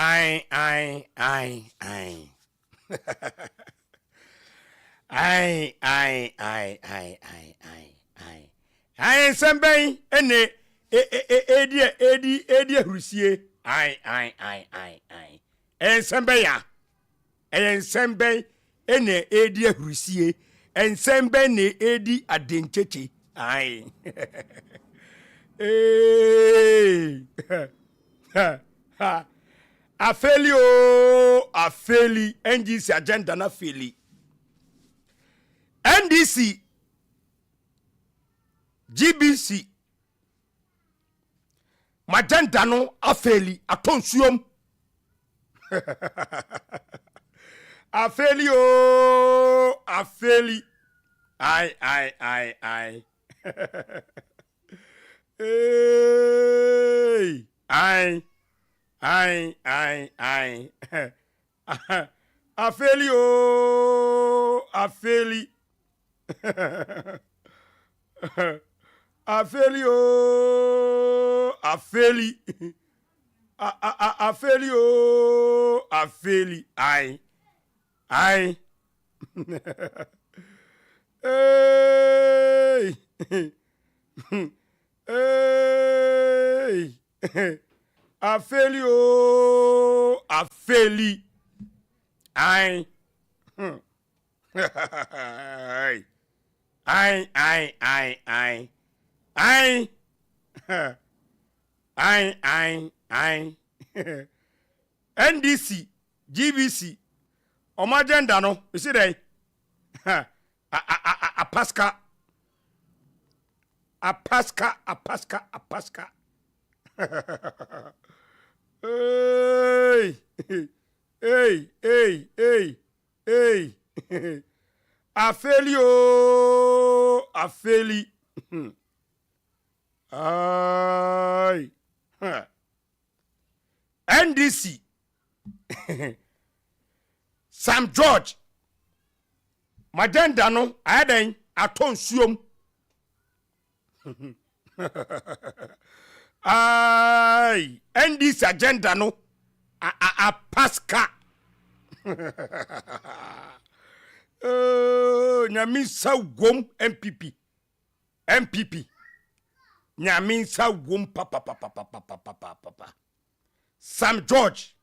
I. I somebody ene edi hurusie. I. En somebody ya. En somebody ene edi hurusie. En somebody ne edi adencheche. Ai. Hey. Afeli o, afeli. NGC agenda na feli. NDC, GBC, magenda no afeli atonsuom. Afeli o, afeli. Ai. Hey, ai. Afeli o, afeli. Afeli o, afeli. Afeli o, afeli. Ai. Hey. Hey. Afeli o, afeli. Ai. Ai. NDC, GBC, omagenda no, you see there? Apaska. Hey. Afeli o, afeli. Ai. NDC. Sam George. Magenda no, aden aton suom. Ai. NDC agenda no, Apaska. Nyaminsa wom MPP. Nyaminsa wom papa. Sam George.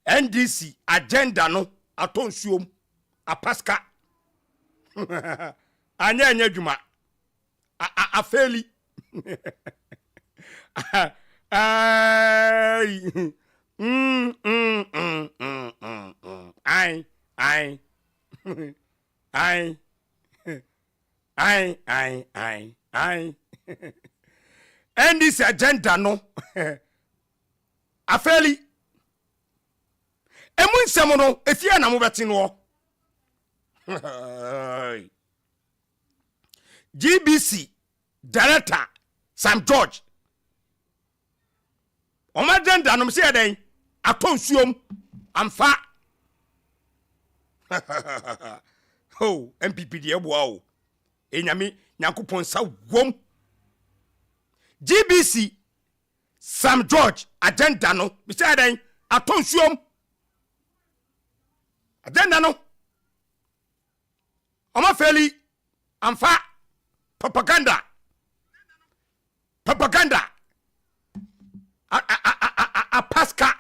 NDC agenda no atonsuom Apaska. Anya dwuma. Afeli. Ai. Ai. And this agenda no. Afeli. Emun semono efia na mobeti no. GBC Director Sam George. Omagenda no mse den atonsuom amfa. Oh, MPP de eboa o. Enyame Nyankopon sa wom. GBC Sam George agenda no mse den atonsuom. Agenda no Omafeli amfa propaganda. Apaska.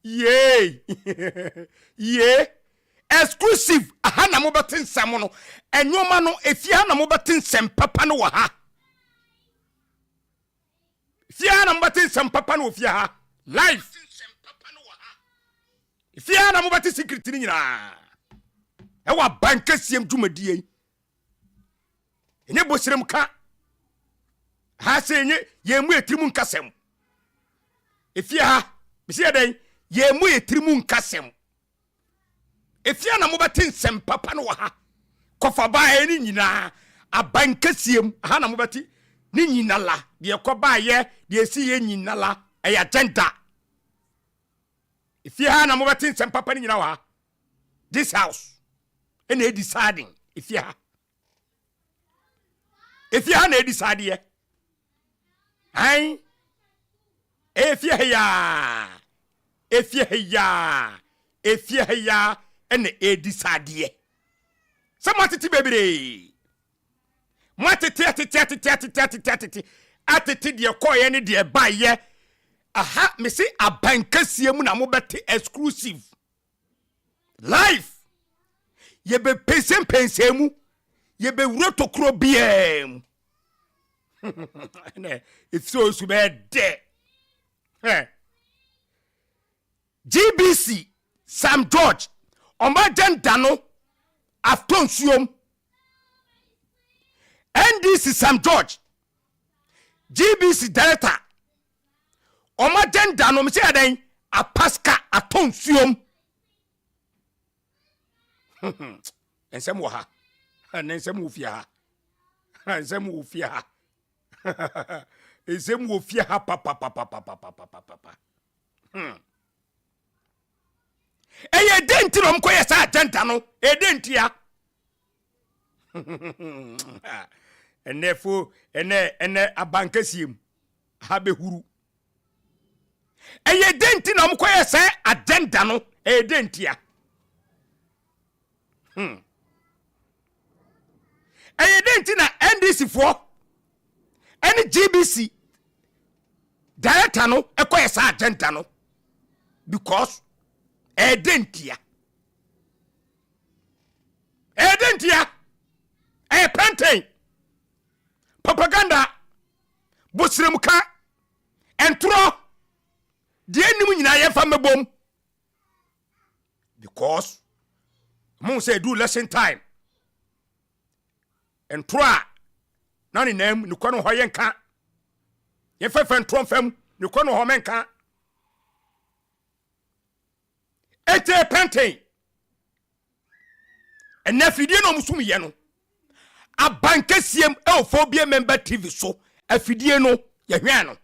Yay. Exclusive. Ahana mobatin samono. Enyoma no efia na mobatin sempapa no ha. Efia na mobatin sempapa no ofia ha. Live. Efia na mobatin secret ni nyina. Ewa Abankesiem dwumadie. Enye bosirem ka. Ha se enye yemu etirimu nkasem. Efia ha bisi den yemu etirimu nkasem. Efia na mobatin sempapa no ha. Kofa ba ni nyina Abankesiem ha na mobati ni nyina la de koba ye de esi ye nyina la eya agenda. Efia ha na mobatin sempapa ni nyina wa. This house and they deciding if you are na decide ye. Ai efie ya ene edisade se matete bebre matete atete de koye ne de baye aha me se Abankesiem na mo bete exclusive live ye be pensemu ye be wuro tokro biem ne ifso su be de GBC Sam George omagenda no aftonsuom NDC Sam George GBC director omagenda no me say adan apaska atonsuom ensem wo ha ensem wo fia ha ensem wo fia ha ensem wo fia ha papa eye denti rom koye sa agenda no e dentia ene Abankesiem ha behuru eye denti na koye sa agenda no e dentia eye denti na NDC fo ene GBC director no e koye sa agenda no because edentia plantain propaganda bosremuka entro de enim nyina ye fa mebom because mo say do lesson time entro na ni nam ni kwano hoye nka ye fa entro fam ni kwano ho menka ete plantain ena fidie no musum ye no Abankesiem Phobia member TV so afidie no ye hwan no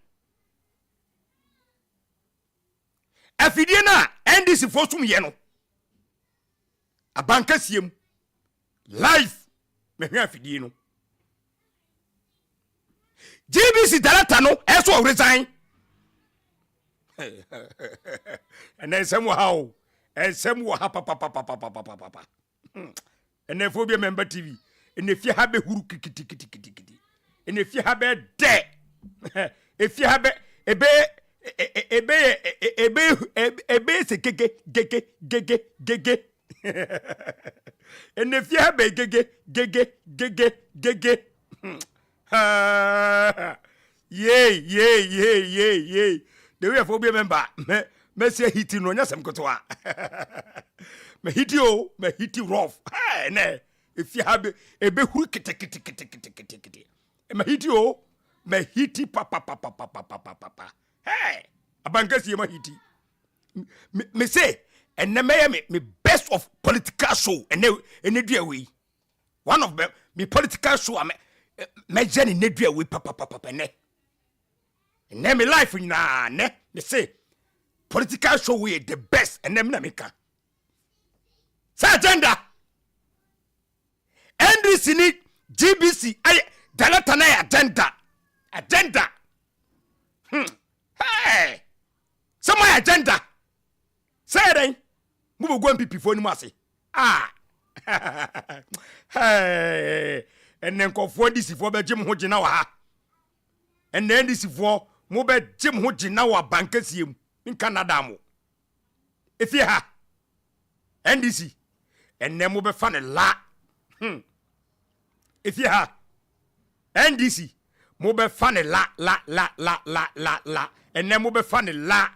afidie na NDC fo sum ye no Abankesiem live me hwan afidie no GBC director no eso resign and then some how and some papa and then Phobia member TV and if you have a huru kiti and if you have a de if you have a be se gege and if you have a gege yay the way Phobia member me say hiti no nya sem kotoa me hiti rough ne if you have a be huru kiti me hiti papa hey Abankesiem hiti me say and me best of political show and do away one of me political show me journey ne do away papa ne and me life na ne me say political show we the best and them na make sa agenda NDC ni GBC ay dalata na agenda hey some agenda say then mu go MPP fo ni mu ase hey and then ko for this for be jim ho gina wa ha and then this for mu be jim ho gina wa Abankesiem in Canada mo if you ha NDC and then mo be fa ne la if you ha NDC mo be fa ne la and then mo be fa ne la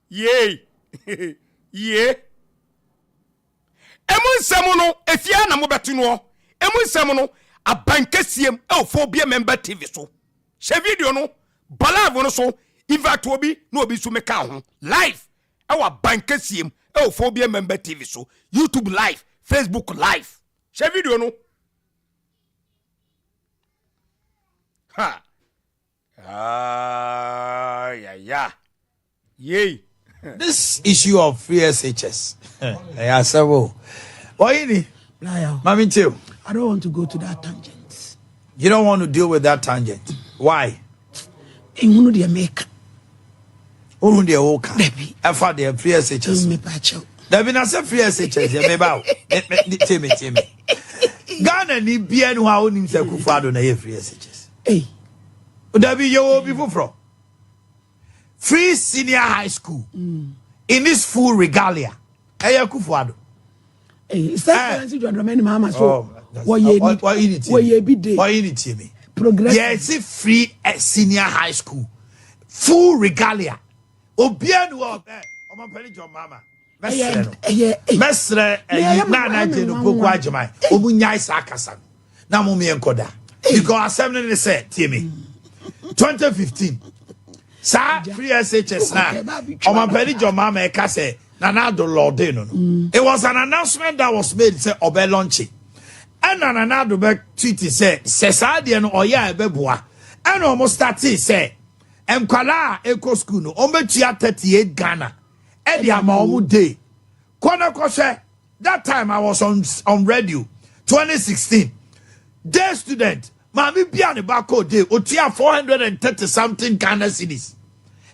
yay emu nsem no efia na mo betu no emu nsem no Abankesiem Phobia member TV so she video no balavo no so invite obi no obi so meka ho live Abankesiem Phobia member TV so YouTube live Facebook live she video no ha yay this issue of free SHS yeah several why Mami too I don't want to go to that tangent. You don't want to deal with that tangent. Why? Ehunu de make. Ohun de woka. Debi. Afa de free SHS. Me pa chew. Debi na say free SHS me ba o. Teme. Ghana ni bia no ha onim se Akufo-Addo na ye free SHS. Hey. Debi ye wo bi foforo. Free senior high school. In this full regalia. Hey Akufo-Addo. Hey, is that currency to Adromani Mama so? What you be day? Why you need to me? Progress. Yes, free senior high school. Full regalia. Obian wo be. Omo peli John Mama. Mesre na na je no poku agyeman. Omu nyai sa akasa. Na mo me enkoda. Because assembly they said, tie me. 2015. Sa free SHS na. Omo peli John Mama e ka say Nanado Lord no. It was an announcement that was made say obe launching. And Nanado be tweet say sesade no oya ebeboa. And almost started say Mkwala Eco School no ombetua 38 Ghana. Edi ama omu day. Kwana kose that time I was on radio 2016. Day student mami bia ne bako day otua 430 something Ghana cedis.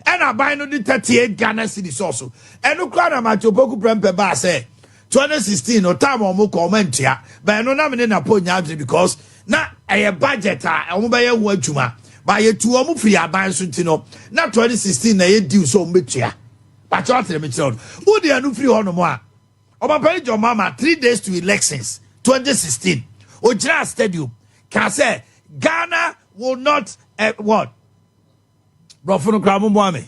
And Aban no the 38 Ghana cedis also. And no kwa na machopoku prempe ba say 2016 no time omu comment ya. But no na me na ponya because na a budget omu be ye ho adwuma. Ba ye tu omu free Aban so ntino. Na 2016 na ye due so metua. But you tell me who they are no free on mo a. Oba John Mama 3 days to elections 2016. Ojira Stadium can say Ghana will not what? Brofono Kramu Mwame.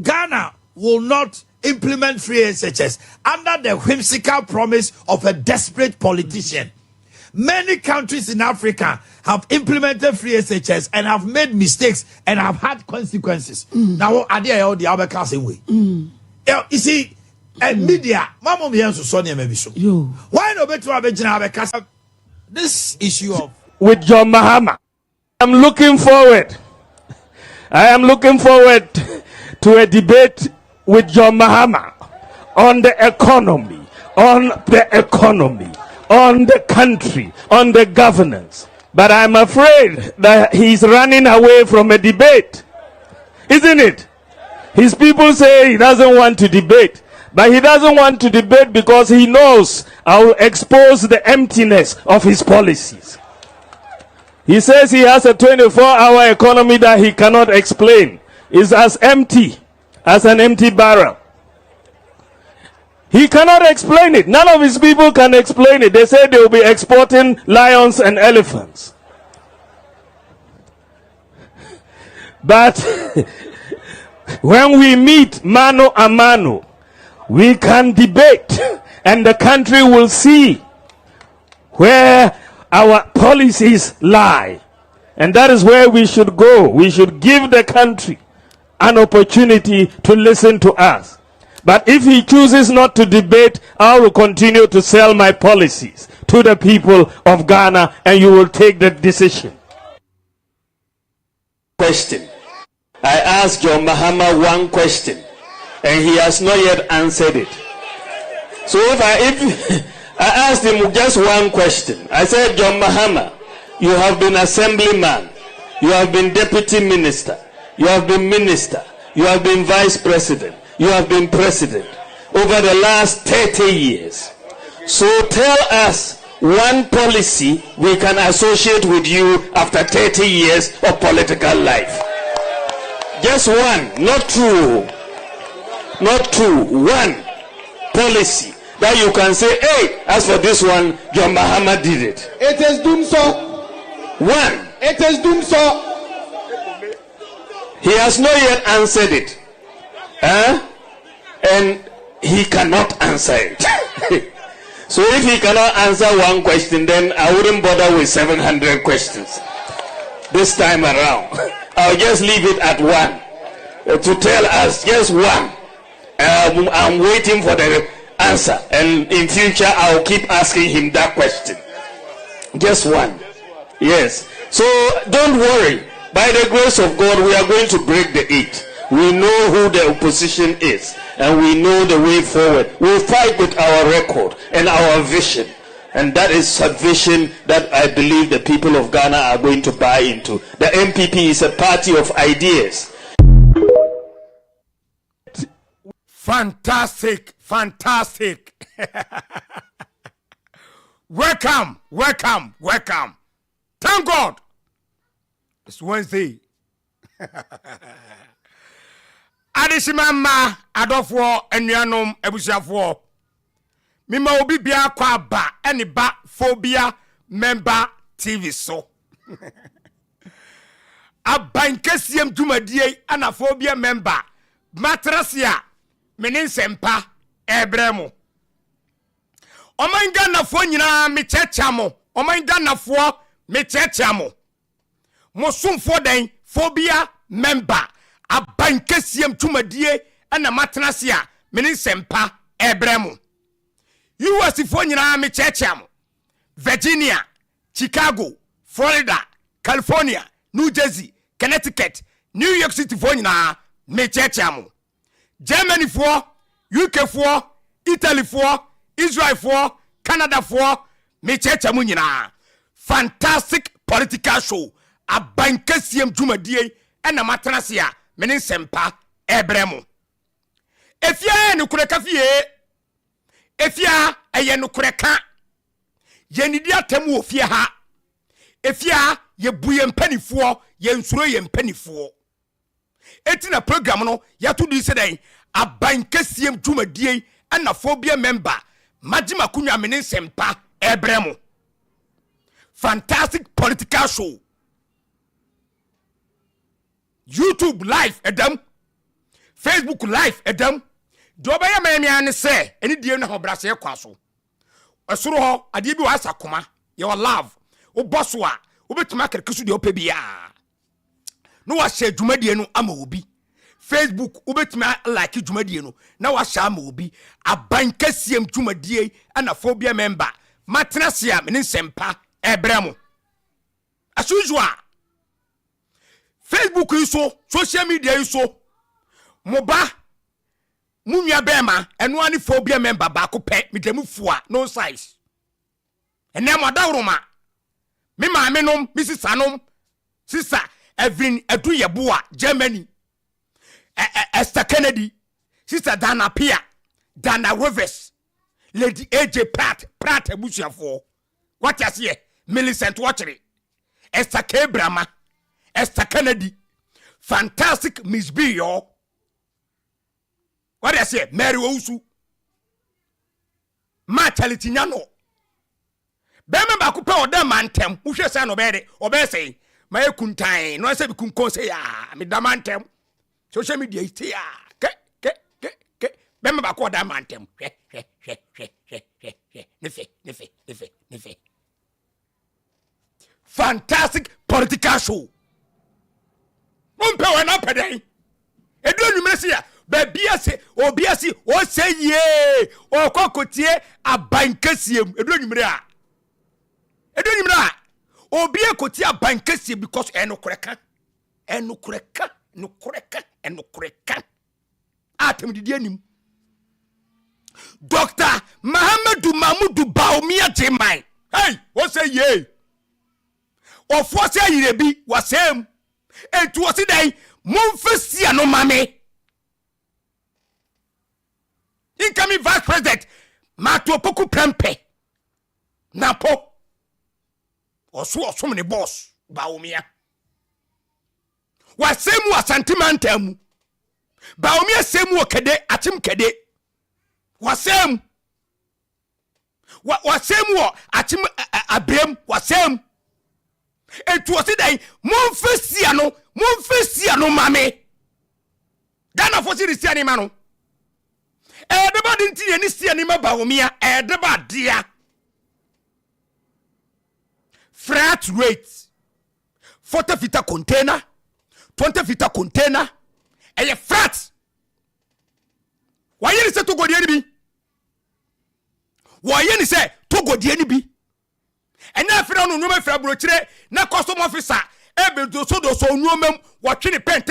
Ghana will not implement free SHS under the whimsical promise of a desperate politician. Many countries in Africa have implemented free SHS and have made mistakes and have had consequences. Now, are they all the Abankesiem way? You see, media, Mama Mianso Sonia maybe so. Why no better Abankesiem? This issue of with John Mahama, I am looking forward to a debate with John Mahama on the economy, on the country, on the governance. But I'm afraid that he's running away from a debate. Isn't it? His people say he doesn't want to debate. But he doesn't want to debate because he knows I will expose the emptiness of his policies. He says he has a 24-hour economy that he cannot explain. It's as empty as an empty barrel. He cannot explain it. None of his people can explain it. They say they will be exporting lions and elephants. But when we meet mano a mano, we can debate and the country will see where our policies lie. And that is where we should go. We should give the country an opportunity to listen to us. But if he chooses not to debate, I will continue to sell my policies to the people of Ghana and you will take the decision. Question. I asked John Mahama one question and he has not yet answered it. So if I asked him just one question, I said, John Mahama, you have been assemblyman, you have been deputy minister, you have been minister, you have been vice president, you have been president over the last 30 years. So tell us one policy we can associate with you after 30 years of political life. Just one, not two. Not two, one policy that you can say, hey, as for this one, John Mahama did it. It is doomed so. One. It is doomed so. He has not yet answered it. And he cannot answer it. So if he cannot answer one question, then I wouldn't bother with 700 questions. This time around, I'll just leave it at one. To tell us just one. I'm waiting for the answer, and in future I'll keep asking him that question. Just one. Yes. So don't worry. By the grace of God, we are going to break the 8. We know who the opposition is, and we know the way forward. We'll fight with our record and our vision, And that is subversion that I believe the people of Ghana are going to buy into. The MPP is a party of ideas. Fantastic. Welcome. Thank God. It's Wednesday. Adishimama adofo enuanom ebusiafo. Mima obi bia kwa aba eni ba phobia member TV so. Abankesiem dwumadie ana phobia member matrasia menin sempa ebremo. Omanga na fo nyina me chechamo. Omanga na fo me chechamo. Mosumfo den phobia member Abankesiem dwumadie ana matrasia menin sempa ebremo. US fo nyina me chechamo. Virginia, Chicago, Florida, California, New Jersey, Connecticut, New York City fo nyina me chechamo. Germany for, UK for, Italy for, Israel for, Canada for, me chechamo nyina. Fantastic political show. Abankesiem dwumadie ana matrasia menin sempa ebremo. Efia no kureka fie. Efia eye no kureka. Ye nidi atem wo fie ha. Efia ye buye mpanifuo, ye nsuro ye mpanifuo. Eti na program no ya to di sedai Abankesiem dwumadie ana phobia member Majima kunwa menin sempa ebremo. Fantastic political show. YouTube live edam, Facebook live edam. Doba ya memia ne se eni die no hobrase kwaso. Esoro ho ade bi wasa koma your love wo boso a wo betima kerkesu de opebia. No wa share dwumadie no ama obi. Facebook wo betima like dwumadie no na wa share ama obi. Abankesiem dwumadie ana phobia member matrasia menin sempa ebremo. As usual Facebook iso, social media iso, moba, munya bema, enu ani phobia member bako pe, midemu fua, no size. Ene mwada uruma, mima amenom, Mrs. Sanom, Sister Evelyn Edu Yabua, Germany, Esther Kennedy, Sister Dana Pia, Dana Rivers, Lady AJ Pratt Ebusia for, what you see, Millicent Watchery, Esther K. Brahma, Esther Kennedy, Fantastic Miss B, yo. What I say, Mary Ousu, Matalitiniano. Bema bakupe oda mantem, ushe sa no bede, obese, ma ekuntan, no se bikunko se ya, me da mantem. Social media ite ya. Ke. Bema baku oda mantem. Nefe. Fantastic political show. Mumpe wana pedai. Edo numresi ya babiase obiase o say ye o kokotie Abankesiem edo numre a. Obie kotie Abankesiem because enokureka. Atem didi anim. Dr. Mahamadou Mahmoudou Baumia Jemai. Hey, what say ye? Of what say ye be was him. And to us today, Mumfesia no mame. Incoming Vice President, Mato Poku Prempe. Napo. Or so many boss, Baumia. Was same was sentimental. Baumia same kede atim kede. Was same. What was same war atim abrem was same. Et was today, Mumfesia no mame. Ghana for the animal. Edeba dinti any see anima Baumia, edeba dear. Freight rate 40 feet container, 20 feet container, and a freight. Why you say to go the enemy? Why you say to go the enemy? And now if you don't know me, na custom officer, ebe do so numem, watching the pen,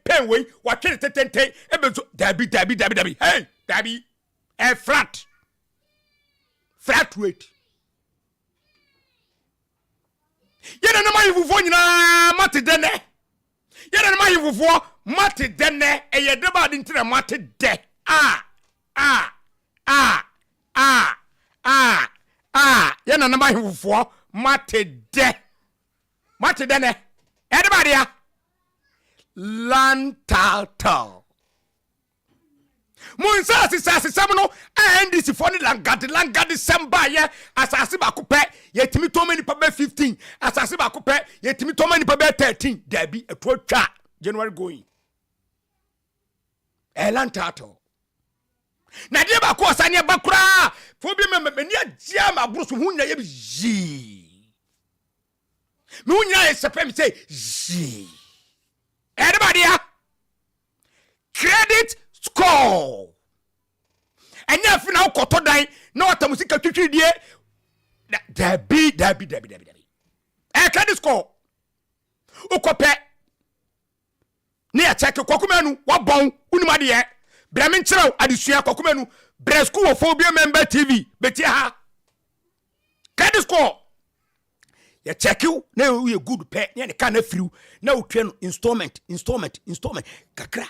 pen way, watching the ebe Dabby, hey, Dabby, a flat rate. mahivufo nyina mate dene yena mahivufo mate dene eye deba de ntira mate de yena na mahivufo mate dene edeba de ya lantal Munsa sisi no NDC for ni langadi samba ye asase ba ko pe yetimi to many pa 15 asase ba ko pe yetimi to many pa 13 dabi eto twa January going elantato na dia ba ko osane ba kura fo bi me ni agia ma brusu hunya ye bi me hunya ye sepem say ji everybody credit score and if now koto dan na watamusika twitwidie dabi credit score ukope ne ya check kwakumenu wabon unimade ye brame nkyerɛw adesua kwakumenu bre school of phobia member TV beti ha credit score ya check you na you good pay ne ka na friu na utwe no installment kakra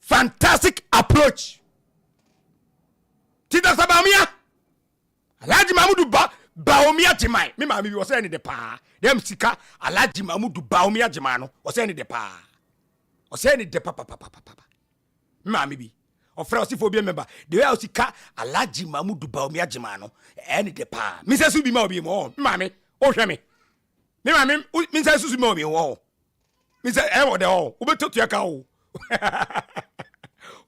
fantastic approach tida sabamia Alhaji Mamudu Baomia Jimai me mami was any de pa dem sika Alhaji Mamudu Baomia Jimano was any de pa was any de papa mami bi ofra osifobia member the way sika Alhaji Mamudu Baomia Jimano any de pa mi se su bi ma obi mo mami o hwe me mami mi se su ma obi wo mi se e wo de o obeto tuaka o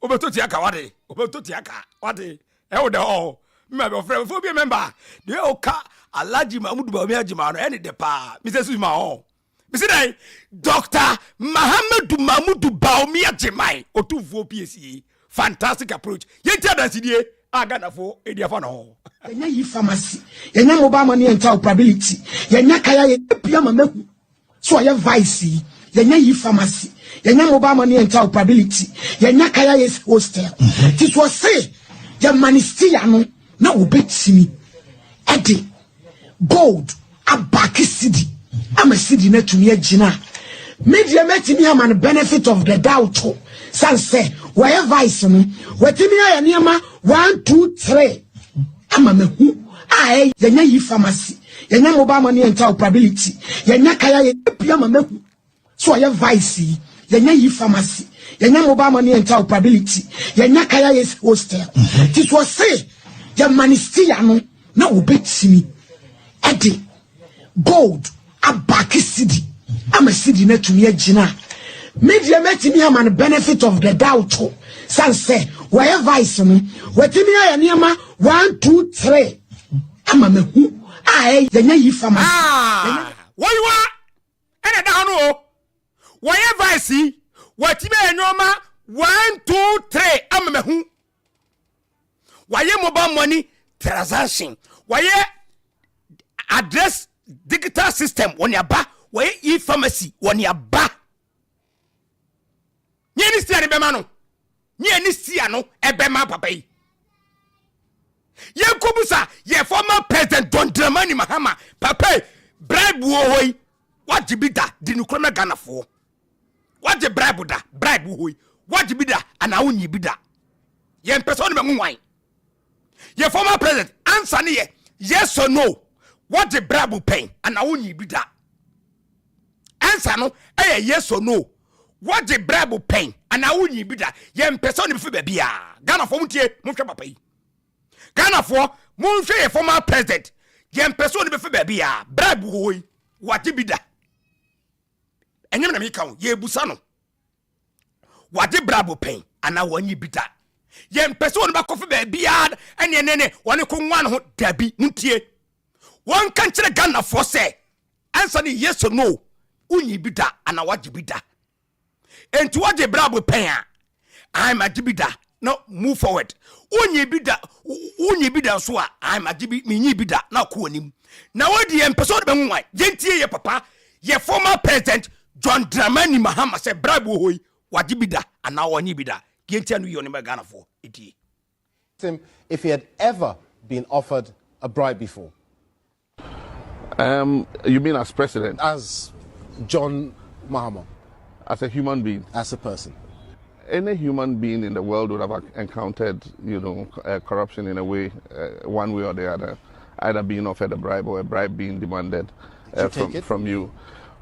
obeto tuaka wade obeto tuaka wade e wo de o mami ofra phobia member the way oka Alhaji Mamudu Baomia Jimano any de pa mi se su ma o mi se dai Dr. Mahamudu Mamudu Baomia Jimai otufuo PSE fantastic approach yentia dansidie agana fo ediafa no yenya yi pharmacy yenya mobile money and probability yenya kaya ye pia mamaku so ye vice yenya yi pharmacy yenya mobile money and probability yenya kaya ye hostel it was say ye manistia no na obetimi ede gold Abankesiem amasidi na tumi agina media metimi am benefit of the doubt sanse where vice no wetimi ya niema 1 2 3 ama mehu ai yenya yi pharmacy yenya mobile money and probability yenya kaya ye pia mamehu so ye vice yenya yi pharmacy yenya mobile money and probability yenya kaya ye hostel it was say ye manistia no na obetimi ede gold Abankesiem amasidi na tumi agina media metimi am benefit of the doubt sanse where vice no wetimi ya niema 1 2 3 ama mehu ai yenya yi pharmacy why wa ene da no where vice wetimi ya niema 1 2 3 ama mehu why mobile money transaction why address digital system on your ba why e-pharmacy on your ba nyeni sia ne bema no nyeni sia no ebema papa yi yenkobusa ye former president John Dramani Mahama papa bribe wo hoyi wajibida di nukroma ganafo waje bribe wo hoyi wajibida ana wonyi bida ye mpesa no be nwan ye former president answer ne ye yes or no what the bribe pay ana wonyi bida answer no yes or no what the bribe pay and I won't be that yem person if be bia Ghana for mutie munhwe papa yi Ghana for munhwe former president yem person if be bia bribe hoyi what be that enyem na me kan ye busa no what the bribe pay and I won't be that yem person ba kofi be bia ene woni ko nwan ho dabi muntie won kan kire Ghana for say answer ni yes or no unyi bi da ana waji bi da enti waje brabo pen I'm a jibida no move forward unyi bi da so a I'm a jibi minyi bi da na ko anim na wodi empeso de benwan yentie ye papa ye former president John Dramani Mahama say brabo hoyi waji bi da ana wonyi bi da yentie no yo ne be Ghana for eti him if he had ever been offered a bribe before. You mean as president? As John Mahama. As a human being? As a person. Any human being in the world would have encountered, corruption in a way, one way or the other, either being offered a bribe or a bribe being demanded from you.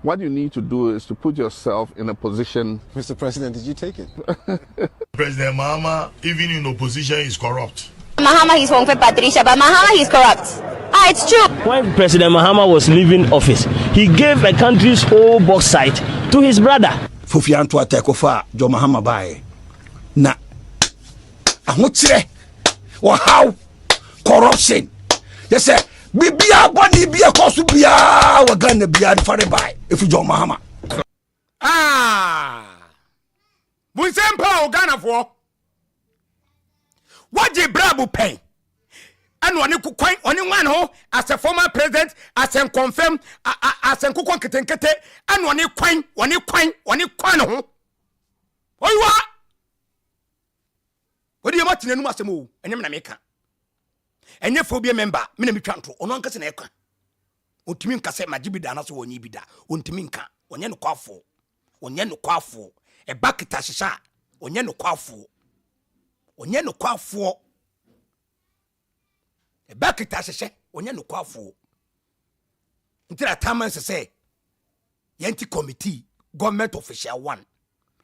What you need to do is to put yourself in a position. Mr. President, did you take it? President Mahama, even in opposition, is corrupt. Mahama is home for Patricia, but Mahama is corrupt. It's true. When President Mahama was leaving office, he gave a country's whole bauxite to his brother. Fufianto atekofa Jo Mahama bae. Na ahokyere or how corruption. Yes sir. Bibia body bia koso bia wa Ghana bia fare bae. If Jo Mahama. Bunsempa o Ghana for. What je brabu pen? And one kukwan only one ho as a former president as a confirm as a kukwan ketenkete and one kwan ho. Oyiwa. What do you want to know masemu enyem na meka. Enye phobia member me na metwanto ono ankase na ekwa. Ontimi nka se magibida na so wonyi bida. Ontimi nka onye no kwafo. E bakita hihya onye no kwafo. E bakita hihye onye no kwafo. Ntira taman se yenti committee government official 1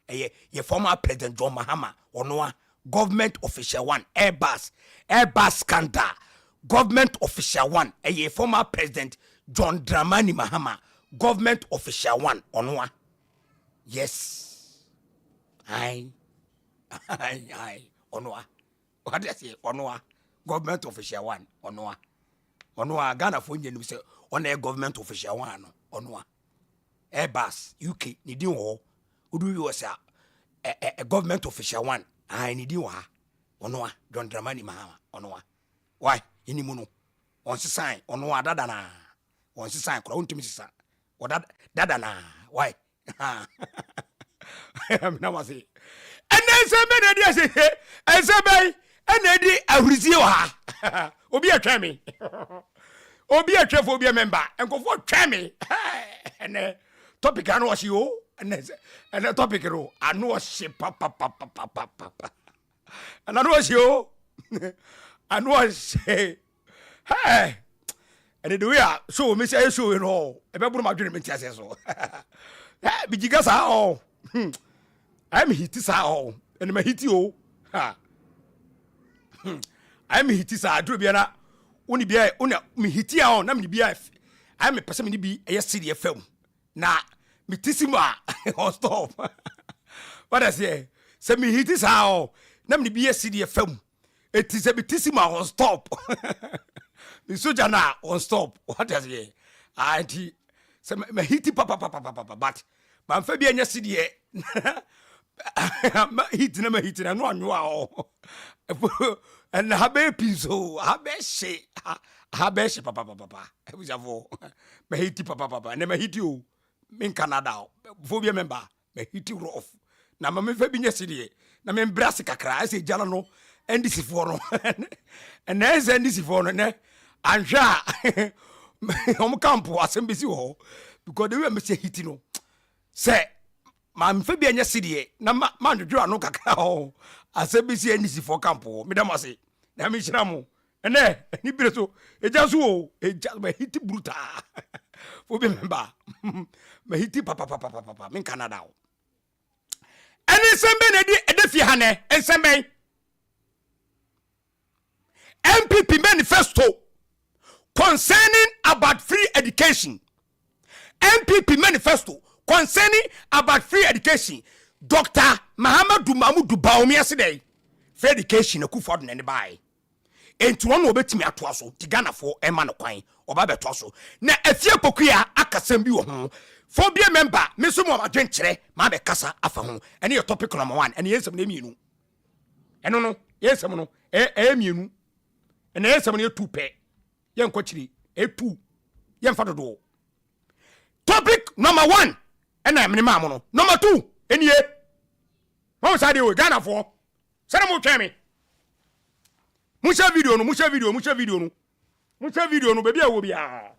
ye former president John Mahama onoa government official 1 Airbus scandal government official 1 ye former president John Dramani Mahama government official 1 onoa. Yes, I onoa. What do I say? Onoa government official 1 onoa Ghana for you say on a government official 1 onoa. Airbus UK nidi wo udu you say a government official 1 I nidi wa onoa John Dramani Mahama onoa. Why inimu no on sign onoa dada na on sign kura untimi sisa o dada na why na wase ene sembe na dia se esebe ene di ahurizie wa obi atwa me obi atwa fo obi member enkofo twa me ene topic anu wasi o ene topic ro anu wasi papa anu wasi o anu wasi hey ene do ya so me say so no e be buru ma dwene me tiase so bijiga sa o I'm hiti sa o ene ma hiti o ha I'm hiti sa adro bia na oni bia oni me hiti a o na me bia I'm pese me ni bi e CD FM na me tisima on stop what I say me hiti sa o na me bia CD FM it is a bitisima on stop me soja na on stop what I say anti se me hiti papa but man fa bia nya CD hit na no anwa o and habe piso habe she papa e bu javo me hiti papa na me hiti o me Canada phobia member me hiti rough na me fa bi nya CD na me brass kakra ase jala no ndc for no and as ndc for no ne anhwa om campo asembisi ho because the way me say hiti no say ma mfe bia nya sidie na ma ndwedwe anu kakra ho asebisi ndc for campo me dem ase na me hira mo ene ni bire so eja so o eja ma hiti bruta fo be member ma hiti papa me Canada o ene sembe na di edefi hane ensembe MPP manifesto concerning about free education. MPP manifesto concerning about free education. Dr. Mahamadou Mahmoud Baomi yesterday. Free education akufo do ne bai. Enti won obetimi atoaso ti Ghana for ema no kwan oba betoaso. Na afie pokua akasam bi wo ho. Phobia member me so mo adwen kire ma be kasa afa ho. Ene your topic number 1. Ene yensem na mienu. Eno no yensem no mienu. Ene yensem na 2 pe. Yen kwachiri 2 yen fa dodo. Topic number 1 ena me ma mo no. Number 2 enie mo sa de o Ghana for sere mo twemi musha video no bebi awo bia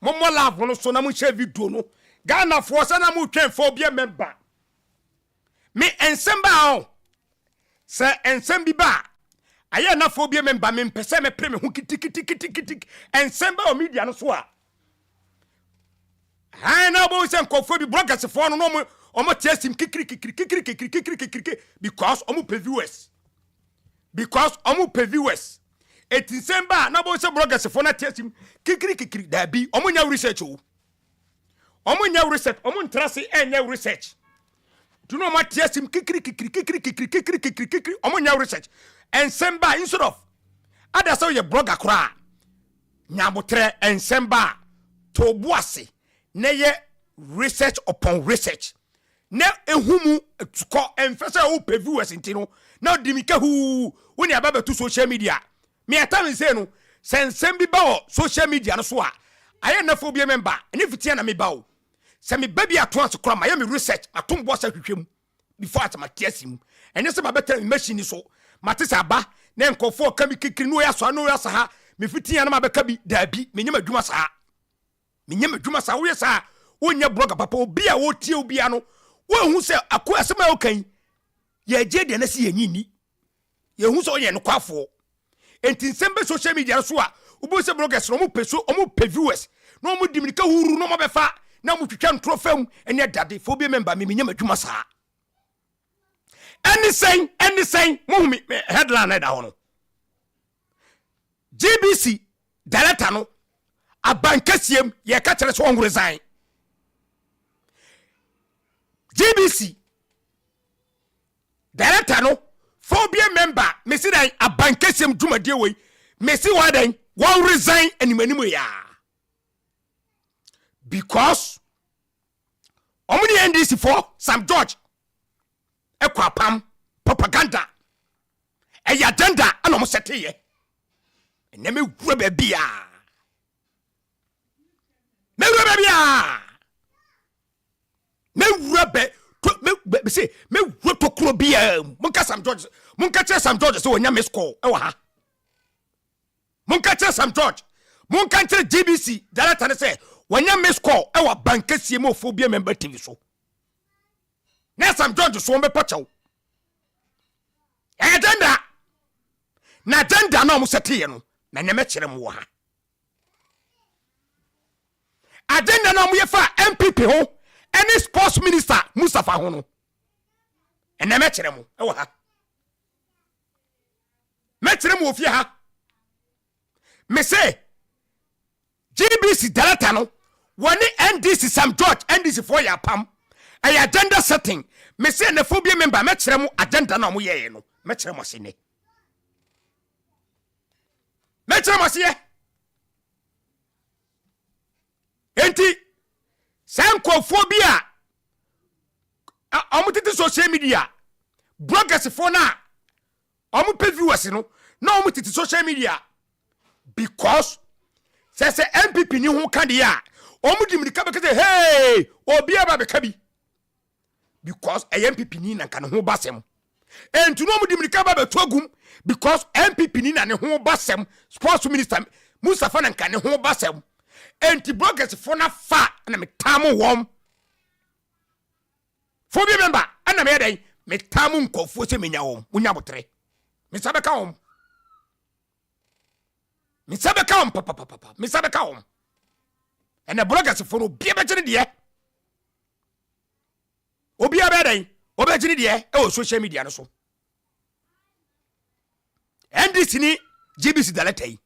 Momo love no so na mo share video no. Ghana for say na mo twen for bia member. Me ensemba o. Se ensembi ba. Aye na for bia member me pese me pre me ho kiti. Ensemba o media no so a. Ha na bo se nkofo bi bloggers for no mo omo tiasim kikiri because omo pay viewers. Because omo pay viewers. Etinsemba na bo se bloggers for na tiasim kikiri da bi omo nya research o. Omo nya research, omo ntrase enya research. Do no matiasim kikiri omo nya research. Ensemba instead of ada so ye blogger kra. Nyabotre ensemba to boase na ye research upon research. Na ehumu tuko enfese o pay viewers ntino na dimika hu woni ababa to social media. Me atam say no sensem bi ba o social media no so a aye na phobia member ene fitia na me ba o se me baby ato asokra ma ye me research atom bo sa hwehwem before atama tiasim ene se ma better machine so matisa ba na nkofo ka mi kikiri no ya so no ya sa ha me fitia na ma beka bi da bi me nyama dwuma sa wo ye sa wonya blogger papa obi a wo tie obi a no wo hu se akoa se ma okan ye je de na se ye nyini ye hu se o ye no kwafo enti sembe social media so a ubo se bloggers no mo peso o mo pay viewers no mo dimirika huru no mo befa na mo twitwa ntro fam ene dade phobia member me nyama dwuma sa anything mo me headline na da hono GBC director no Abankesiem ye ka kire so on resign GBC director no phobia member me see dan Abankesiem dwumadie we me see wa dan won resign animanimu ya because omuni NDC for Sam George ekwapam propaganda e agenda ana mo seteye ene me wura ba bia me wura be say me wura to kro bia munka Sam George munka che Sam George so onya miss call e wa ha munka che Sam George munka che GBC director say wonya miss call e wa Abankesiem phobia member TV so na Sam George so be pochaw agenda na agenda na mo seteye no na nyame kire mo wa ha agenda na mo ye fa MPP ho any sports minister Mustafa ho no ene me kire mo e wa ha me kire mo ofie ha me say GBC director no woni NDC Sam George NDC for ya pam ay agenda setting me say na phobia member me kire mo agenda na mo ye no me kire mo sene me kire mo se enti sanko phobia amutiti social media bloggers for na amu pay viewers no na amutiti social media because say MPP ni ho kan dia omudimirika be say hey obi aba be kabi because MPP ni na kan ho basem entu no omudimirika ba be togum because MPP ni na ne ho basem sports minister Mustafa na kan ho basem enti bloggers for na fa na me tamu wom phobia member ana me den me tamu nkofo se menya wom munya botre me sabeka wom papa me sabeka wom ene bloggers for no bia be gine de obi aba den obi gine de e o social media no so NDC ni GBC dalatai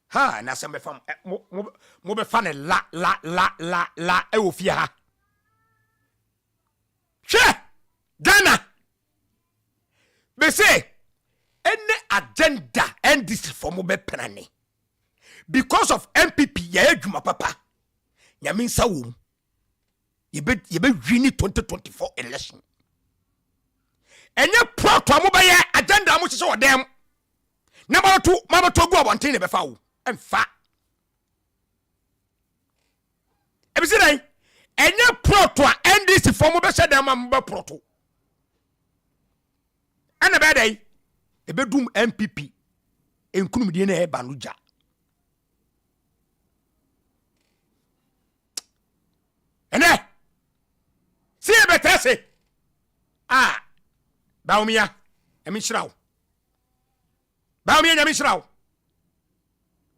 ha na sembe fam mo be fa ne la e wo fie ha she Ghana be say any agenda NDC for mo be penane because of MPP ya adwuma papa nyame nsa wom ye be wini 2024 election enye proto mo be ye agenda mo hye wodem na ma to gu abonten ne be fa wo emfa ebisi dai enye proto a NDC for mo be hye dem am be proto ana be dai ebedum MPP enkunum die na e banuja Baumia, Emi Shrao. Baumia, Emi Shrao.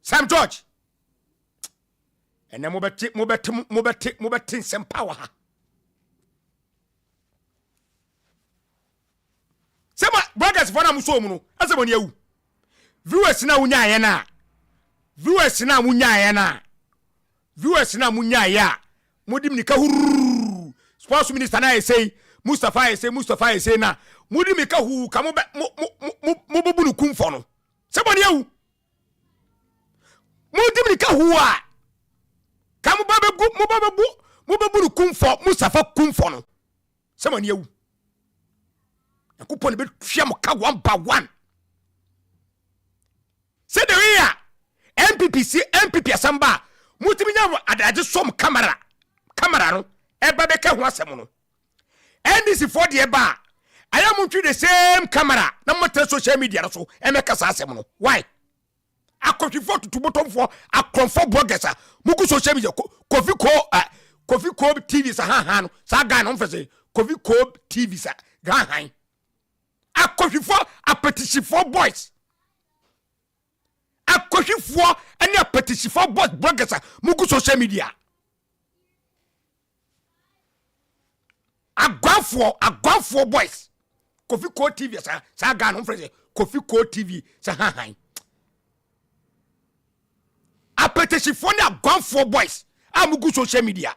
Sam George. And then mobeti some power. Some brothers for Namusomo, as a one you. Viewers na unya na. Viewers na munya na. Viewers na munya ya. Mudim ni kahuru. Sports minister na say Mustafa say na. Mudim ni kahu kamo mobubu nu kumfo no. Somebody you. Mudim ni kahu a. Kamo mobubu nu kumfo Mustafa kumfo no. Somebody you. Yakupon be twam ka 1 by 1. Say the way MPP asamba mutimi nya adaje som camera no eba be ka ho asem no NDC for the eba I am to the same camera na motor social media so emeka sa asem no why akotwi for to bottom for akonfo bloggers muku social media Kofi Ko TV sa ha no sa ga no mfese Kofi Ko TV sa ga han akotwi for apetition for boys akohwefo ene apetisifo bloggers mugu social media agwafo boys Kofi Ko TV sa ga no freze Kofi Ko TV sa han apetisifo ne agwafo boys mugu social media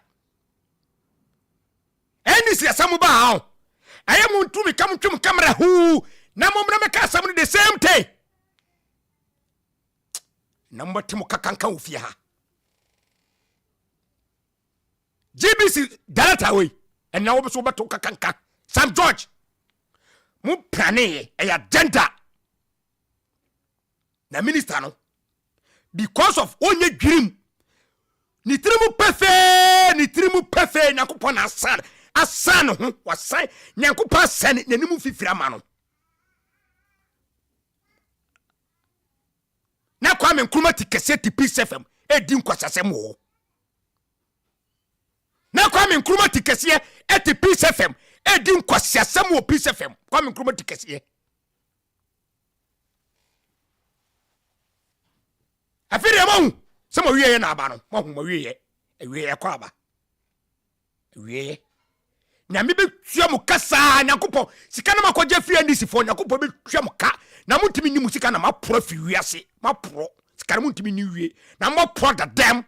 eni si asamu ba ha ayemu ntumi kamtwem camera hu na momna meka asamu the same day Number Timo Kakanka Ufia GBC Dalata way and now so back to Kakanka Sam George Mu plane a agenda na minister no because of onye dream ni trimu pefe Nyankopon asan ho wasan Nyankopon asan nanimu fifira ma no na kwa men kuma tikese TPSFM edi nkwasasem wo na kwa men kuma tikese TPSFM edi nkwasasem wo PSFM kwa men kuma tikese afiri ma hu sama wiye na aba no ma hu ma wiye kwa aba wiye na mi be tua mu kasa Nyankopon sika na makoje fi NDC fo Nyankopon be tua mu ka na mutimi ni musika na mapro fi wiase mapro sika na mutimi ni wie na mapro da dem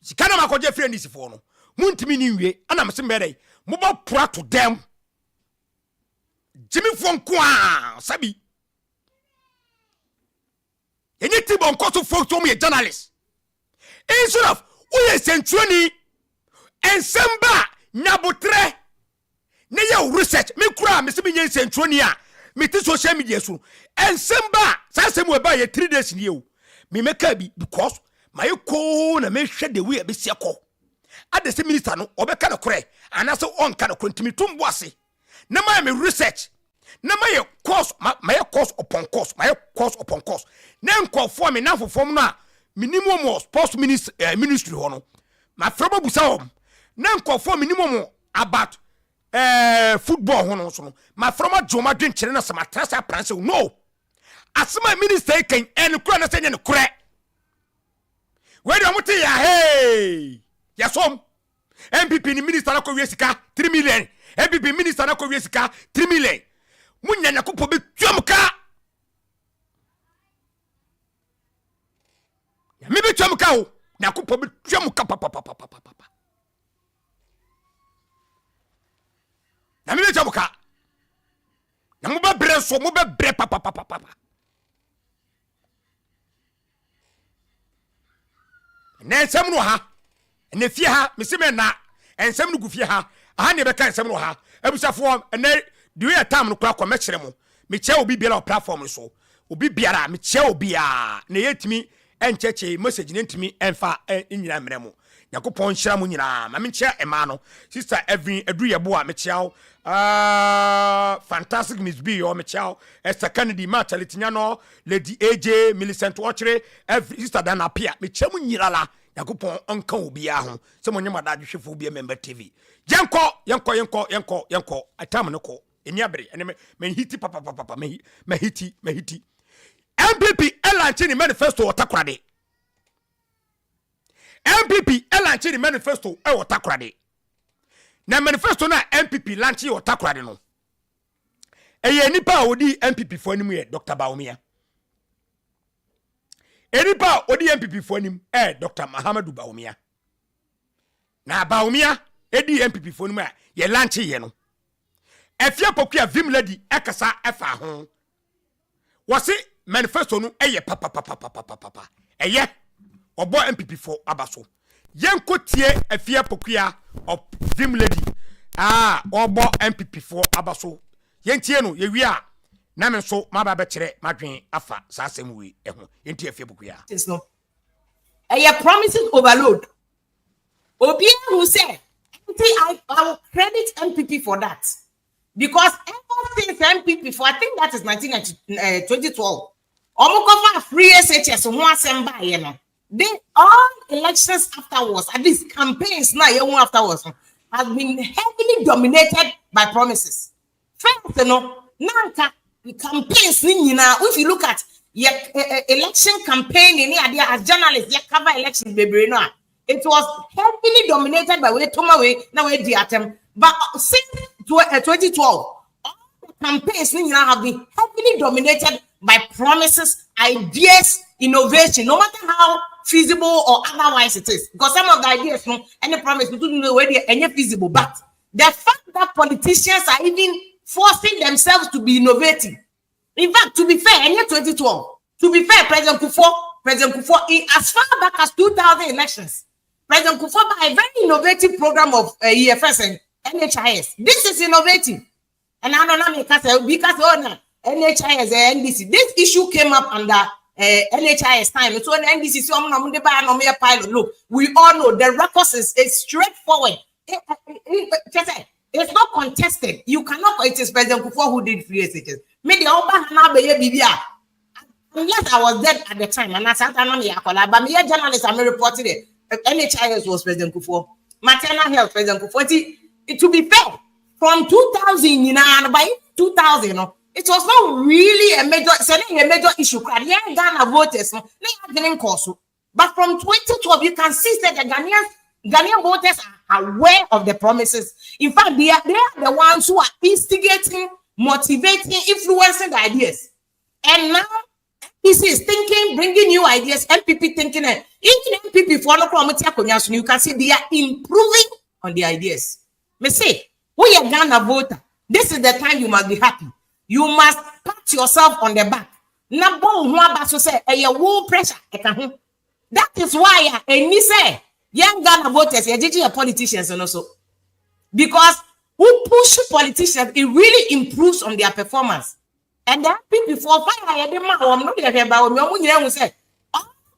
sika na makoje fi NDC fo no mutimi ni wie ana mse mbere mo ba pro to dem Jimmy fo nko sabi enye ti bon ko so fo to me journalist instead of uye sentuani ensemba nyabotre ne ye research me kura me se me sentuani a me ti social media so ensemba sasem we ba ye 3 days ni o me meka bi because my ko na me hwe the way be se ko ade se minister no obeka na kore anaso on ka na kontimi tumbo ase na my research na my course upon course na nkofo me na fofom no a minimum of sports ministry hono my friend busa hom na nkofo minimum about football hono so no my friend Joma dwen kire na sama trasa pranse no asema minister kan en kura na senya ne kure we do muti ya hey yasom MPP ni minister na ko wiesika 3 million MPP minister na ko wiesika 3 million munya na kopo be tuamka mi be tuamka o na kopo be tuamka papa na mi be tuamka na mo be bre so mo be bre papa na ensem no ha na fie ha me se me na ensem no gu fie ha aha ne be ka ensem no ha abusafo na the way time no kwa me kire mo me che obi biara o platform so obi biara me che obi a na yetimi encheche message ne ntimi enfa nyina mre mo yakopon hira mo nyina ma me che ema no sister every edu yebo a me che fantastic Miss B yo me che Esther Kennedy Martelitinya no Lady AJ Millicent Ochre every sister dan appear me che mo nyira la yakupon onka obi aho se monye madadwe hwefo obi member TV yenko atam ne ko eni abere ene me hiti papa me hiti MPP elanche ni manifesto otakorade MPP elanche ni manifesto otakorade na manifesto na MPP lanche otakorade no eye nipa odi MPP fo anim ye Dr. Baumia enipa odi MPP fo anim Dr. Mahamadou Baumia na Baumia edi MPP fo anim a ye lanche ye no efia pokua vim lady ekasa efa ho wose manifesto no eye papa eye obo MPP fo abaso yenkotie efia pokua of vim lady obo MPP fo abaso yentie no ye wi a na me so maba be kire madwen afa sa asem wi eho yentie efia pokua no eye promises overload obi who say I will credit MPP for that. Because ever since MPP, for I think that is 2012, almost free SHS, they all elections afterwards, at least campaigns now afterwards, have been heavily dominated by promises. First, the campaigns, if you look at election campaign in here as journalists, cover elections, baby, it was heavily dominated by now but since 2012, all the campaigns have been heavily dominated by promises, ideas, innovation, no matter how feasible or otherwise it is. Because some of the ideas, any promise, we don't know whether any feasible. But the fact that politicians are even forcing themselves to be innovative. In fact, to be fair, in 2012, to be fair, President Kufuor, as far back as 2000 elections, President Kufuor by a very innovative program of EFS and NHIS. This is innovative. And I don't know because NHIS and NDC. This issue came up under NHIS time. So NDC, look, we all know the record is straightforward. It's not contested. You cannot, it is President Kufuor who did free SHS. Maybe unless I was dead at the time, and I said, I don't know, but me, journalists, I'm reporting it. NHIS was President Kufuor. Maternal health, President Kufuor. To be fair, from 2000, by 2000, it was not really a major issue. Ghana voters, but from 2012, you can see that the Ghanaian voters are aware of the promises. In fact, they are the ones who are instigating, motivating, influencing the ideas. And now, this is thinking, bringing new ideas, MPP thinking, even MPP for you can see they are improving on the ideas. Me say, we are Ghana voter. This is the time you must be happy. You must pat yourself on the back. Pressure. That is why say young Ghana voters, you're politicians and also because who push politicians, it really improves on their performance. And then people for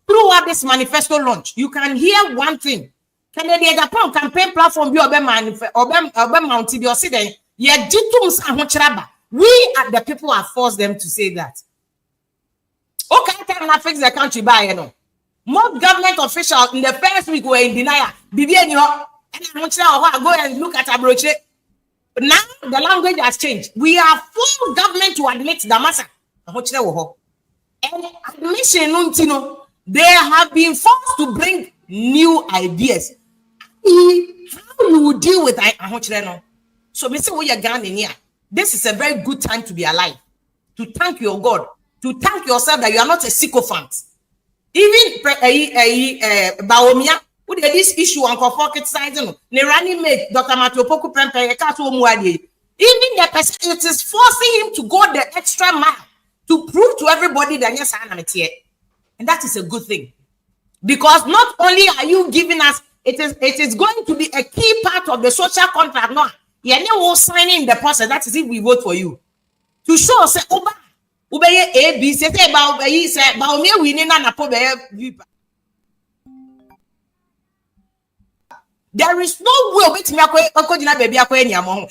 throughout this manifesto launch, you can hear one thing. Canadian Japan campaign platform be mounted your city. We are the people have forced them to say that. Okay, time na fix the country by most government officials in the first week were in denial. Go and look at Abroche. Now the language has changed. We are full government to admit the massacre. And admission, they have been forced to bring new ideas. How you deal with that? So, Mr. We are Ghana here. This is a very good time to be alive. To thank your God. To thank yourself that you are not a sycophant. Even Baumia, who did this issue on pocket size, Nerani made Dr. Matthew Poku Pempe, even the person, it is forcing him to go the extra mile to prove to everybody that yes, I am here. And that is a good thing. Because not only are you giving us, it is going to be a key part of the social contract. No, you will sign in the process. That is if we vote for you. To show, say, A, B, say, there is no way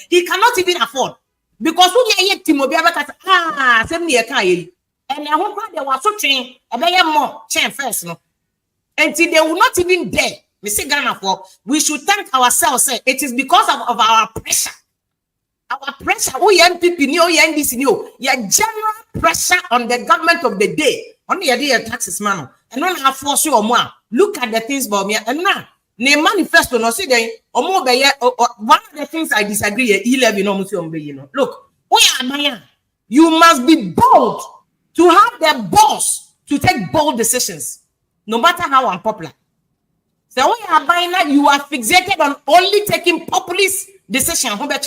he cannot even afford. Because and there was so train, more chain first, no. until they will not even dare. We say Ghana for, we should thank ourselves. It is because of our pressure. Our pressure, MPP, NDC, general pressure on the government of the day. Only a day taxes, man. And not have force you or more. Look at the things about me. And now, ne manifesto no see then or more by one of the things I disagree. 11 look, you must be bold to have the balls to take bold decisions, no matter how unpopular. So when you are buying that, you are fixated on only taking populist decisions. But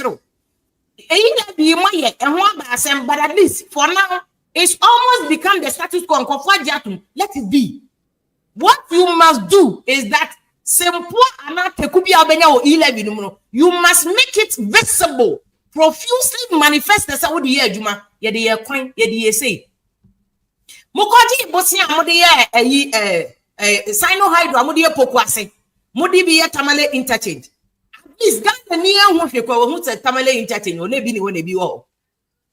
at least for now, it's almost become the status quo. Let it be. What you must do is that you must make it visible, profusely manifest the Saudi year Juma. Ye coin, ye say. Mokoji Bosia Modia Sino Hydro Modia Pokwase Modibi Tamale interchange. Please Ghana near Tamale interchange or maybe all.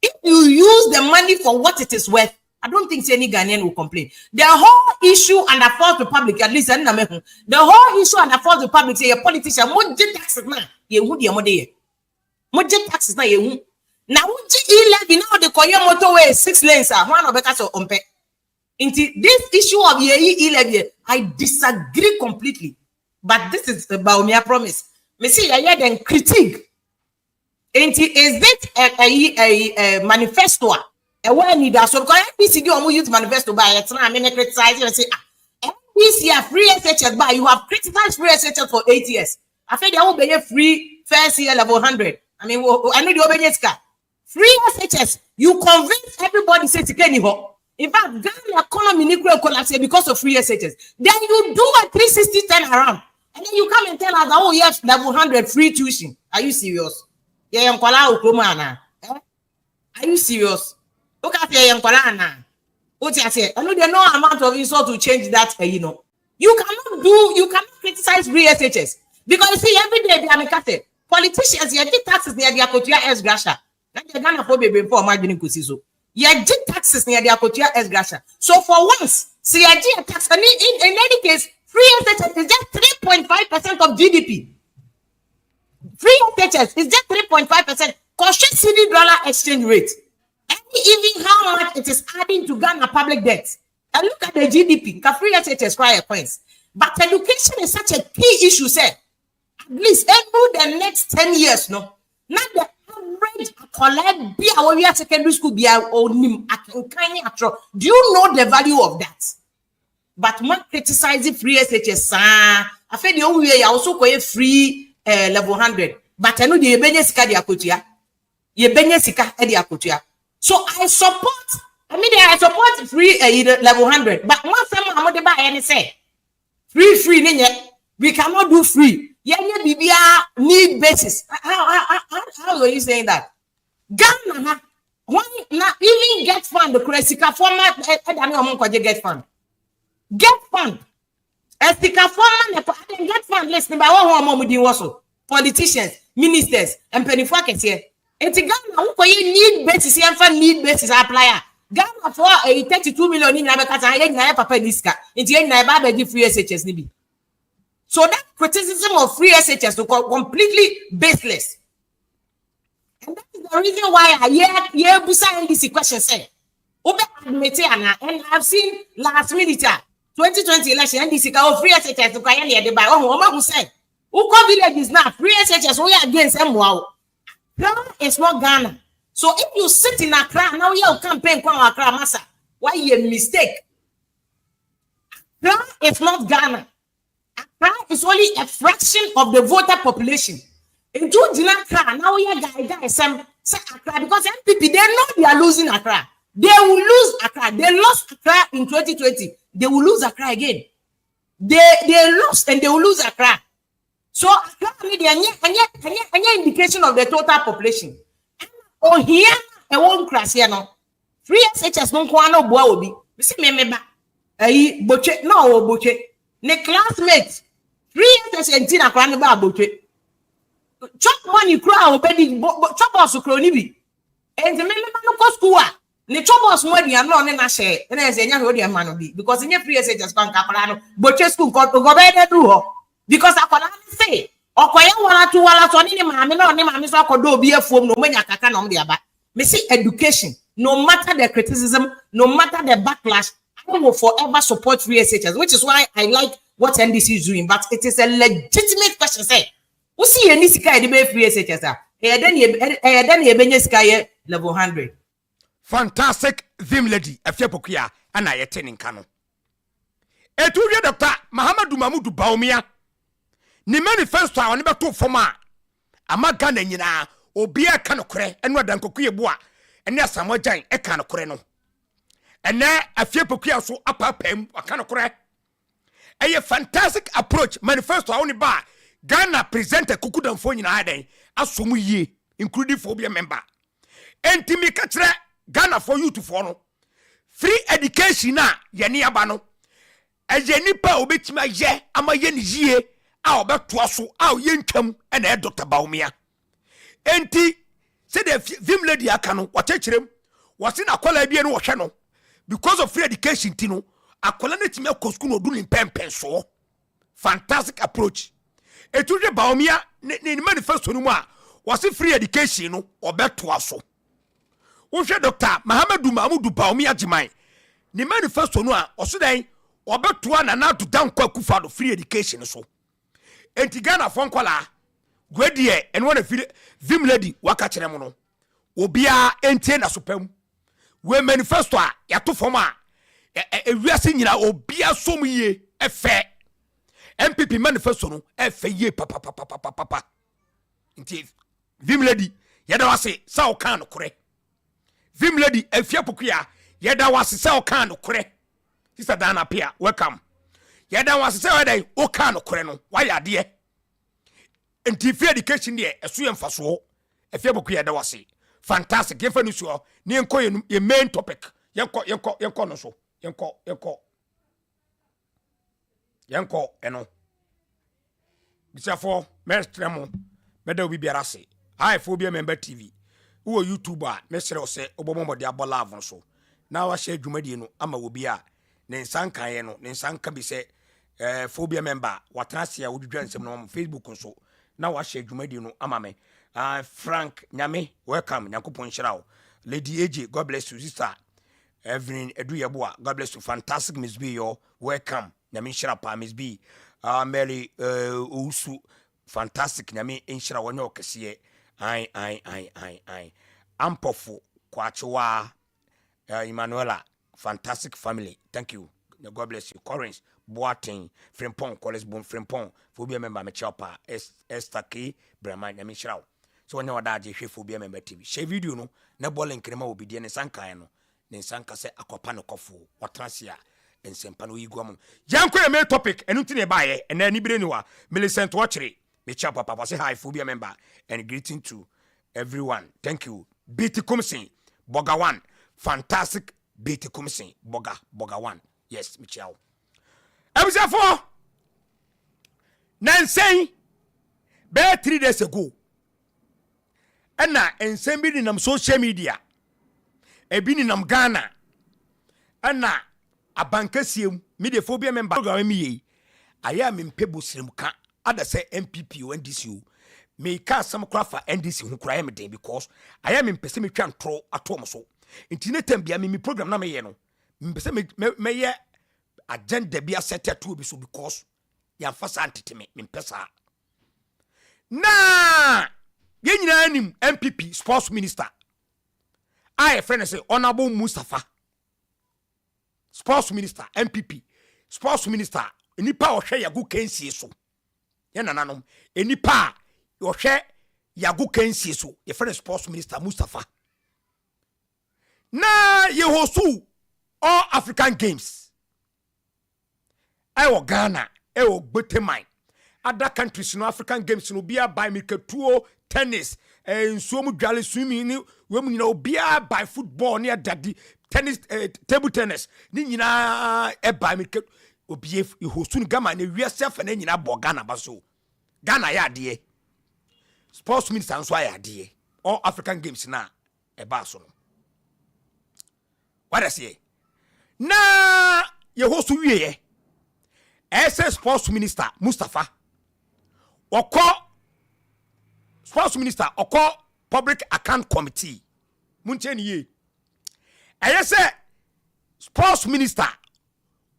If you use the money for what it is worth, I don't think any Ghanaian will complain. The whole issue and the Fourth Republic, at least the whole issue and the Fourth Republic, say a politician, more taxes now, you would your money. More taxes now, you now, 11 now the Korea motorway 6 lanes are one of the on pay. Into this issue of ye I disagree completely. But this is about me, I promise. Me see, I had a critique. Is it a manifesto? A one need that. So, NBC do use manifesto by it's not. I mean, criticize and say, NBC free SHS by you have criticized free SHS for 8 years. I think they will be a free first year level 100. I mean, I know the Obenyeska. Free SHS, you convince everybody say to Kenny. In fact, Ghana economy nuclear collapse because of free SHS. Then you do a 360 turn around. And then you come and tell us, oh, yes, level 100 free tuition. Are you serious? Yeah, are you serious? Look at what I say. I know there's no amount of insult to change that, you know. You cannot criticize free SHS. Because you see, every day they are politicians, you get taxes near the Akotia S. Grasha. That's the Ghana for baby for margining Kusizo. You get taxes near the Akotia S. Grasha. So for once, see, I get tax. In any case, free SHS is just 3.5% of GDP. Free SHS is just 3.5%. Conscious CD dollar exchange rate. And even how much it is adding to Ghana public debt. And look at the GDP. Free SHS prior points. But education is such a key issue, sir. At least every the next 10 years, no. Not the average collect be our secondary school be our own. Do you know the value of that? But man criticizing free SHS. I feel the only way I also call it free level 100. But I know the Abankesiem di akotua. Abankesiem di akotua. So I support free level 100. But one time I'm not buy any say free we cannot do free. Need basis. How are you saying that? Ghana, why not even get fund the Cresika format? Get fund. Get fund. Estika format get fund. Listen, by one politicians, ministers, and Abankesiem. And Ghana, who need basis and need basis applier. Ghana for a 32 million in America, I papa niska. Into a free SHS nibi. So that criticism of free SHS is completely baseless. And that is the reason why I hear Busa this question say, and I've seen last minute 2020 election NDC free SHS to Kayani the by who said, Uko village is now free SHS we are against MWOW. Accra is not Ghana. So if you sit in Accra now you campaign kwa Accra massa, why you a mistake? Accra is not Ghana. Accra is only a fraction of the voter population. In Accra, now we are guys Accra because MPP they know they are losing Accra. They will lose Accra. They lost Accra in 2020. They will lose Accra again. They lost and they will lose Accra. So Accra any indication of the total population. Oh here a one class here now. Free SHS no kwano boa obi. We see me ba. Boche no boche. Ne classmates. Free SHS na kwano ba boche. Chop money crowd obedi chop us crony bi. And the member no go school. ne chobos mo dia no ne na share na ese nya ho dia ma no bi because nya free SHS kan akola no boche school ko go be dey do ho because akola say okoya wala to ni maame na oni maame so akodo obi afuom no manya kaka na dia ba me see education no matter the criticism no matter the backlash I will forever support free SHS, which is why I like what NDC is doing, but it is a legitimate question. Say, who see any sky the free SHS? Then you level 100. Fantastic theme lady, a fiapokia, and I attending Kano. Eturia Dr. Mahamadou Mamoudou Baumia. Ni manifesto a oniba to forma. Ama Ghana nyina obia kanokre enwa dankokuye boa. Ene asamojan e kanokre no. Ene afiapokia so apapam akanokre. A fantastic approach manifesto a oniba Ghana presenter kukudanfo nyina aden asomu yie including phobia member. Enti mi ka kire Ghana for youth for no. Free education na yeni aba no. Eje nipa obetima ye ama ye ni yie a obeto so a ye ntwam na Dr. Baumia. Enti se the vim lady aka no watechirem wase na kwala bia no wo hwe no because of free education ti no akwala na timi akọ school no do ni pempen so. Fantastic approach. Etuje Baumia ni manifesto no mu a wase free education no obeto so. Wo hwe Dr. Mahamadou Baumia Jiman ni manifesto no a osudan obeto na na to down kwa kufa do free education so. Enti Ghana fonkwala gwedie ene wona vim lady waka kire mo no obia entie na sopam we manifesto a yato fom a ewiase nyina obia som yie efe MPP manifesto no efe yie papa enti vim lady yeda wase sa o kan no kore vim lady afia pokuya yeda wase sa o kan no kore sister Dana Pia welcome yeda wase sa weda o kan no kore no wa yade enti free education de esu yemfaso afia pokuya yeda wase fantastic yefa no so ni enko ye main topic yenko no so yenko eno bisafo mestremo beda obi biara se hi phobia member TV wo YouTube a mesere o se obomo de abolav no so na wa share dwumadi no ama obi a ne nsankan ye no ne nsanka bi se phobia member watrase a wodwudwa nsem no Facebook nso na wa share dwumadi no ama me Frank Nyame welcome Nyankopon Shirao Lady AJ God bless you sister Evelyn Eduyeboa God bless you fantastic Miss B yo welcome Nyame Shirapa Miss B Mary Usu fantastic Nyame Inshira wonyo kesiye ai Ampofu Kwachewa Emmanuela fantastic family thank you God bless you Correns Boating Frimpong College Bon Frimpong phobia member me chapa Esther K Brahman Nyame Shirao so when you are that phobia member TV share video no na ball nkrema obi de ne sankan no ne sanka se akopa no kofo watrasia ensempa no yiguam yanko e me topic enu ti ne baaye ena ni bire ni wa Millicent Watchere me chapa papa say hi phobia member and greeting to everyone thank you BT Kumsin Boga 1 fantastic BT Kumsin Boga 1 yes me chao ebusafo nansen be 3 days ago ena ensem bi ni nam social media ebi ni nam Ghana ena Abankesiem media phobia member program mi yi aya me mpebo sirem ka ada say MPP o NDC o me ka sam kra fa NDC hu kra ya me den because aya me mpese me twa ntro atom so internet bia me program na me ye no mpese me ye agenda bia set to bi so because ya fa sa antete me mpesa na ye nyina anim MPP sports minister I friend say honorable Mustafa sports minister MPP sports minister enipa ohwe yagu kansie so ye nananom enipa ohwe yagu kansie so ye friend sports minister Mustafa na ye hosu all African games ewo Ghana ewo Gbeteman other countries no African games no bia by mirketuo tennis nsuo mu dwale swimming ni we mu nyina obia by football ni adadi tennis table tennis ni nyina by mirket obie hostu Ghana na wiase fa na nyina bo Ghana baso Ghana ya de sports minister nso ya de all African games na ba so no what I say na ye hosu wiye SS sports minister Mustafa oko sports minister oko public account committee muncheni ye eye say sports minister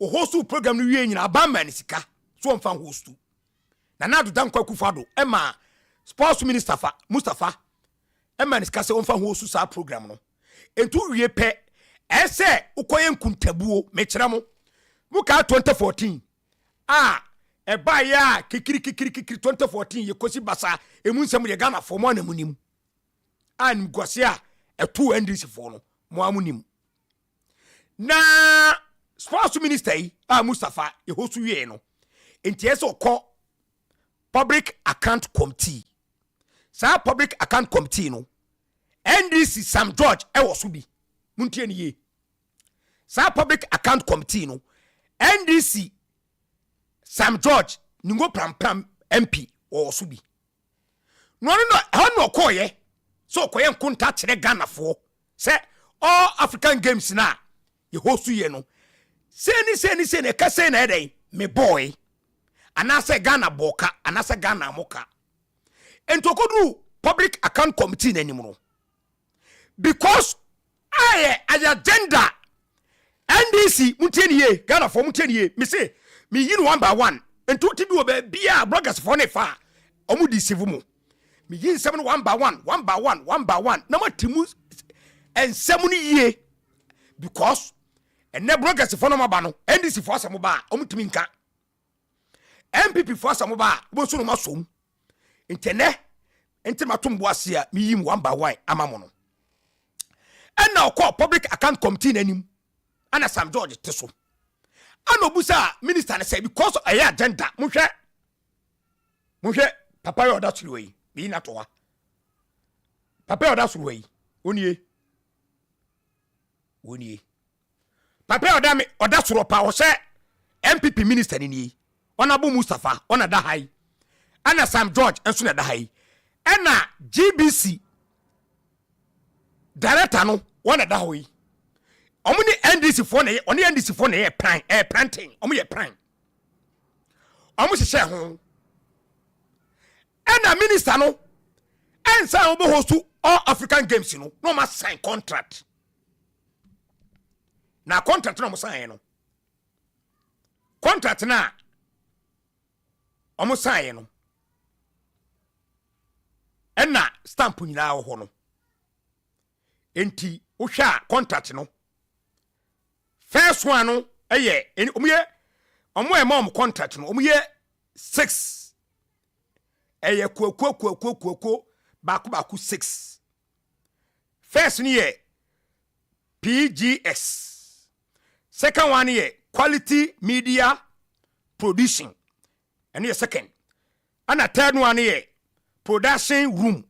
o hostu program no wiye nyina Aban sika so mfa hostu na nadu dankwa kufado ema sports minister Mustafa ema sika se mfa hostu sa program no entu wiye pe ese ukoye nkuntabuo mekiramo muka 2014 eba ya kikiri 2014 yekosi basa emu nsem ye Ghana fo mo na munim ngwase a etu NDC fo no mo amunim na sports minister yi Mustafa ye hosu wie no enti ese okọ public account committee sa public account committee no NDC Sam George wo so bi muntie ni ye sa public account committee no NDC Sam George ningo pram MP wo so bi no no koye so koye nkunta kire Ghana fo se all African games na ye hostu ye no seni ne kase na edai me boy anase Ghana boka anase Ghana moka entokodu public account committee na nimu no because aye agenda NDC muteniye Ghana for muteniye me say me yin one by one ento ti bi oba bia bloggers for ne fa omu deceive mu me yin 7 one by one na matimu ensem ni ye because and ne bloggers for no maba no NDC for asem ba omu timi nka MPP for asem ba bo so no masom intene enti matombo ase a me yin one by one amamo no and now call public account committee nanim ana Sam George teso ana obusa minister na say because of a agenda mohwe papa yo da suru yi bi na to wa papa yo da suru yi onie papa yo da me oda suru pa o say MPP minister ni Honorable Mustafa ona da hai ana Sam George enso na da hai ana GBC director no one da hoyi omuni NDC for na oni NDC for na planting omu ye plan omu se ho and minister no ensa obo hostu all African games no ma sign contract na contract no mo sign no contract na omu sign no enna stamp nyina ho no enti uhwa contract no first one no eye omo contract no omuye 6 eye kuokuo baku 6 first ni ye PGS second one ye quality media production and ye second and third one ye production room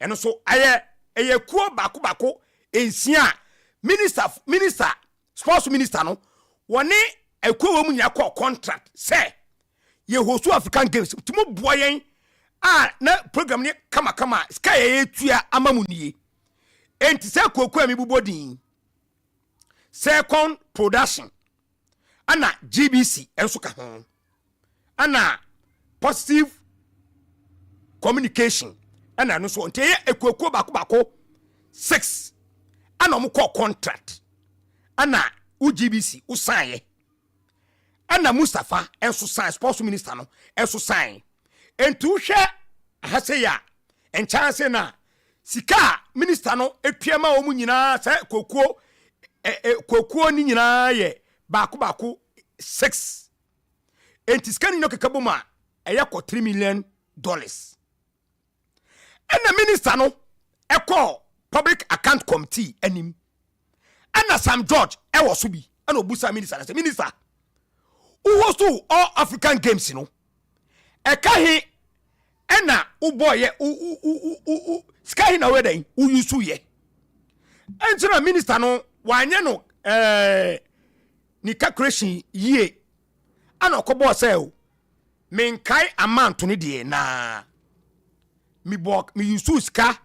and so eye kuo baku ensia minister sports minister no woni ekuo mu nya call contract say ye hostu African games timo boyen na program ni kama sky ye tua amamunie enti say kokua mi bubodin second production ana GBC enso ka ho ana positive communication ana no so nte ye ekuo baku 6 ana mo call contract ana UGBC usaye ana Mustafa enso sign sports minister no enso sign entu hwe haseya enchance na sika minister no etuema omu nyina sa kokuo ni nyina ye baku 6 enti sika ni no kekaboma eyako $3 million ana minister no eko public account committee anim ana Sam George ewo so bi ana obusa minister who host all African games no ekahi ana uboye sky na wedan uyusu ye entina minister no wanye no ni calculation ye ana okobo say o menkai amount ni de na mi yusu ska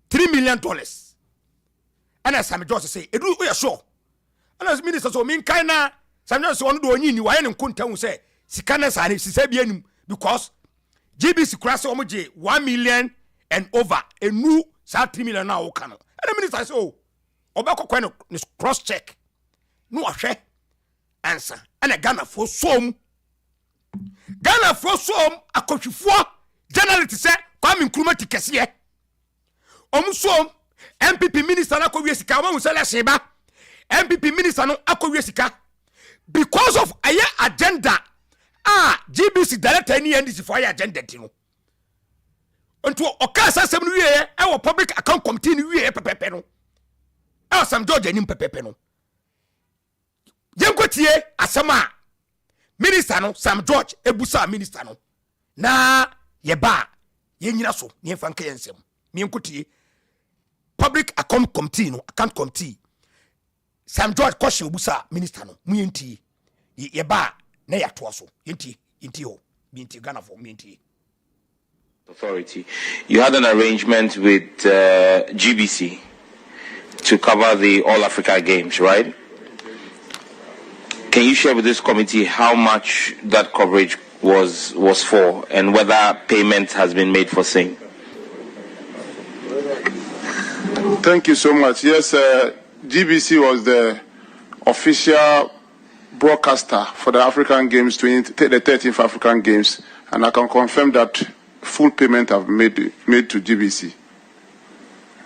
$3 million ana Sam George say edu we sure ana minister so min kan na Sam George so no do onyi ni wa ye ne nkontahu say sika na sa ne sisa bi anim because GBC cross omoje 1 million and over enu sa 3 million na wo kan ana minister say oh obekokwa no cross check no ahwe answer ana Ghana for som akotwifo generality say Kwame Nkrumah ti kese som MPP minister na kowie sika wa musala sheba MPP minister no akowie sika because of aya agenda GBC director ni NDC for aya agenda ti no nto okasa asem no wie e wo public account committee ni wie pepepe no e Sam George ani pepepe no yenkotie asema minister no Sam George ebusa minister no na yeba yenyina so ne fanka yensem yenkotie public account committee no account committee Sam George question obusa minister no muyenti yeba na yato so yenti ho binti Ghana for muyenti authority. You had an arrangement with GBC to cover the All Africa Games, right? Can you share with this committee how much that coverage was for and whether payment has been made for Resingn? Thank you so much. Yes, GBC was the official broadcaster for the African Games, the 13th African Games, and I can confirm that full payment have made to GBC.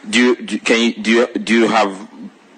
Do you have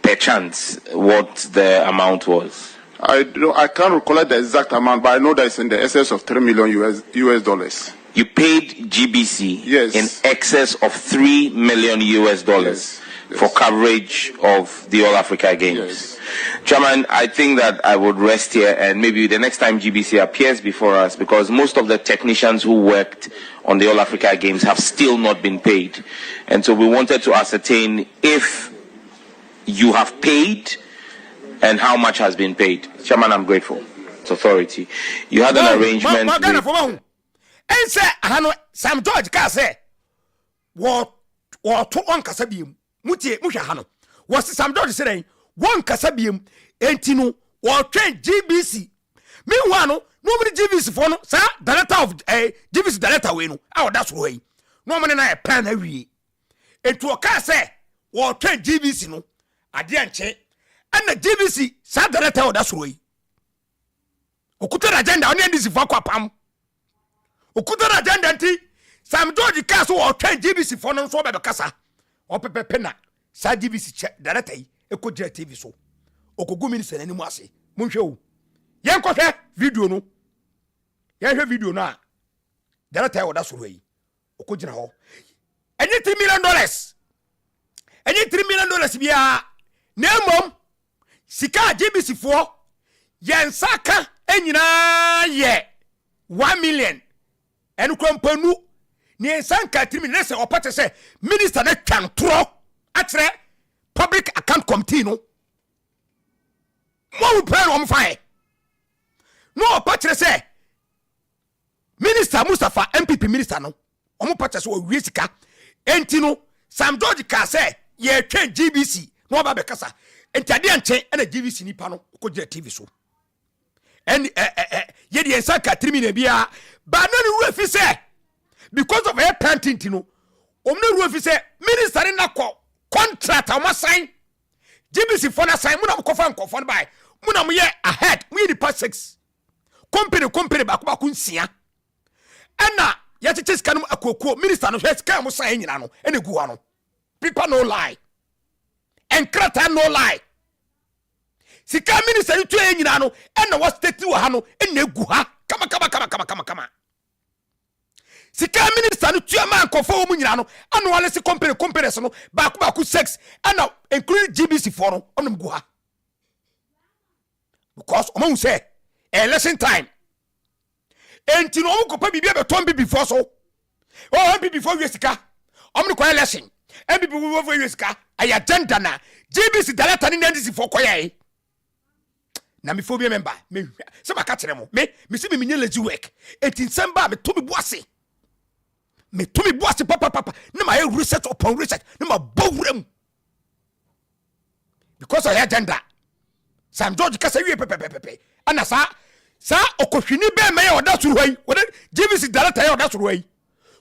per chance what the amount was? I can't recall the exact amount, but I know that it's in the excess of $3 million US dollars. You paid GBC yes. in excess of $3 million US dollars for coverage of the All Africa Games. Yes. Chairman, I think that I would rest here and maybe the next time GBC appears before us, because most of the technicians who worked on the All Africa Games have still not been paid. And so we wanted to ascertain if you have paid and how much has been paid. Chairman, I'm grateful. It's authority. You had an arrangement with... And say, Sam George can say, what to one Kasabium, Mushahano. Was Sam George saying, one Kasabium, Entino, or train GBC. Meanwhile, nobody GBC for no, sir, director of GBC director, we that's way. No man and I plan every year. And to a car say, or train GBC, no, I didn't check. And the GBC, sir, director, that's way. Okuta agenda on this for Pam. Okuta agenda nti Sam George Castle or train GBC for no so be kasa o pepe pena sa GBC director ekoje TV so okogu minister ani mu ase monhwe o yen ko hwe video no yen hwe video no a director o da so yi okogina ho enye $3 million enye $3 million bia na mom sika GBC for yen saka enyina ye 1 million and companu ni sanka 3 million say opate say minister na twantro atre public account committee no mo plan o mfae no opate say minister Mustafa MPP minister no o mo pate say o wie sika enti no Sam George ka say ye twen GBC no ba be kasa enti ade anche na GBC nipa no ko gye TV so and ye the sanka 3 million bia but no refi say because of a planting no omno refi say minister na contract am sign GBC for na sign muna ko fa nkofo no bai muna mo ye ahead we the past 6 company ba ko nsia ana ya tete sika no akokuo minister no hwe sika mo sign nyina no ene gu ha no people no lie and krata no lie sika minister tu nyina no ene was state wa ha no ene gu ha kama sika minister no tu ma nkofo mu nyina no anu wale se company so no ba ko 6 ana include GBC for no onum gu ha because omo say election time enti no ko pa bibia beton before so oh before we sika omo ko election and before we sika ay agenda na GBC director ni ndisi for koyai na me phobia member me se maka kire mo me se me nya lazy work enti nsamba me to me boase papa na ma research upon research na ma bowrem because of agenda. Sam George kasa wie pepepepe. Ana sa okohwini be me ya oda suru hai. Wode GBC director ya oda suru hai.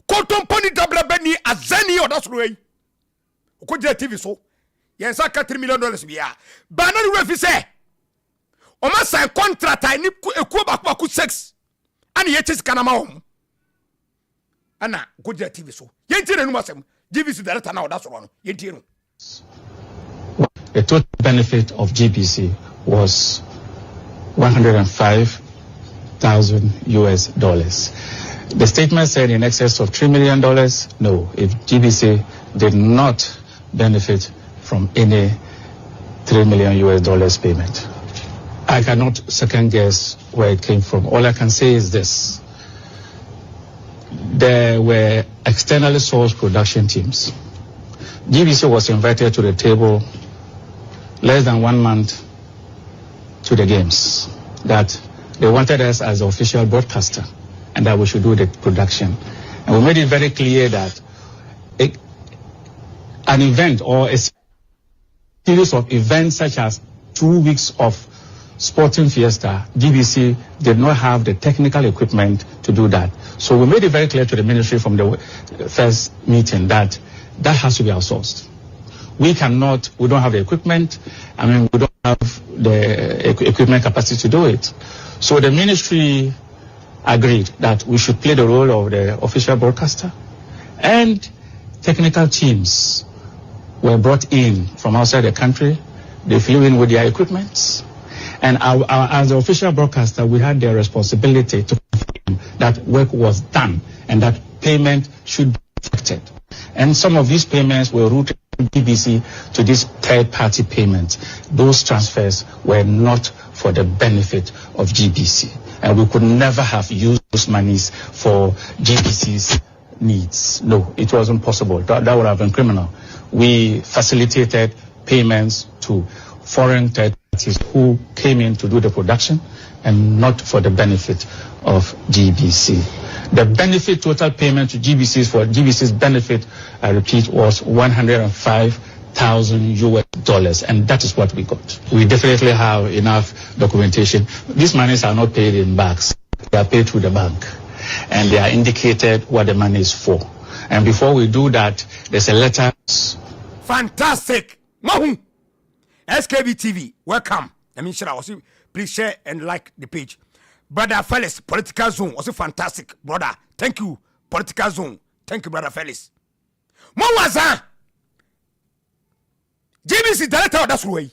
Kontomponi double beni azani oda suru hai. Okoje TV so. Yensa ka $3 million bia. Bana ni refi say. O ma sign contract ni ekuo baku 6. Ani yetis kanama hom. Ana okoje TV so. Yentire nu masem. GBC director na oda suru no. Yentire no. The total benefit of GBC was $105,000. The statement said in excess of $3 million. No, if GBC did not benefit from any $3 million payment. I cannot second guess where it came from. All I can say is this. There were externally sourced production teams. GBC was invited to the table less than 1 month to the games, that they wanted us as the official broadcaster and that we should do the production. And we made it very clear that an event or a series of events such as 2 weeks of sporting fiesta, GBC did not have the technical equipment to do that. So we made it very clear to the ministry from the first meeting that that has to be outsourced. We don't have the equipment. I mean, we don't have the equipment capacity to do it. So the ministry agreed that we should play the role of the official broadcaster, and technical teams were brought in from outside the country. They flew in with their equipment, and as the official broadcaster, we had the responsibility to confirm that work was done and that payment should be effected. And some of these payments were routed from GBC to these third-party payments. Those transfers were not for the benefit of GBC. And we could never have used those monies for GBC's needs. No, it wasn't possible. That would have been criminal. We facilitated payments to foreign third parties who came in to do the production and not for the benefit of GBC. The benefit total payment to GBC for GBC's benefit, I repeat, was $105,000, and that is what we got. We definitely have enough documentation. These monies are not paid in bags. They are paid through the bank, and they are indicated what the money is for. And before we do that, there's a letter. Fantastic. Mahu. SKB TV, welcome. I mean, please share and like the page. Brother Felix, Political Zone, also fantastic, brother. Thank you, Political Zone. Thank you, Brother Felix. Mo waza GBC director that's way.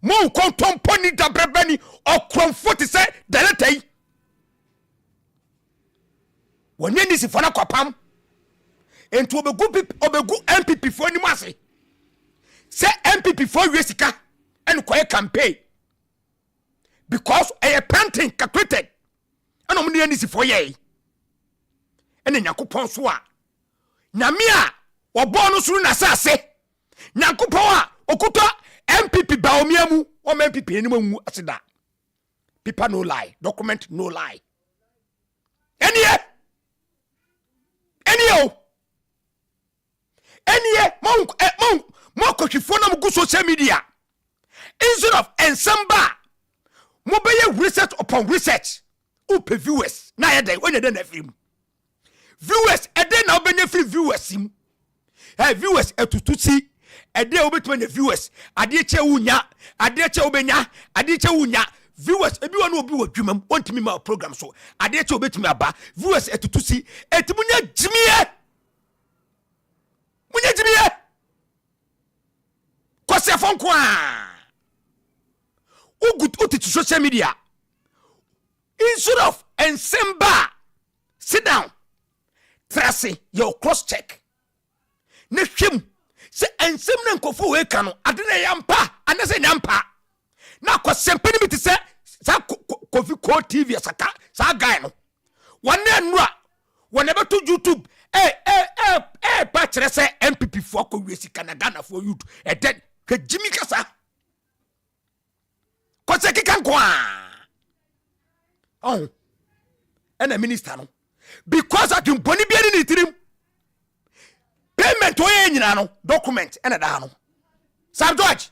Mo kontom poni da brebani o kromfo te say director yi. Wonye ni si fona kwapam. Ento obegu MPP for ni mase. Say MPP for Resingn and kwaye campaign. Because a planting calculated. And I'm near this for ye. And then Yakupon Swa. Namia or bonus run assase. Nakupoa Okuta MPP Baomiamu or MPP anyone asida. People no lie. Document no lie. Any monk Moko go social media. Instead of Ensamba. Mobile research upon research. Upe viewers. Na yede when you den film. Viewers e den na benefit viewers him. Hey viewers etutusi e dey obetuma the viewers. Ade che wunya, ade che obenya, ade che wunya. Viewers e bi wonu obi wadwumam ontimi ma program so. Ade che obetuma aba. Viewers etutusi etimunya jimiye. Munya jimiye. Kwase fonkwa. Ugut to social media. Instead of Ensemba, sit down. Tracy, your cross check. Neshim, say Ensemna nkofu we kanu. Adine yampa, anase yampa. Na kwa sempeni miti se sa kofi ko TV saka sa guy no. Wane nwa, whenever to YouTube, pa se MPP for ko Resingn na Ghana for you. E then ke Jimmy kasa. Kwase kikan kwa. Oh. And a minister no. Because I can boni biani ni tirim. Payment oye nyina no document and a dano. Sam George.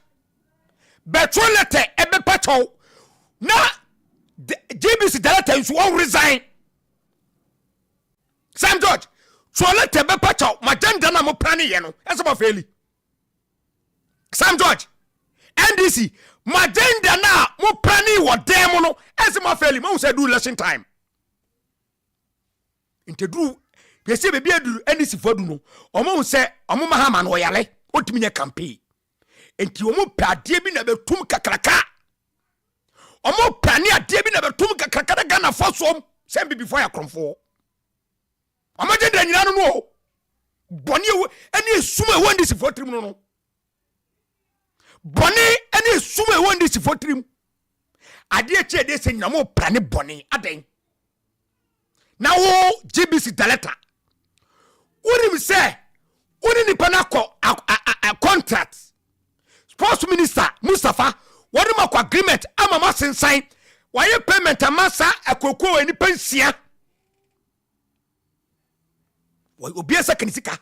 betro letter ebe pacho na GBC director is won't resign. Sam George, so letter ebe pacho magenda na mo plani ye no esaba faili. Sam George, NDC magenda na mo plani wo dem no esaba faili. Mo say do election time. Inte do yesi bebi aduru NDC fodu no omo say omo mahama no yale otimi nya campaign. Enti omo pade bi na betum kakraka. Omo plani ade bi na betum kakraka da Ghana fosom sem bi before ya kromfo. Omo agenda nyina no boni eni esuma e NDC fotrim no. Boni eni esuma e NDC fotrim. Ade eche de se nyina mo plani boni aden. Na wo GBC director unim say uni nipa na a contract sports minister Mustafa wadi mako agreement ama masensan waye payment amasa akoko eni pensia obi esa kanisika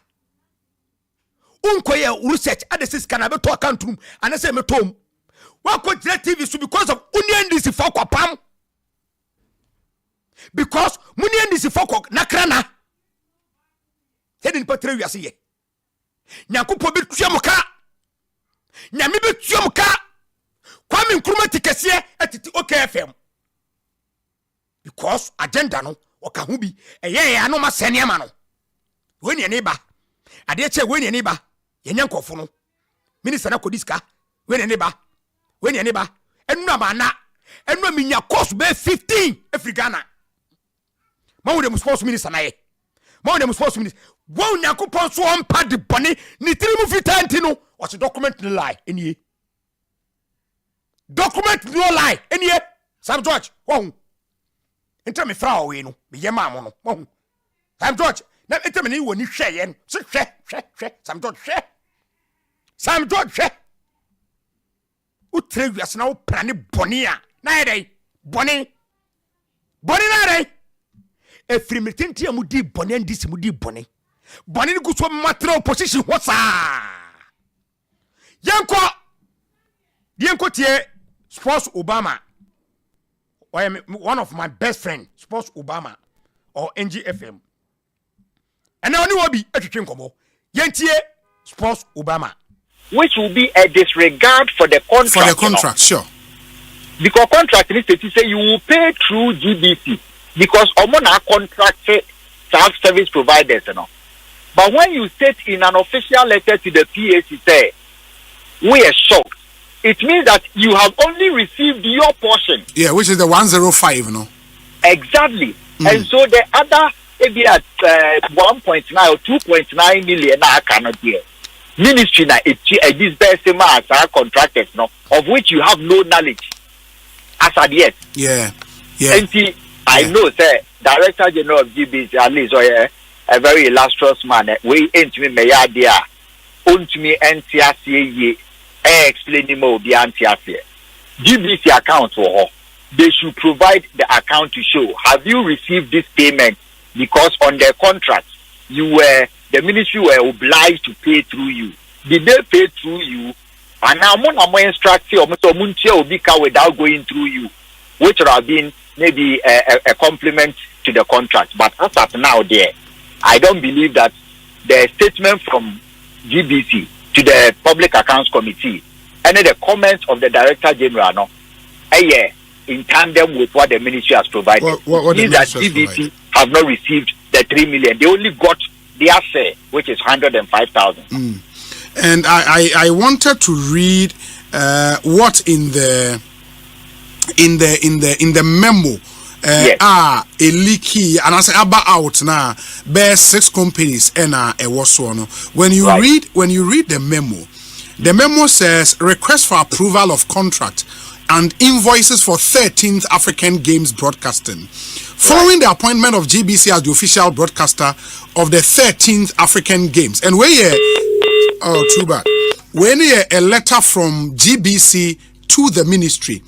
unkoye research adesis kana beto account room anase metom wako dire TV so because of union this for kwapam because union this for nakrana hedin patre wiase ye nyakopo betuam ka nyame betuam ka kwame nkruma tikese atiti OKFM because agenda no oka hu bi eye ya no masene ama no weni ne ba ade che weni ne ba yenya nkofo no minister na kodiska weni ne ba enu amana enu minya course be 15 Africana ma wo dem sports minister na ye ma wo dem sports minister wo nyakopon so on pad bone ni tirimu fitanti no o se document no lie enie document no lie enie Sam George wo enta me fra we no me yema mo no wo Sam George na enta me ni woni hweye no se hwe Sam George utre wiase na wo plane bone a na yedai bone na dai efrimitentia mudi bone ndisi mudi bone ni guso material position hosa yenko tie sports Obama one of my best friend sports Obama or NGFM and only will be etwetwe nkomo yentie sports Obama which will be a disregard for the contract sure because contract needs to say you will pay through GBC because omona contracted service providers but when you state in an official letter to the PAC say we are shocked, it means that you have only received your portion, which is the 105 exactly. And so the other maybe at 1.9 or 2.9 million I cannot hear ministry na this best as our contractors of which you have no knowledge as at yet. And see, I know say Director General of GBC at least a very illustrious man. We ain't me meyadia unt me NTSA explaining more the NTSA GBC account for her. They should provide the account to show have you received this payment because on their contract the ministry were obliged to pay through you. Did they pay through you? And now I'm instructing without going through you, which would have been maybe a compliment to the contract. But as of now, I don't believe that the statement from GBC to the Public Accounts Committee and the comments of the Director General in tandem with what the ministry has provided. What means that GBC have not received the 3 million. They only got their share, which is 105,000. And I wanted to read what in the memo a leaky and I say about out now bear 6 companies and a was one. When you read the memo says request for approval of contract and invoices for 13th African Games broadcasting. Following the appointment of GBC as the official broadcaster of the 13th African Games. And too bad. When a letter from GBC to the ministry,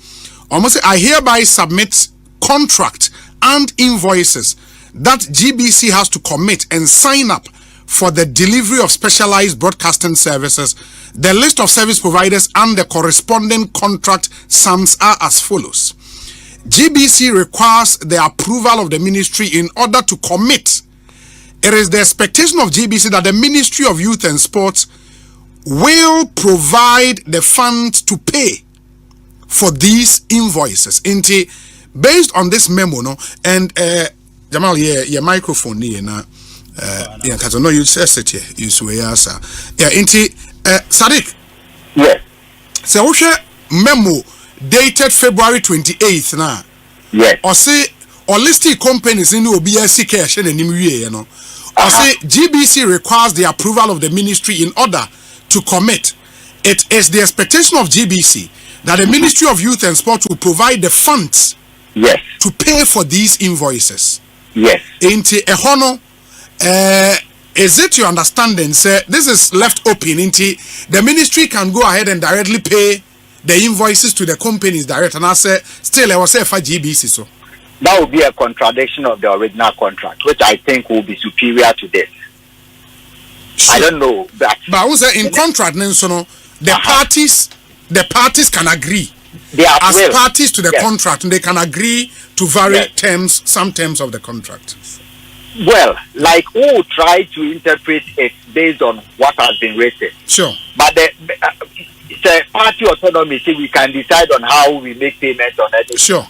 almost I hereby submit contract and invoices that GBC has to commit and sign up for the delivery of specialized broadcasting services. The list of service providers and the corresponding contract sums are as follows. GBC requires the approval of the ministry in order to commit. It is the expectation of GBC that the Ministry of Youth and Sports will provide the funds to pay for these invoices. Based on this memo, no, and Jamal, your microphone here now. Because I know you said it here. You swear, sir. Yeah, Sadiq. Yes. So, memo dated February 28th now. Yes. Or say, or listed companies in the OBSC cash and you know. Or say, GBC requires the approval of the ministry in order to commit. It is the expectation of GBC that the Ministry of Youth and Sport will provide the funds. Yes. To pay for these invoices. Yes. Into a honor. Is it your understanding, sir? This is left open. Into the ministry can go ahead and directly pay the invoices to the companies direct. And I say, still, I will say for GBC. So that would be a contradiction of the original contract, which I think will be superior to this. Sure. I don't know that. But I would say in contract, the parties can agree. As parties to the contract, and they can agree to vary terms, some terms of the contract. Well, like who will try to interpret it based on what has been written. Sure. But the party autonomy, see, we can decide on how we make payments on it. Sure.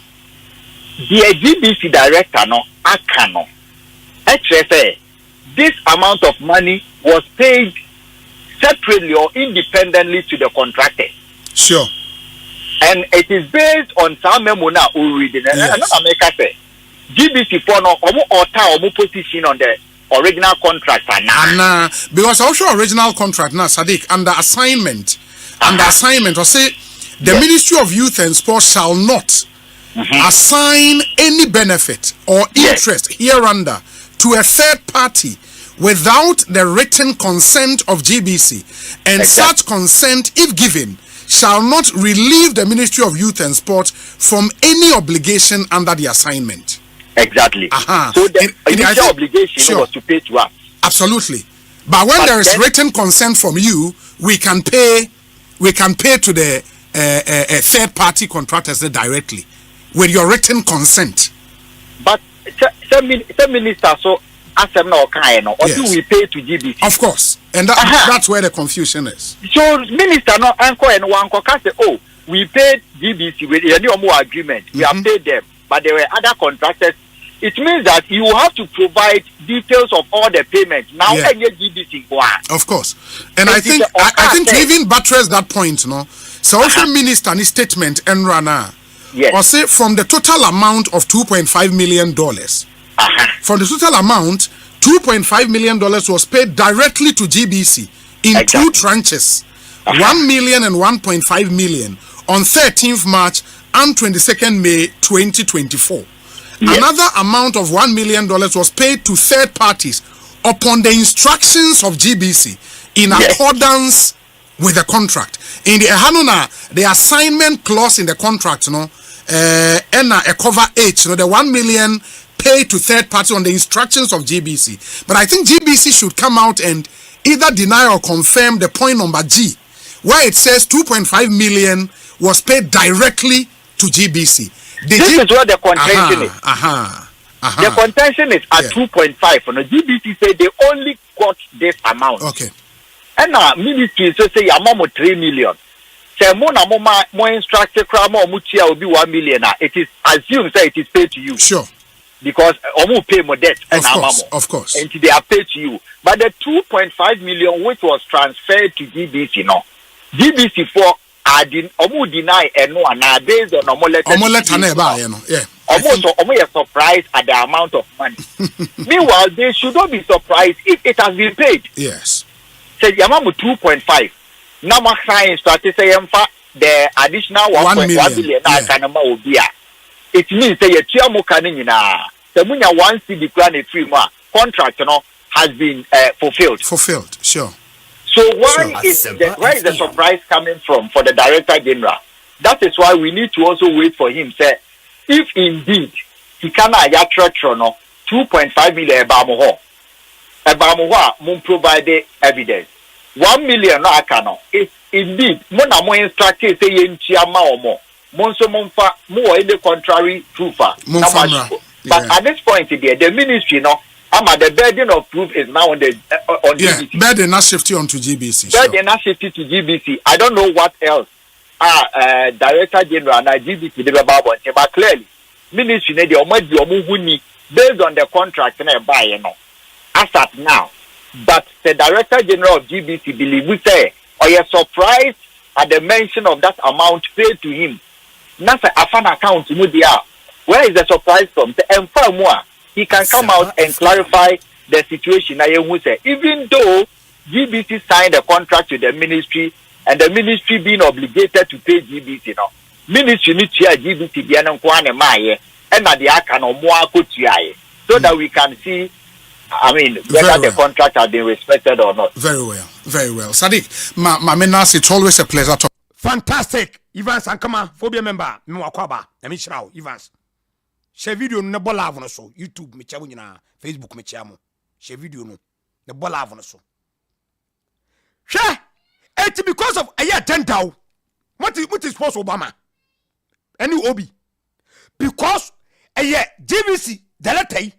The GBC director, actually, this amount of money was paid separately or independently to the contractor. Sure. And it is based on some memo now already. Yes. GBC for no position on the original contract because also original contract now Sadiq under assignment or say the Ministry of Youth and Sports shall not assign any benefit or interest hereunder to a third party without the written consent of GBC, and such consent, if given, shall not relieve the Ministry of Youth and Sport from any obligation under the assignment. Exactly. So the initial obligation was to pay to us. Absolutely. But when there is written consent from you, we can pay to the third party contractors directly with your written consent. But some minister so we pay to GBC. Of course. And that's where the confusion is. So minister no anko and one say, oh, we paid GBC with any more agreement. We have paid them, but there were other contractors. It means that you have to provide details of all the payments. Now GBC. Of course. And I think to even buttress that point, so also minister in his statement and Rana. Yes. Or say from the total amount of $2.5 million. From the total amount, $2.5 million was paid directly to GBC in two tranches, 1 million and 1.5 million on 13th March and 22nd May 2024. Yes. Another amount of $1 million was paid to third parties upon the instructions of GBC in accordance with the contract. In the assignment clause in the contract, and a cover H, the 1 million paid to third parties on the instructions of GBC. But I think GBC should come out and either deny or confirm the point number G, where it says 2.5 million was paid directly to GBC. This is where the contention is. The contention is at 2.5. And the GBC said they only got this amount. Okay. And now ministry so say amount 3 million. Say more instructed cramo mutia will be 1 million. It is assumed that it is paid to you. Sure. Because omu pay more debt and of course. And they are paid to you. But the 2.5 million which was transferred to GBC GBC for omu deny and no and based on almost surprised at the amount of money. Meanwhile, they should not be surprised if it has been paid. Yes. Say Yamamu 2.5. Now science started saying the additional 1.1 billion it means that your the munya 1 CD plan free contract has been fulfilled. Sure. So where is the surprise coming from for the Director General? That is why we need to also wait for him. Say, if indeed he can 2.5 million Ebamuwa mun provide evidence. 1 million no akano. It's indeed mona mo instruct say yenchi ama omo. Monso monfa mo the contrary proofer. But at this point the ministry no the burden of proof is now on the GBC. Burden not shifted onto GBC. Burden not shifted to GBC. I don't know what else. Director General and GBC they but clearly ministry ne the omo based on the contract na buy as at now. But the Director General of GBC believe we say or you're surprised at the mention of that amount paid to him. That's a fan account where is the surprise from? He can come out and clarify the situation. Even though GBC signed a contract with the ministry and the ministry being obligated to pay GBC now, ministry needs to GBC so that we can see whether the contract has been respected or not. Very well, very well. Sadiq, Mamenas, it's always a pleasure to. Fantastic. Evans Ankama, phobia member, Mwakwaba, Amishrao, Evans. Share video no bola avono so. YouTube me chamu nyina, Facebook me chamu. Share video no. The bola avono so. Share. It's because of a year 10,000. What is supposed Obama? Any obi. Because a year GBC, the letter.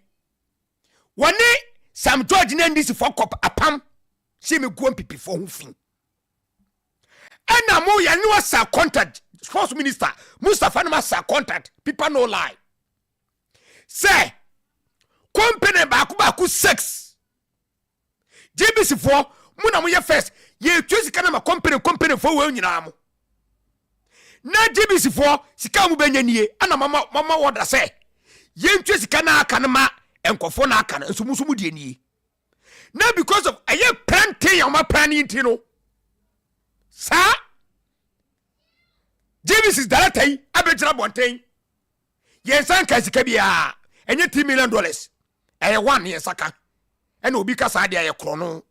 One day, some George Nandis for cop a pam, see me go pipi for who fin. And now more ya know sa contact sports minister Mustafa Nama sa contact people no lie. Say company baku 6 GBC for muna mo ye first ye twesi kana ma company for we nyina mo. Na GBC for sika mu benya nie ana mama order say ye twesi kana aka ma enkofo na aka na nsumu die nie. Now because of aye planting on my planning intino. Sir, GBC is director abejira bonten. Yensan kasika bia enye $3 million. Eye one yensaka. Ene obi kasa ade aye krono.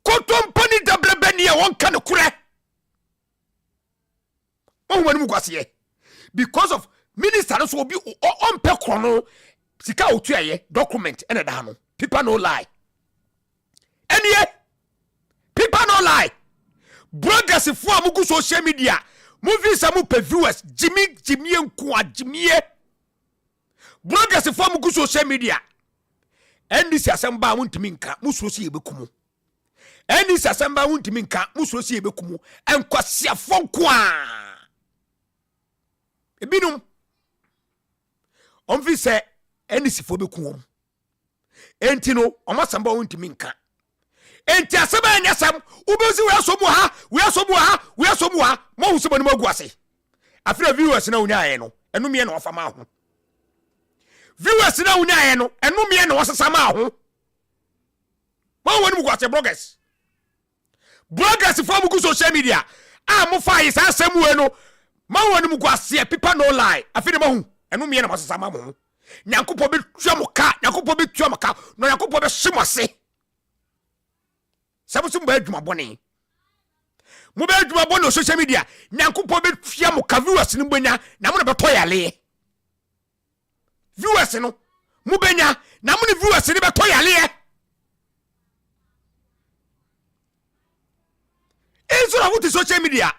Kotompani double beni e won kan kure. On wani mu kwase because of minister so obi on pe krono sika otu aye document ene da no. People no lie. Ene people no lie. Bloggers if for amugu social media movies amu pe viewers Jimmy enko Jimmy bloggers if for amugu social media ndc asamba wuntimi nka musuosi ebekumu ndc asamba wuntimi nka musuosi ebekumu enkwasiafo nko a ebinum onfi se ndc fo bekumu entino omasamba wuntimi nka enti asaba anyasam ubezi we asomu ha mo husema ni maguase afira viewers na unya ye no enumie na ofama ho viewers na unya ye no enumie na wasasama ho mo woni muguase bloggers for mugu social media mo fa yi sa asem we no mo woni muguase people no lie afira mo hu enumie na wasasama ho nyankopɔ be tua mo ka no nyankopɔ be himose Sabusum ba adwuma bone. Mo ba adwuma bone social media. Nyankopɔ be fia mo ka viewers no benya na mo be toyale. Viewers no mo benya na mo ne viewers ni be toyale. Enso na wuti social media.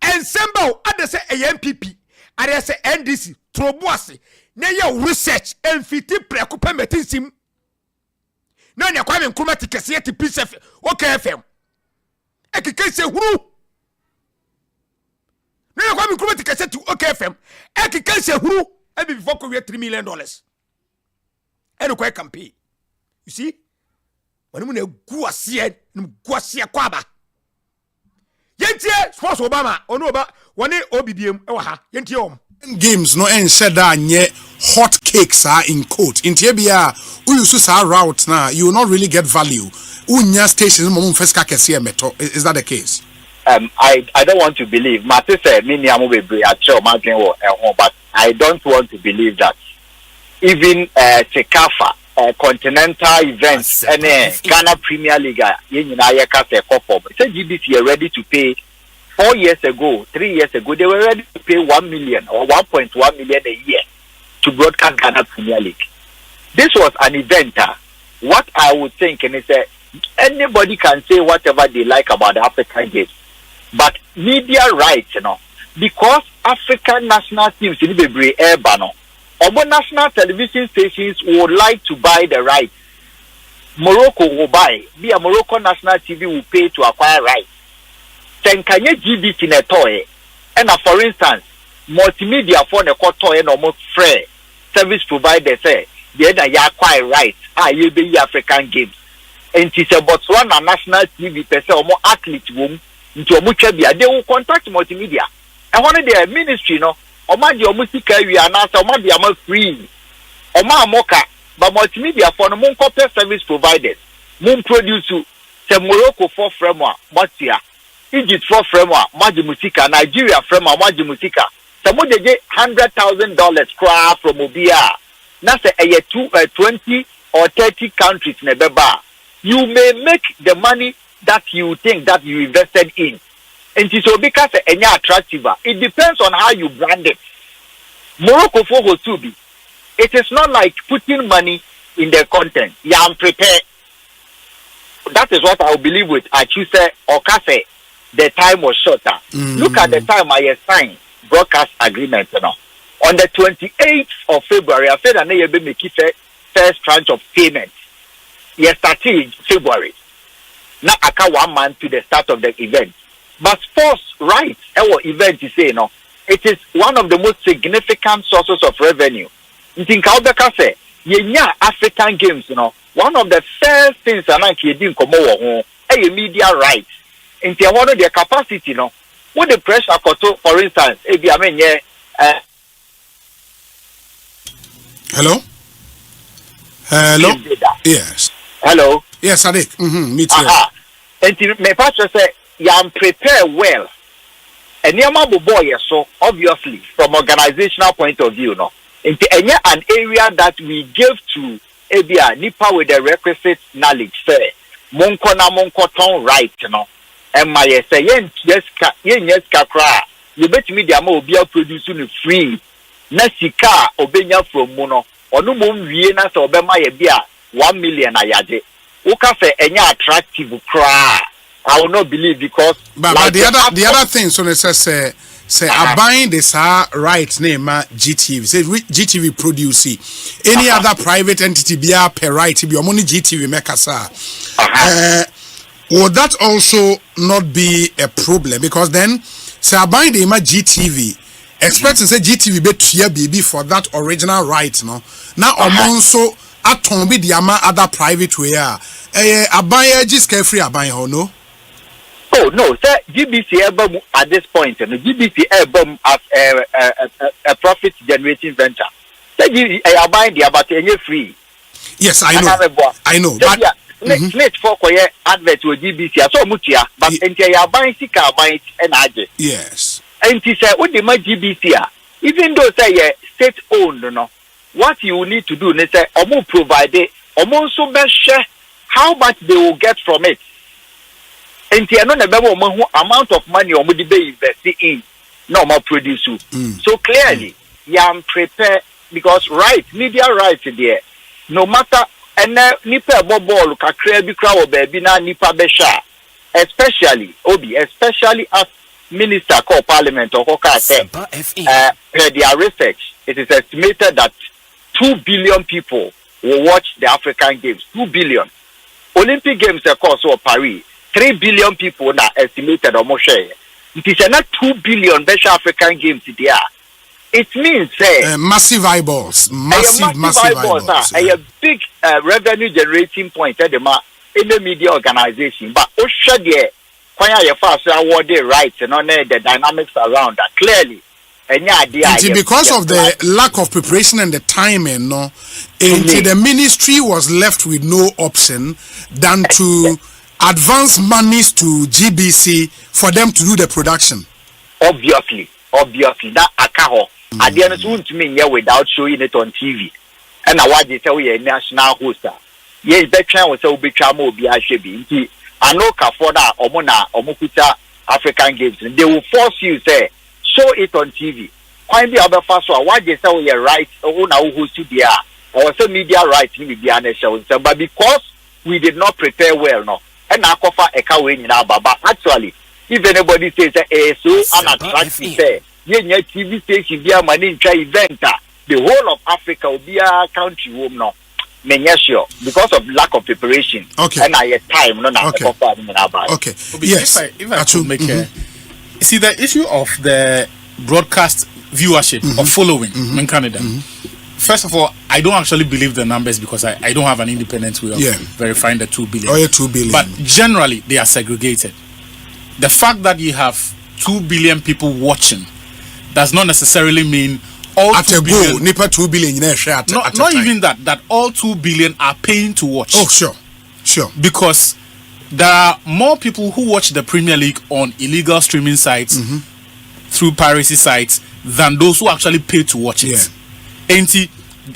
Ensemble adese MPP, adese NDC, troboase. Na ye research enfiti prekopa metinsim. No nya kwa Nkrumah tikese ti PCF OKFM ekikese huru no nya kwa Nkrumah tikese ti OKFM ekikese huru ebi before ko $3 million eno kwa campaign you see wani mu na guasie kwa ba yentie sports Obama ono oba wani obibiem e wa ha yentie om games no en said that nye hot cakes are in quote in tebia you use our route now you will not really get value unya stations mom first ka Kesiem meto is that the case? I don't want to believe Mate say me niamu bebre acho madwen wo but I don't want to believe that even Sekafa continental events and Ghana Premier League ye nyina ye ka se perform say GBC are ready to pay 4 years ago, 3 years ago, they were ready to pay 1 million or 1.1 million a year to broadcast Ghana Premier League. This was an event what I would think is that anybody can say whatever they like about the African Games, but media rights, because African national teams in the air or national television stations would like to buy the rights. Morocco will buy. Be a Morocco national TV will pay to acquire rights. Then can you GBC in a toy? And for instance, multimedia for the toy and almost free service provider say, yeah, you acquire rights. You be African Games. And it's a Botswana national TV per se or more athlete room into a muchabia. They will contact multimedia. And one of their ministry, Oma di music area na so Oma di ama free. Oma moka but multimedia for no mon copy service providers. Mon produce se Morocco for framework, Matia. Egypt for framework, Maji Musika, Nigeria framework, Maji Musika. Se mo dey $100,000 cra from Obia. Na se 20 or 30 countries in Beba. You may make the money that you think that you invested in. And so because it's attractive, it depends on how you brand it. Morocco for Hosubi, it is not like putting money in the content. Yeah, I'm prepared. That is what I believe with Achuse or Kase. The time was shorter. Look at the time I signed broadcast agreement. On the 28th of February, I said I need to make first tranche of payment. Yesterday, February. Now I can 1 month to the start of the event. But sports rights, our event is saying, it is one of the most significant sources of revenue. You think Albeka say, African Games, one of the first things I like you didn't come over media rights. In one of their capacity, what the pressure for instance, Hello? Hello? Yes. Hello? Yes, Adik. Me too. And my pastor said, I'm prepared well. And boy, so obviously, from organizational point of view, into an area that we give to Abia Nipa with the requisite knowledge, say, Monko ton right, and my say, yes, kakra, you bet me the amo be producing free. Nasika obenya from mono, or no mum vienna so obema bia 1 million ayaje. Uka say enya attractive cry. I will not believe because but the other thing so say Aban this right name GTV say GTV produce any other private entity be per right be money GTV make would that also not be a problem because then say Aban the GTV expect to say GTV be here baby for that original right now also aton be the other private way Aban just carefree Aban no. Oh no, sir. GBC album at this point, and the GBC album as a profit-generating venture. Say I buy the about any free. Yes, I know. But let's for advert with GBC. I saw mutia, but until you buy sika buy and aje. Yes. And he said, "What the my GBC? Even though say state-owned, what you need to do, they say, omo provide it, omo so best share how much they will get from it." And the amount of money or money they invest in normal produce. So clearly, I'm prepared because media rights there. No matter and nipa ball kakra bi kra baby na nipa besha. Especially as minister called parliament or their research, it is estimated that 2 billion people will watch the African Games. 2 billion. Olympic Games of course or Paris. 3 billion people now estimated almost share. It is not 2 billion West African Games there. It means massive eyeballs. Massive eyeballs. A big revenue generating point in the media organization. But the rights and on the dynamics around that clearly. Because of the lack of preparation and the timing, the ministry was left with no option than to advance monies to GBC for them to do the production. Obviously, that akaho. At the end, won't mean without showing it on TV. And I want to tell you a national hoster. Yes, that channel was so big. I know Kafoda, Omona, Omokuta African Games. They will force you say show it on TV. Find the other first one. Why they say you're right? Oh, now who's there? or say media rights ni be an show, but because we did not prepare well, no, and I cover a cow in Baba. Actually, if anybody says so unattractive, say, TV station be a money event, the whole of Africa will be a country home now. Sure, because of lack of preparation. Okay. And I had time, no, okay. Okay. Yes. If I could make see the issue of the broadcast viewership or following in Canada. First of all, I don't actually believe the numbers because I don't have an independent way of verifying the 2 billion. Oh, yeah, 2 billion. But generally, they are segregated. The fact that you have 2 billion people watching does not necessarily mean all at 2 billion. Nipa 2 billion. Not even that all 2 billion are paying to watch. Oh, sure. Because there are more people who watch the Premier League on illegal streaming sites through piracy sites than those who actually pay to watch it. And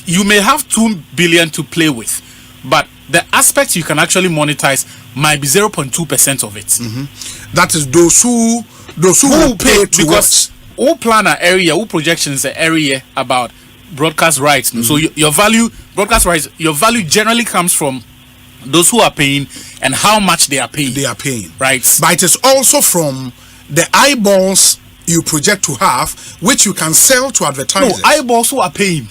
you may have 2 billion to play with, but the aspects you can actually monetize might be 0.2% of it. That is those who pay to watch. Who plan an area, who projections an area about broadcast rights. So your value, broadcast rights, your value generally comes from those who are paying and how much they are paying. Right. But it is also from the eyeballs you project to have, which you can sell to advertisers. No, eyeballs who are paying.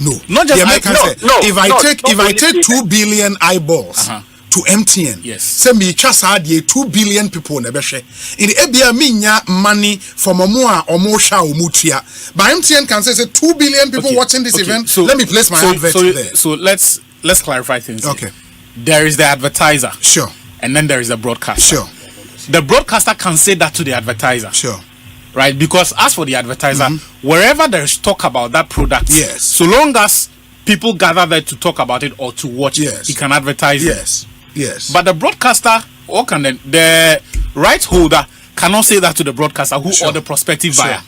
No, not just if I take 2 billion eyeballs to MTN, say me just had 2 billion people in the ebia minya money from omo sha omutia. But MTN can say 2 billion people watching this event. So let me place my advert there. So let's clarify things. Okay. There is the advertiser. Sure. And then there is the broadcaster. Sure. The broadcaster can say that to the advertiser. Sure. Right? Because as for the advertiser, wherever there is talk about that product, so long as people gather there to talk about it or to watch it, he can advertise it. Yes. But the broadcaster or can the right holder cannot say that to the broadcaster who or the prospective buyer.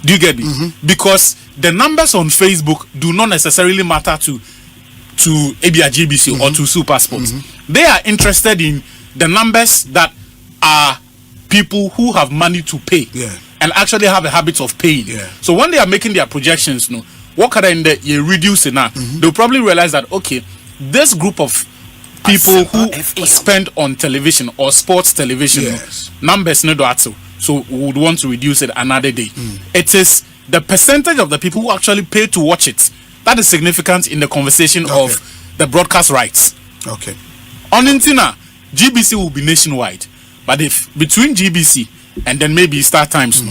Do you get me? Because the numbers on Facebook do not necessarily matter to ABI-GBC or to Super Sports. They are interested in the numbers that are people who have money to pay and actually have a habit of paying. So when they are making their projections, what can they reduce it now? They'll probably realize that this group of people who spend on television or sports television numbers so we would want to reduce it another day. It is the percentage of the people who actually pay to watch it that is significant in the conversation of the broadcast rights. Okay. On Intina, GBC will be nationwide, but if between GBC and then maybe Star Times,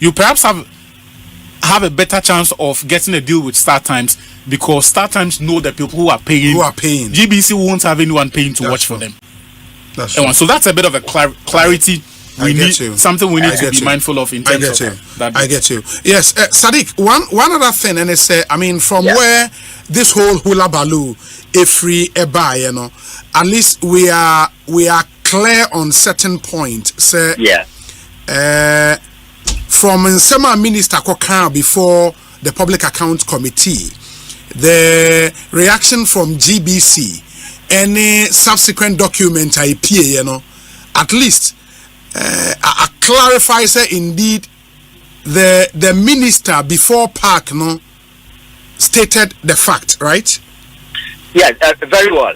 you perhaps have a better chance of getting a deal with Star Times because Star Times know the people who are paying. GBC won't have anyone paying to watch for them. So that's a bit of a clarity. We need something we need to be mindful of in terms of that. I get you. Yes, Sadiq. One other thing, and it's from where this whole hula baloo, free eba, at least we are clear on certain point. Say, from Nsema Minister Kokan before the Public Account Committee, the reaction from GBC, any subsequent document I appear, at least. I clarify, say indeed the minister before Park stated the fact, right? Yes, very well.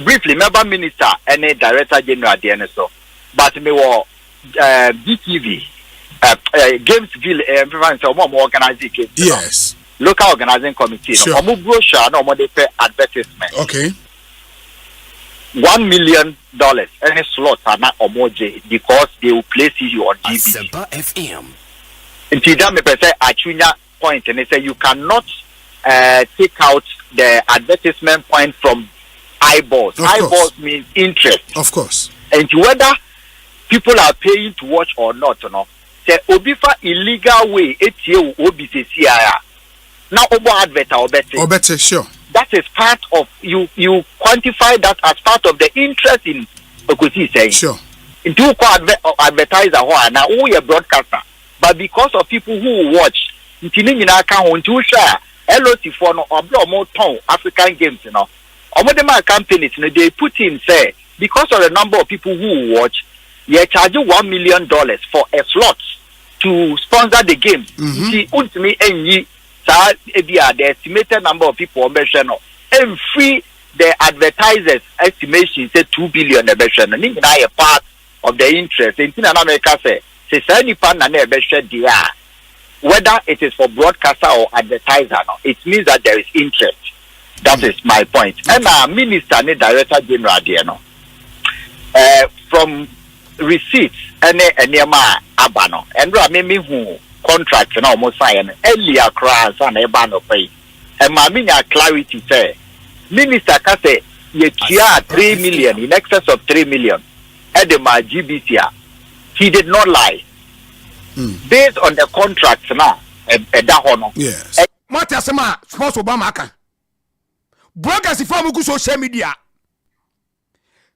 Briefly, member minister and director general DNSO, but me were BTV, Gamesville, organizing. Yes. Local organizing committee. Sure. Brochure, no more they pay advertisement. Okay. $1 million any slot are not omoje because they will place you on GBC. FM. Until that me say Achunya point and they say you cannot take out the advertisement point from eyeballs. Eyeballs means interest. Of course. And whether people are paying to watch or not, say obifa illegal way etie obi se CIR. Now obo advert or better. Sure. That is part of you quantify that as part of the interest in Okosi saying. Sure. Into advertiser who now who a broadcaster. But because of people who watch, into share LOT for no more town African games, Omodema campaign they put in say because of the number of people who watch, you charge $1 million for a slot to sponsor the game. See ultimately any the estimated number of people on no and free the advertisers estimation say 2 billion a part of the interest in America say whether it is for broadcaster or advertiser, no, it means that there is interest. That is my point. And Minister and Director General there, no, from receipts and Aban, and Ramimi who contract and almost sign earlier crowds and Aban pay. And my clarity say, Minister Kase, ye 3 million, in excess of 3 million, at the GBC. He did not lie. Based on the contracts now, yes. Matasema sports Obama aka. Bloggers if I'm go social media.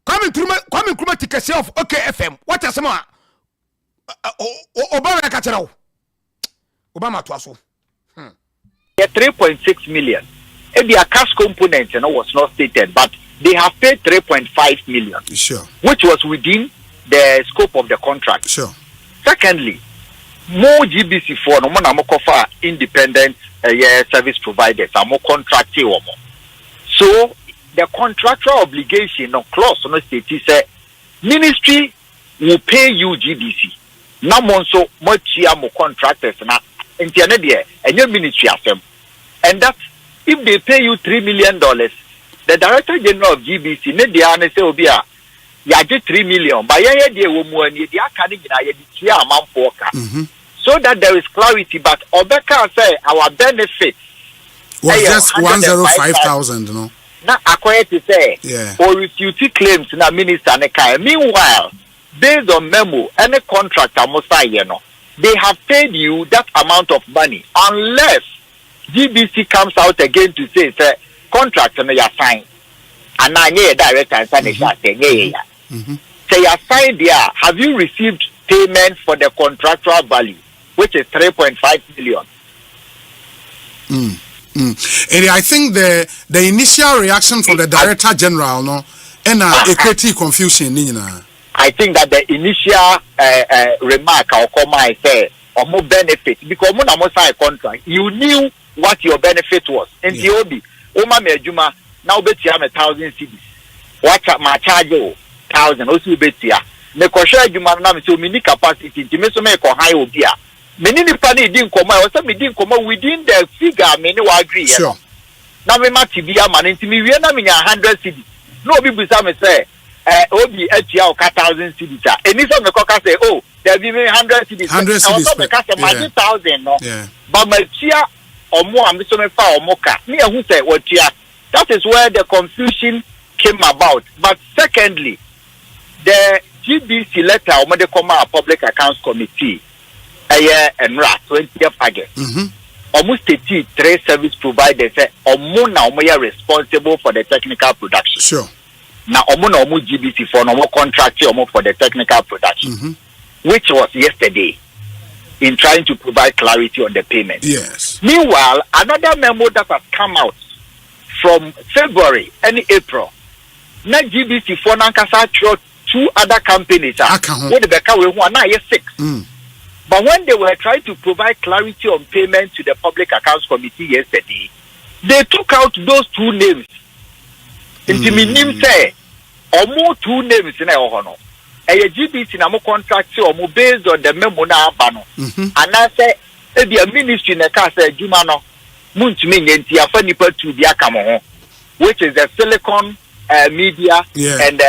Coming through Kesiem of OKFM. What asema Obama aka chero. Obama to aso. 3.6 million. And the cash component was not stated, but they have paid 3.5 million. Sure. Which was within the scope of the contract. Sure. Secondly, more GBC for no more kofa independent service providers are more contracted or more. So the contractual obligation no clause no state say ministry will pay you GBC. Now so much more contractors na internet there and your ministry asem. And that if they pay you $3 million, the Director General of GBC ne dia na say obia ya get 3 million but ya dey wo mu ani dia ka ni gina ya di tia amanfo ka. So that there is clarity, but Obeka say our benefit was just 105,000, no? Now, according to say, or refute claims na minister Nekai. Meanwhile, based on memo, any contractor must say, they have paid you that amount of money unless GBC comes out again to say, contract no ya sign, and I need a director and say, say you sign there. Have you received payment for the contractual value, which is 3.5 million? And I think the initial reaction from the Director General, no, and creative confusion, I think that the initial remark or comment say or more benefit because when I sign a contract, you knew what your benefit was. And the obi, Oma Mejuma now bet you 1,000 CDs. What my charge 1,000 also bet you. Me kosha juma na me so mini capacity to me so me ko high obia. Many pani didn't come out, some didn't come out within the figure, many will agree. Sure. Now, we must be a man into me, we are not in 100 cities. No people say, Obi, 1,000 cities. And this on the cocker say, oh, there be 100 cities. 100 cities. Also, because 1,000, no. But my cheer or more, I'm so far or mocha. Me, who say, what cheer? That is where the confusion came about. But secondly, the GBC letter, or the Public Accounts Committee, and 20th August. Almost 3 service providers say are responsible for the technical production. Sure. Now GBC for no contract for the technical production, which was yesterday in trying to provide clarity on the payment. Yes. Meanwhile, another memo that has come out from February and April. Now GBC for Nankasa 2 other companies are what the Beka we now 6. But when they were trying to provide clarity on payment to the Public Accounts Committee yesterday, they took out those 2 names. Inti minim say, more 2 names in a GBC na mo contract or based on the memo na abano. And I say, maybe a ministry na ka say Jumano, muntumi nyenti afa nipa to be akamo, which is the Silicon Media and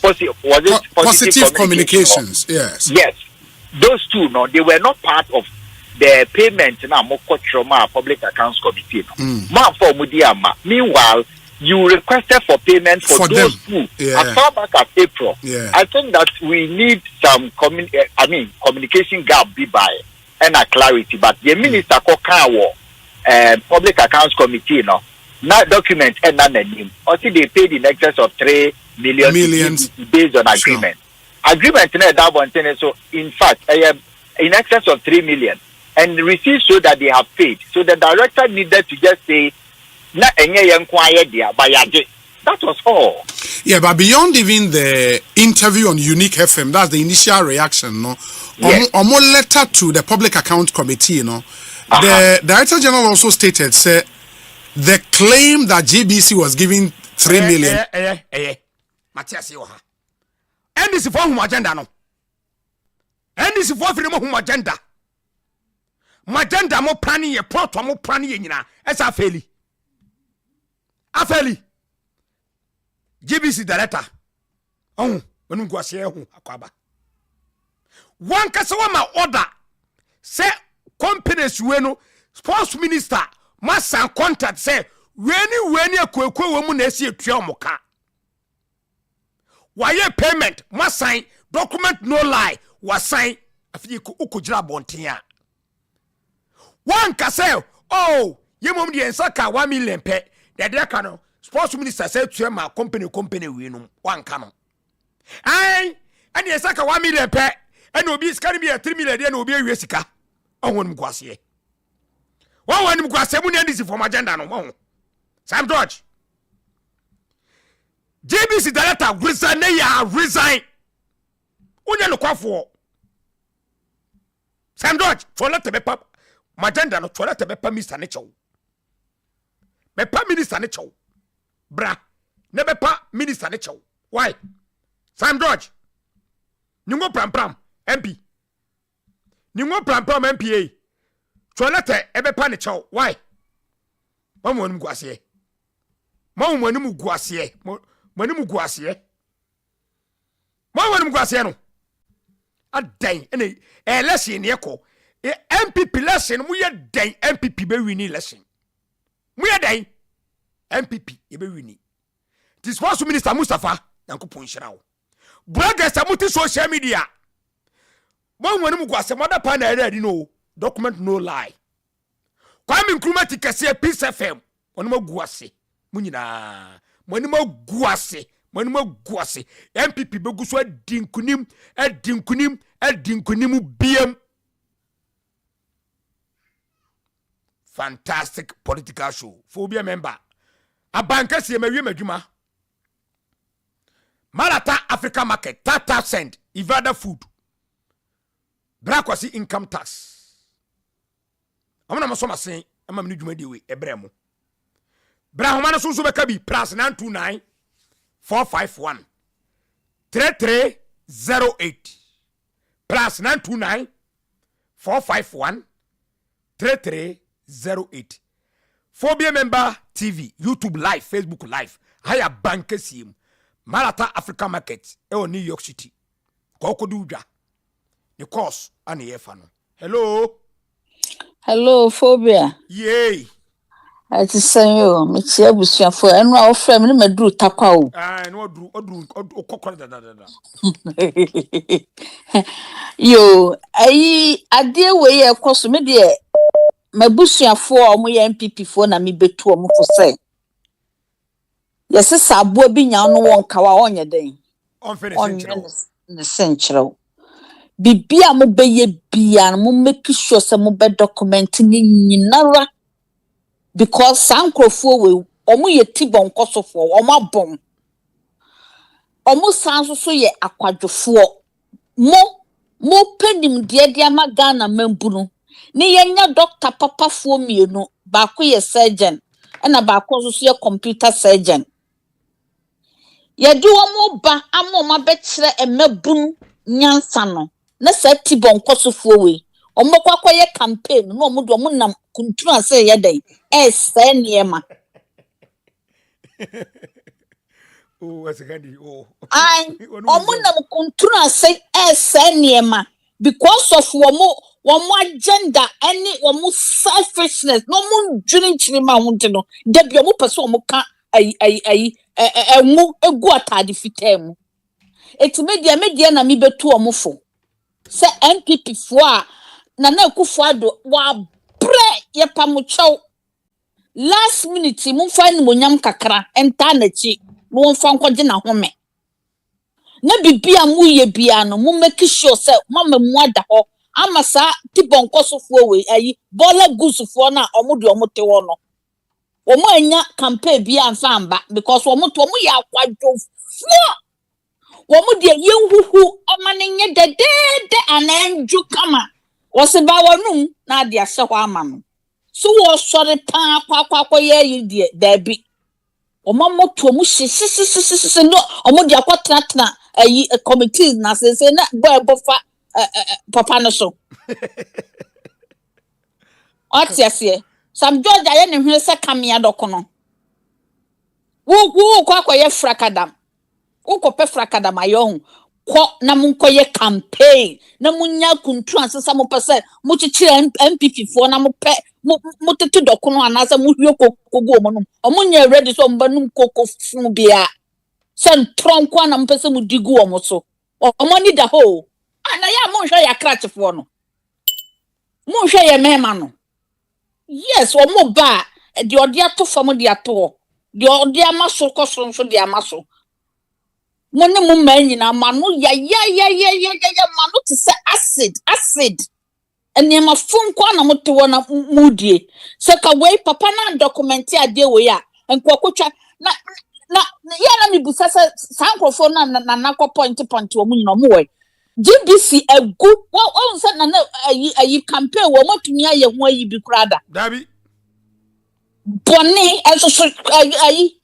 positive communications. Yes. Yes. Those 2, no, they were not part of the payment now. Public Accounts Committee. Meanwhile, you requested for payment for those them. 2 as far back as April. I think that we need some communication gap be by and a clarity. But the minister Public Accounts Committee, no, not document and none name. Also, they paid in excess of 3 million based on agreement. Agreement that one thing, so in fact in excess of 3 million and received so that they have paid. So the director needed to just say na that was all. Yeah, but beyond even the interview on Unique FM, that's the initial reaction, no. Yes. Or more letter to the Public Account Committee, no. The Director General also stated, say, the claim that GBC was giving 3 million. Matthias Yoha. And this is for whom agenda no. And this is for whom agenda. Magenda mo planning ye proto mo planning ye nyina. Esa afeli. Afeli. GBC director. Oh, when go ase ho akwaba. One kasa wa ma order say companies we no sports minister massa contact say weni akwekwe wo mu na esi etua omoka. Why payment must sign document no lie was sign afi ukujira bontia. One can say, oh, you mum the ensaka 1 million pe. The dear no sports minister said to my company we no one canon. Aye, and the ensaka 1 million pe, and will be scanning me a 3 million, then will be a Jessica. Oh, one guasie. One guasie, and this is from agenda no more. Sam George. JBC director resign. Unya no kwafo. Sam George, toilet bepa magenda no toilet bepa Mr. Necho. Bepa Minister Necho. Bra, ne bepa Minister Necho. Why? Sam George. Ningo pram MP. Ningo pram MPA. Toilet bepa Necho. Why? Mamu anu guasie. Mamu anu guasie. Manimu guasie. Manimu guasie no. Adan ene election yeko. MPP election mu ye dan MPP be win election. Mu ye dan MPP e be win. The sports minister Mustafa Yankopon Shira wo. Bloggers amuti social media. Manimu guasie mother pa na ready no document no lie. Kwame Nkrumah ti kase Peace FM. Manimu guasie. Mu nyina Manima guase MPP beguso adinkunim biem. Fantastic political show. Phobia member Abankesiem madwuma. Malata Africa market 30% Ivada food. Brakwasi income tax. Amana masoma sen amam ni dwuma de we ebremo. Brahmana Susu Bekabi, plus 929 451 3308 plus 929 451 3308. Phobia member TV, YouTube live, Facebook live. Haya Abankesiem, Malata Africa Market, New York City. Koko duja. The course and the Efano. Hello, Phobia. Yay. I just say you, Mr. Busia for and our family may do takao. No, Yo, I dear way across media. My Busia for my MPP for na me betu omo for say. Yes, sabo bi nya no won kawa onye den. On finish the central. Bibia mo beye bia mo make sure say mo be document ni nyinara. Because sankrofo we omo ye tibon kosofo omo abom omo sanso so ye akwadwofo mo penim de ama Ghana membunu ne yenya doctor papafo mienu ba ko ye surgeon na ba ko so ye computer surgeon ye di omo ba amoma be kire emabunu nyansa no na sa tibon kosofo we omo kwakoye campaign no omo do omo nam kuntuna say ye den niema. Oh, what's a candy? Oh, I omunam kuntuna say niema because of one agenda any one selfishness no mun dwene chirima hunte no de bia mo person mo ka mu egu atade fitam media na mi betu omofo say MPP fo a na akufo ado wa bre ye pamucho last minute mun fa ni monyam kakra enta na chi no fa nkwaje na home na bibia mu ye bia no mu make sure say mama mu ada ho amasa tibon kosofo we ayi bola gusufo na omude omote wo no omo anya campaign bia anfa amba because omo ya akwadwo omo de yenhuhu omane nye de ananju kama Was a bawanum, na dia so amano. So was sorry pa ye there be. O mammo to mu no omo dia kwatratna ayi committee na say na boy bofa papa no so. Otiasie. Sam George aye ne hwe se kamea dokono. Wo kwakoye frakadam. Wo kope frakadam ayo ko na munkoye campaign na munya kuntu ansesa mo pese mo chichire MPP fo na mo pe mo tete dokono anasa mo hwe kokogo mo no omunya ready so mbanum kokofun bia sen tronko na mo pese mo digu o mo so omo ni da ho ana ya mo hwe ya kratch fo no mo hwe ye mema no yes omo ba de odi ato fam de ato de odi amaso koso so de amaso Mone mu manyina manu ya manu to say acid enema funko na moto na mudie se ka we papa na documenti ade we ya enkwakotwa na ya na mi busa se sankrofo na nakọ point wo mu nyina mo we GBC egu wo se na ayi campaign wo motumi aye ho ayi bi krada dabi boni enso ayi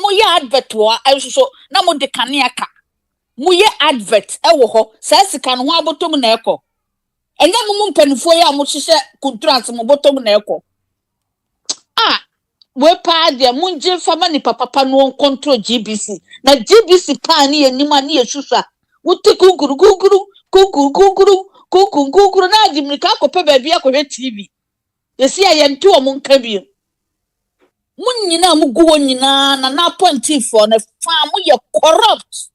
mo ye advert wa enso na mo de kanea ka mo ye advert e wo ho sa sika no ho abotom na ekọ enya mo mpanifo ya mo hihye contract mo botom na ekọ we pa de mo nje fama ni papa no control GBC na GBC pa ni enima ni yesusa wuti guguru na jimrika ko pe ba bia ko hwe TV yesi ayentu o mo nka bi munyina muguwo nyina na appointee for na fa mu ye corrupt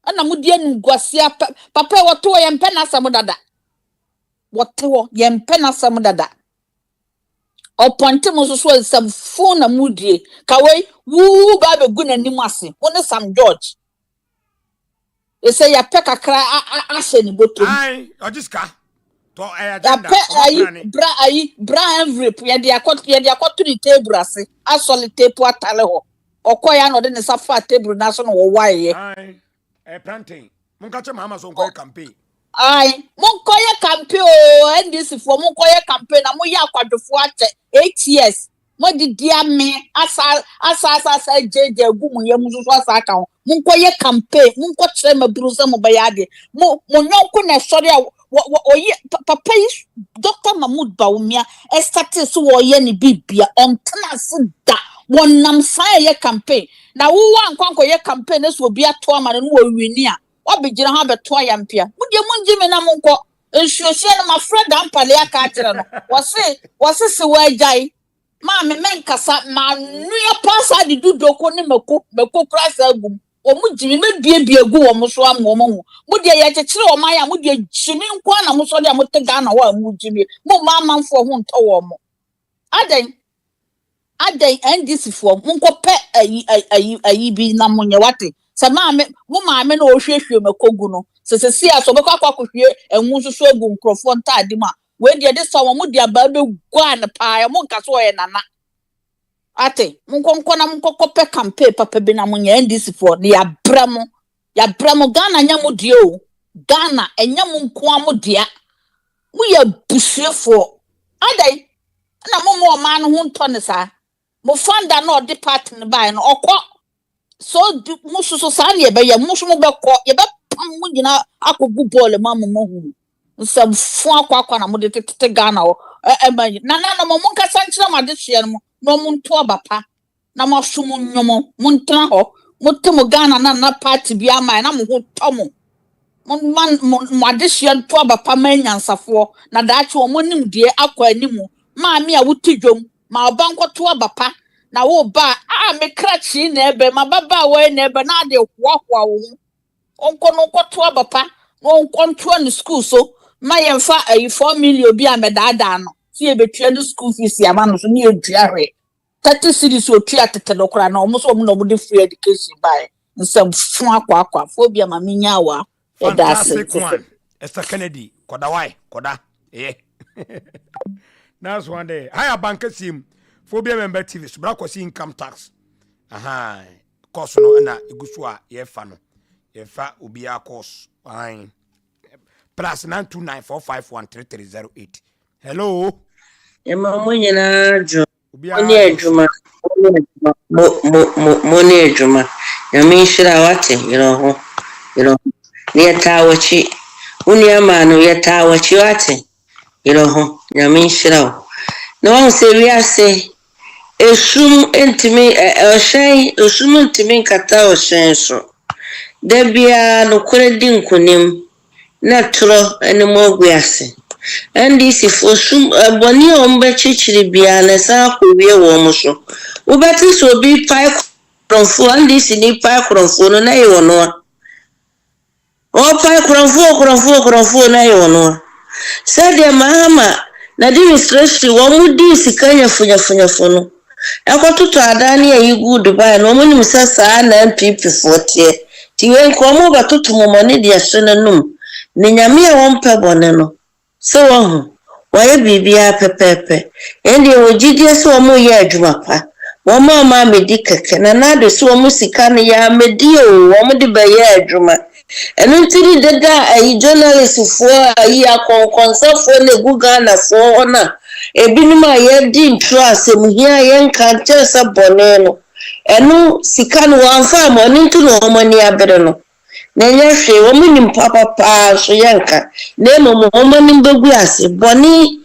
ana mu die ngwasia papa woto ye mpe na sam dada woto ye mpe na sam dada appointee mo so sam phone na mu die ka we wu ba be gu na nim ase woni Sam George ese ya pe kakra ase ni botom ai ojiska to agenda bra envelope ye de akoto ni table ase asole table atale ho okoya no de ne safa table na so no wo waye ai plantain munka che mama so nkoye campaign ai munkoye campaign o NDC for munkoye campaign na mo ya kwadofo ache 8 years mo di diame asa jeje gumu ye mususu asa aka ho munkoye campaign munko chere mabruza mo bayade mo nyonko na sori oye papa is Dr. Mahmoud Bawumia started so oye ni bibia on da wonam sai ye campaign na wo ankwanko ye campaign so obi ato amane no wini a obigira ha beto ayampia mudie munji me na monko ensuosie na mafreda ampale aka akere no wose se wajai ma me menkasa ma nua pasa di dudoko ne meko krasa agum omu jimi me bie gu wo mo so am wo mo mudie ye kekere wo man ya mudie jimi nkwa na mo so de mo te Ghana wa mu jimi mo ma manfo ho nto wo mo aden NDC for munko pe ayi bi na munye wate sa maame na ohwehwe makogu no se si aso be kwakwahwe enwu soso egu nkrofo ntade ma we de so mo de aba be gua na pa mo nka so ye nana ate munko na munko pe campaign papa bi na munye NDC for ne ya bramo Ghana nya mo die o Ghana enya mo nko amodia mo ya busuefo adai na mo ma no ho nto ne sa mo fanda no department by no okọ so mususu sa ne be ye musu mo be kọ ye be pam mo nyina akogu ball ma mo hu nsam fu akwa na mo de tete Ghana o na mo nka sanchira ma de hye no mo nto abapa na mo so mo nyomo mo ntra ho mo temo Ghana na party bi ama na mo ho tomo mo de hye nto abapa ma nyansafo na daache o mo nim de akọ animu maami a wutidwom ma Abankwoto abapa na wo ba me krachi na ebe ma baba we na ebe na de hwa wo onko no kwoto abapa no nkonto ni school so ma yemfa 4 million bi amedada no si ebetwa no school fees ya ma no so ni eduare 30 cities otua tete no kra na omo so omo no de free education by nsem fu akwa fo bi ama minya wa fantastic one Esther Kennedy koda That's one day. Hi, Abankesiem. Phobia member TV. Subra kosi income tax. Aha. Cost no na iguswa ye fa no. Ye fa ubia cost. Fine. plus 929451338. Hello. Emma Munyana Jo. Moni Obiara Ejuma. Moni Ejuma. Yami shira wate, you know. Near Tawachi. Unyamanu yata wachi wate. You know, Yami shira. No one say we are say. Esum intimi oshen esum intimi kata oshen so debia no kore di nkunim na tro ene mo guase and this if osum boni ombe chichiri bia na sa ko wie wo mo so wo beti so bi pai kronfo and this ni pai kronfo no na ye wono o pai kronfo na ye wono said the mama na administration wo mu di sikanya funya no Akotutu adani ya igu Dubai no muni msasa na MPP 40 tiwe nkomo batutu momoni dia sene num ni nyamia wompe bone no so wohu waye bibia pepepe endi wojidie so mo ye adwuma pa womo ma medi keke na nade so womo sika ne ya medi o womo de be ye adwuma enu ntiri deda ayi journalist fo ayi akonkonsafo ne guga na fo ona ebinum aye di ntro asem hia ye nka kyeresa bone no enu sika no wanfa amoni ntu no omani abere no na nyehwe wo munim papa so yenka na emo omani mbegu ase bone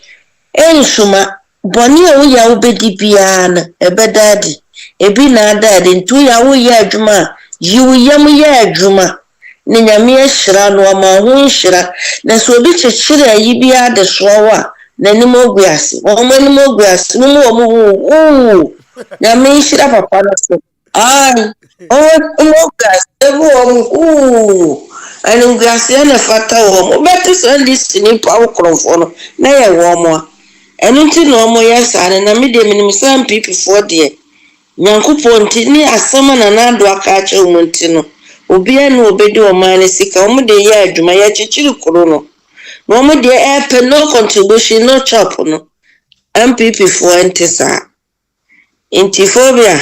ensuma bone o ya obedi bia na ebedadi ebi na adadi ntu ya wo ya adwuma yiwu yam ya adwuma ni nyame ahira no ama ho nhira na so obi kyekire ayi bia de sowa na ni moguase o mani moguase no mo nyame nhira papa na so ai o moguase ebu ani moguase na fata wo beti so ndi ni pa okrofo no na ye wo mo eni ti no mo yesa na me de minim sam pipi for de nyankopon ti ni asama na na do aka che umunti no obia no obedi o mane sika o mu de ye adwuma ya chichiri kuro no no mu de e no contribution no chop no MPP for entisa intifobia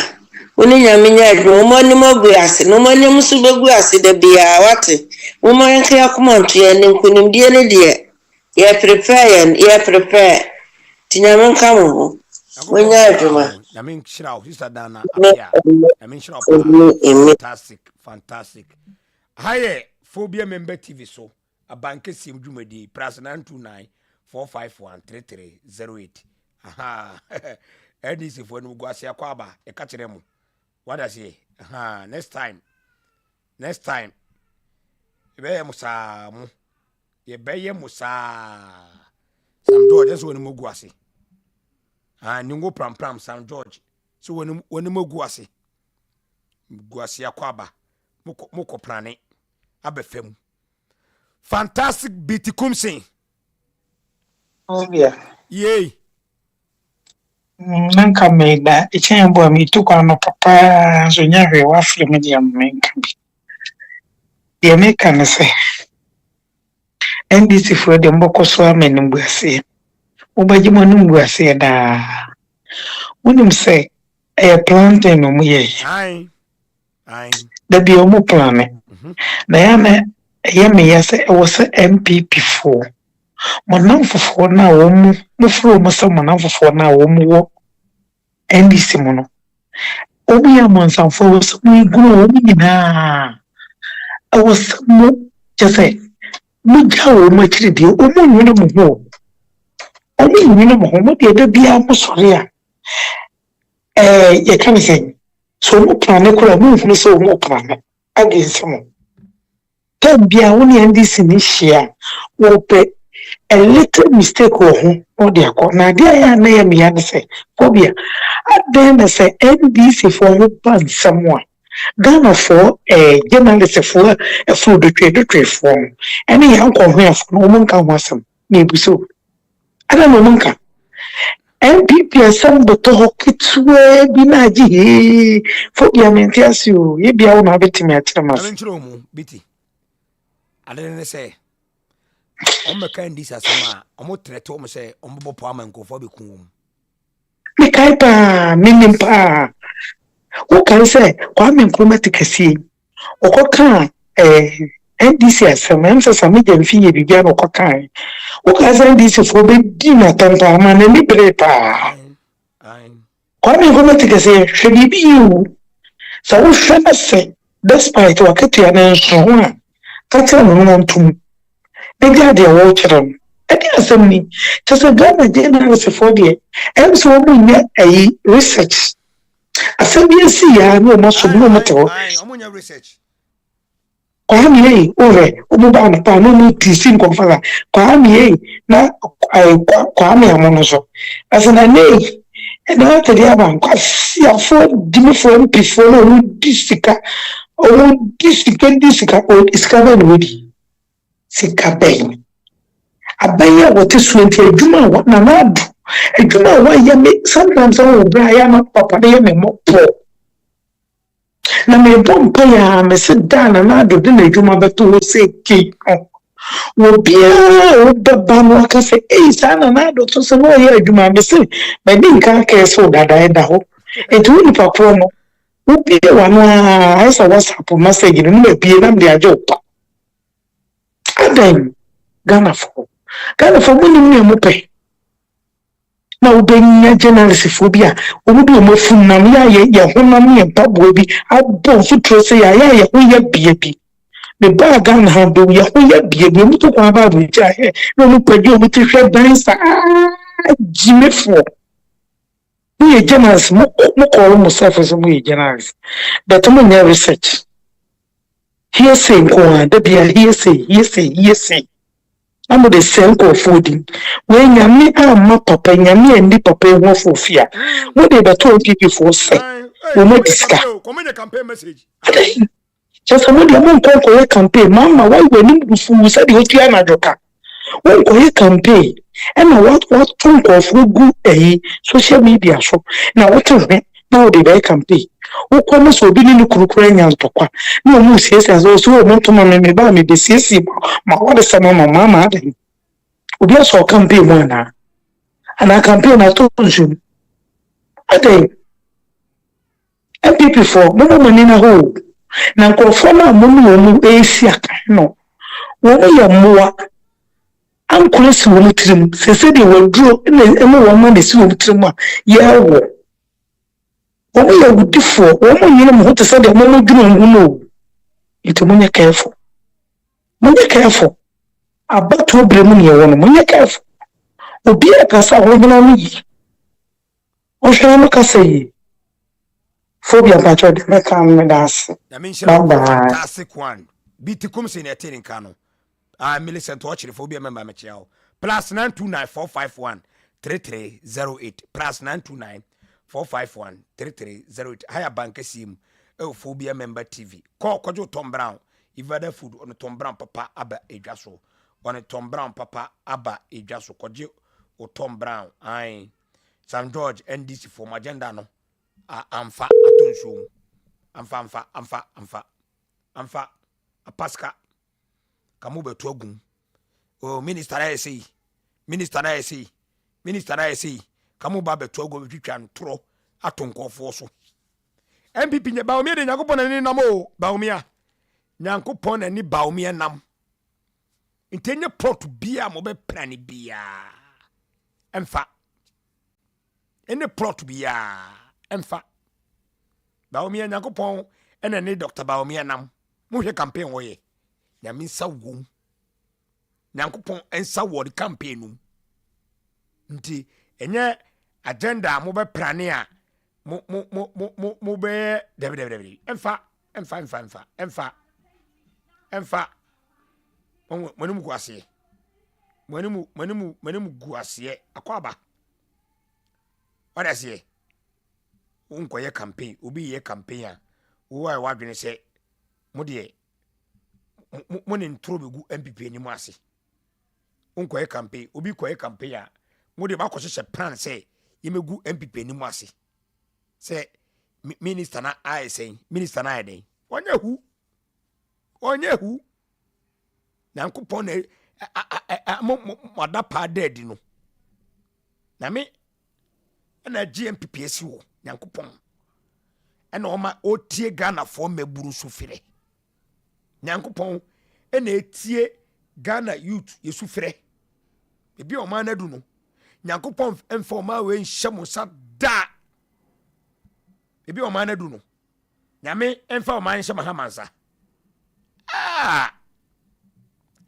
oni nyamenya adwuma mo ni mogu ase no mo ni musu begu ase de bia wate mo mo yanka yakomanto ye ne nkunim de ne de ye prepare tinyamen kamo wonya adwuma I mean, shira sister Dana apia. I mean, shira fantastic. Haye phobia member TV so Abankesiem Dwumadi plus 929451338. Aha. Edisi for no go asia kwaba e ka kire mu. What does he? Aha, next time. Ye beye musa. Sam George so no go ase. Ningo pram Sam George. So when mogu ase. Guase akwaba. Moko prane. Abefem. Fantastic biti kumsin. Oh yeah. Yay. Nanka meda ichenbo mi tukwa no papa zo nyawe wa film dia menka bi. Ye meka ne se. NDC for de mboko so amenumbu ase. Ubaji mo numbu ase da. Unim se e plantain no mu ye. Ai. Da bi o mu plane. Na ya me yese e wo se MPP4. Monamfofo na wo mu fro mo se monamfofo na wo mu wo NDC mo no. Obi ya monsamfo so mu iguro wo nyina. Awo se mu jese mu jawo mu akiri bi o mu nyina mo ho. O mu nyina mo ho mo de bia mo sori a. Ye kan say so mo plan ko la mo hu so mo plan against mo. Tem bia wo ni NDC ni hia wo pe a little mistake or the na dia na me ya say phobia at then say NDC for who ban someone Ghana for a journalist for a food trade form any young come for no man can wasam maybe so I don't know manka MPP some but to kitwe binaji phobia mentias you ye bia wona betimi atema biti I didn't say Ome kind this asema omo treto omo say omo bopo amankofo be kun me kai pa minim pa o kan say kwa me nkroma tikasi o ko kan NDC asɛm sɛ sɛ megya mfi yɛ biribia na ɔkɔkae woka sɛ NDC foɔ bɛdi na tampaama na ani bere paa kwame nkrumah te kɛsɛ hwɛ biribi yi o sɛ wohwɛ no sɛ despite wakatua no nso ho a ka kyerɛ no no ntom bɛgya deɛ wɔkyerɛ no ɛde asɛm ni kyɛ sɛ Ghana journalistfoɔ deɛ ɛm sɛ wɔn nyɛ ayi research asɛm bi asi yɛ na wɔn asom na wɔn te hɔ kwame yi ore obuba na pa no no tisi nkɔmfa kwame yi na kwame amono so asana nei ɛna ɔtɛde Aban kwasiafo dimifo mpifo no disika o disika o iska bɛ no di sika bɛn abɛyɛ wɔte so nti adwuma wɔ na nadu adwuma wɔ yɛ me sometimes I will bra ya na papa de me mɔpɔ na me bom pa ya me sit down na nadu de na adwuma bɛto wo se ki wo bia wo baba no aka se sa na nadu to se no yɛ adwuma me se me di nka ka so dada da ho etu ni papa no wo bia wa no a sa WhatsApp message no me bia na me ajo pa Adan Ghana for money mo pe na ubenya journalist phobia omubi omofunam ya honam ye pabo bi abo futro se ya ho ya biebi me ba Ghana ha do ya ho ya biebi mu to kwa ba bo ja he no mu padi omu ti hwe dansa jimefo we journalist mo call mo self as mo journalist but mo nya research hearsay ko da bia hearsay I'm the same for fooding. When Yami ama papa, Yami and the papa were for fear. What they were told people for say, we may discuss. Come in a campaign message. Just a moment, call a campaign. Mamma, why when you said you were a joker? When call a campaign, and what talk of good a social media show. Now, what is it? Now they buy campaign. O come so be ni kurukurenya ntokwa na omu siesi aso so omu to me ba me be siesi ma what is sama mama adan obi aso campaign mo na ana campaign na to nsu adan MPP for mo mani na ho na nkofo na mo mu esi aka no wo ya moa ankulesi wo mutrim sese de waduro na emu wo ma na si wo mutrim a ye wo Omo ya wudifo, omo nyine mo hote say de mo dwuma nguno. Ito munye careful. Munye careful. Abato bremu ne wono, munye careful. Obi akasa ho gina no yi. O hwe no kasa yi. Phobia pacho de meka me dance. Na me nhyira fantastic one. Bitikum se na etin nka no. Millicent o chire phobia member me chia o. +929451 3308 +929 451-3308. Higher Abankesiem, Phobia member TV. Call Kojo Tom Brown. Ivada food on Tom Brown Papa Abba Ejaso. On Tom Brown Papa Abba Ejaso. Kojo o Tom Brown. Aye. St. George NDC for Magenda no. Amfa Atonso. Amfa. Apaska. Kamube Togum. Oh, Minister I say. Kamu ba beto go twitwa ntro atonkofo so MPP nya baomia de Nyankopon ani nam o baomia Nyankopon ani baomia nam intenye plot bia mo be plani bia emfa ene plot bia emfa baomia Nyankopon ene ne Dr. Baomia nam mo hwe campaign wo ye nyame nsa wo Nyankopon ensa wo de campaign no nti enye agenda mo be plane a mo be debe emfa monum guase monum guase akwaba wada se unkoye campaign obi ye campaign a wo wa wadwene se mo de mo ne ntro begu MPP ni mo ase unkoye campaign obi koye campaign a mo de ba ko hye plan say yemegu MPP ni mo ase say minister na I say minister na dey onye hu na nkopon na mo da pa dead no na me na GMPP esi wo nyankopon na o ma o tie Ghana for meburu so fire nyankopon ena etie Ghana youth yesu frɛ ebi o man adu no nyankopɔn informa we nhyɛ mo sa da ebi o man adu no nyame emfa o man nhyɛ mahamansa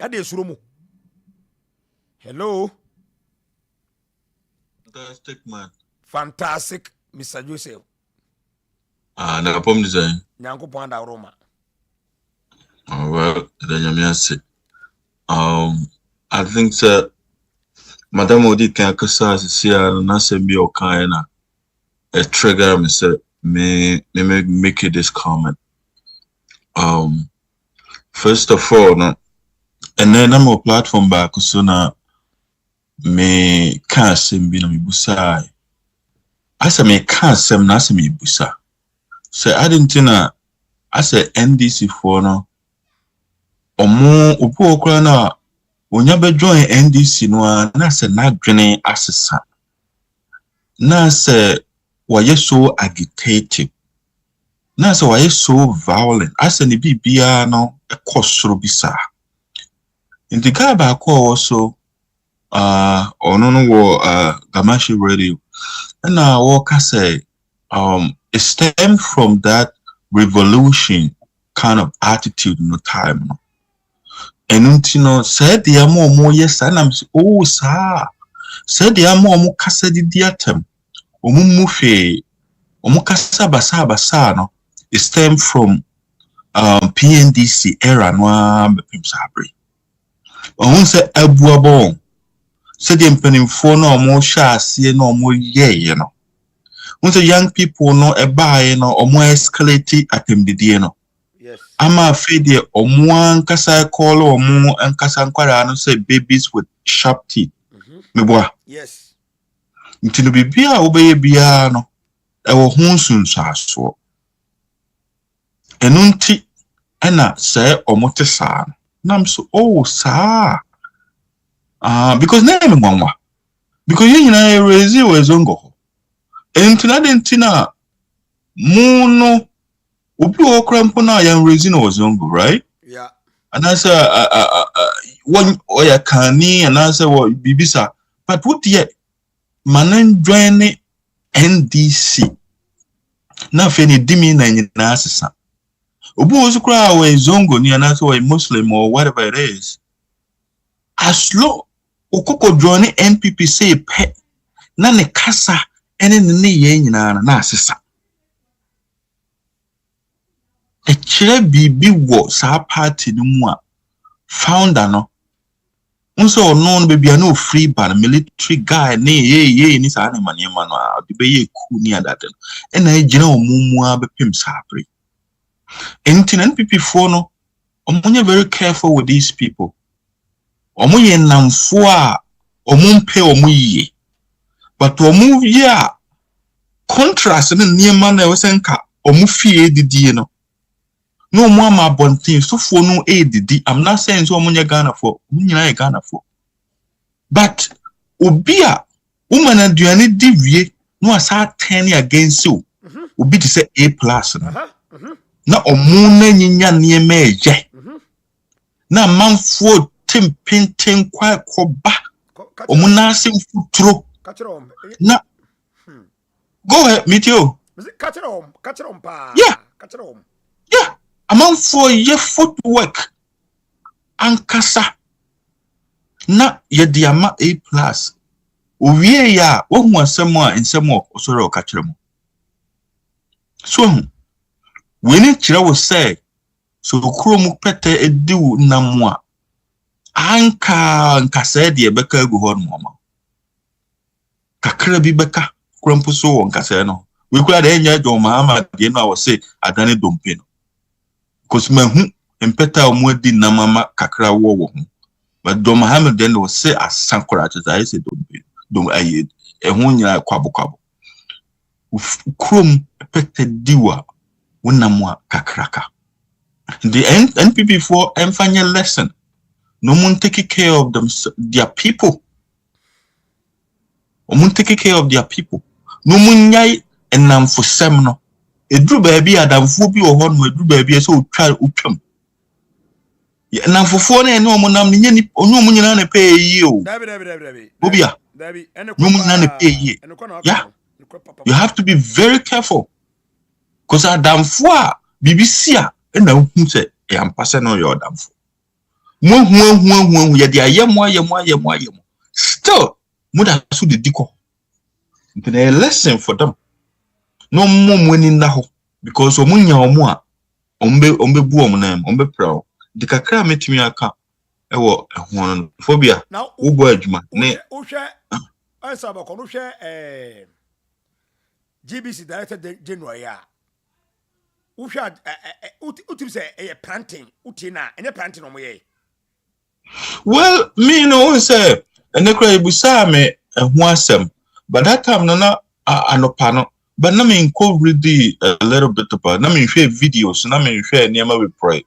ya de suro mu. Hello. Fantastic, man. Fantastic, Mr. Joseph. The poem design. Nyankopɔn da Roma. Well, I think that Madam Odi can see a be kind a trigger me say me make you this comment. First of all, no, and then I'm a platform back so now me Kesiem be na me busa. I say me Kesiem na say me busa. So I didn't know I say NDC for no omo opu okra na onya be join NDC no na say na dwene asesa na say why so agitative na say why so violent I say ni bibia no ekosoro bisa in the guy ba ko also ono no wo Gamashi radio and wo ka say it stemmed from that revolution kind of attitude in the time no. And you know, said the more yes, and I'm oh, sir. Said the more cassa di diatem, Omumufe, Omukasa Basano, it stemmed from PNDC era no Sabri. On said Abuabon, said the impening for no more chassis, no more ye, you know. When the young people know a buy, no, or more escalated at him the no. I'm afraid the one kasa call or more and kasankwara say babies with sharp teeth. Meboa. Yes. Ntino bibia obeye bia no e wo hunsun saso. Enunti ena say omote sa. Nam so oh sa. Because name ngwanwa. Because you na raise we zongo. Entina dentina muno Ubi okrampo na ya Resingn was young, right? Yeah. And I say one oya kani and I say what bibisa. But what yet manan join NDC. Na feni dimi na nyina asesa. Ubi osukra we zongo ni anaso a Muslim or whatever it is. As low okoko join NPP say pe na ne kasa ene ne ye nyina na asesa. A chere bibi wo sa party no mu a founder no unso no baby no free ban military guy ne ye ni sa na mane ma no a be ye ku ni adate no na gina omumu a be pem sapre entin NPP for no omunye very careful with these people omunye namfo a omumpe omuye but omu ye a contrast ne niema na wesenka omufie didie no no more my bontin so for no ADD. I'm not saying so munya Ghana for munya Ghana for. But obia woman aduane divie no asa 10 against you. Obi to say A+. Na omuna nyinya niema eje. Na manfo tempinten kwa koba. Omuna sim futuro. Na go ahead, meet you. Catch it on pa. Yeah. Catch it on. Yeah. Among for your footwork and kasa na ye diama A+. Uwie ya wohu asemo in semo osoro okachiremo. So we ni chira wo say so kuro pete ediwu na mo a anka nkasa de beka gu ho no ma. Kakra bi beka krompo so won kasa no. We kura de enya John Mahama de no I was say adane dompe no. Because me empeta omwedi na mama kakra wo but John Mahama then was say as sankora as I said don't aye ehun nyina kwabo krom pete diwa wonamwa kakraka the NPP for enfanya lesson no mun take care of them their people omun take care of their people no mun nyai enam for semno edru baabi adamfo bi wo ho no edru baabi so utwa utwam na fofo na ene omunam ne nyani onyo munyina na pay yi o obia no munyina na pay yi yeah you have to be very careful cuz adamfo a BBC a na hu se e ampase no your adamfo hu ye dia ayemo still muda so de diko it's a lesson for them no mom wani na ho because omunya omu a ombe bu omnam ombe proud the kakra metimi aka ewo ehon phobia ugbo adwuma ne wo hwe ansa ba kono hwe GBC director January a wo hwe utim say e planting utina enye planting no moye well me no say enekra ibusa me ehon asem but that time na anopa no but na me nko read a little bit about na me hwe videos na me hwe niam we pray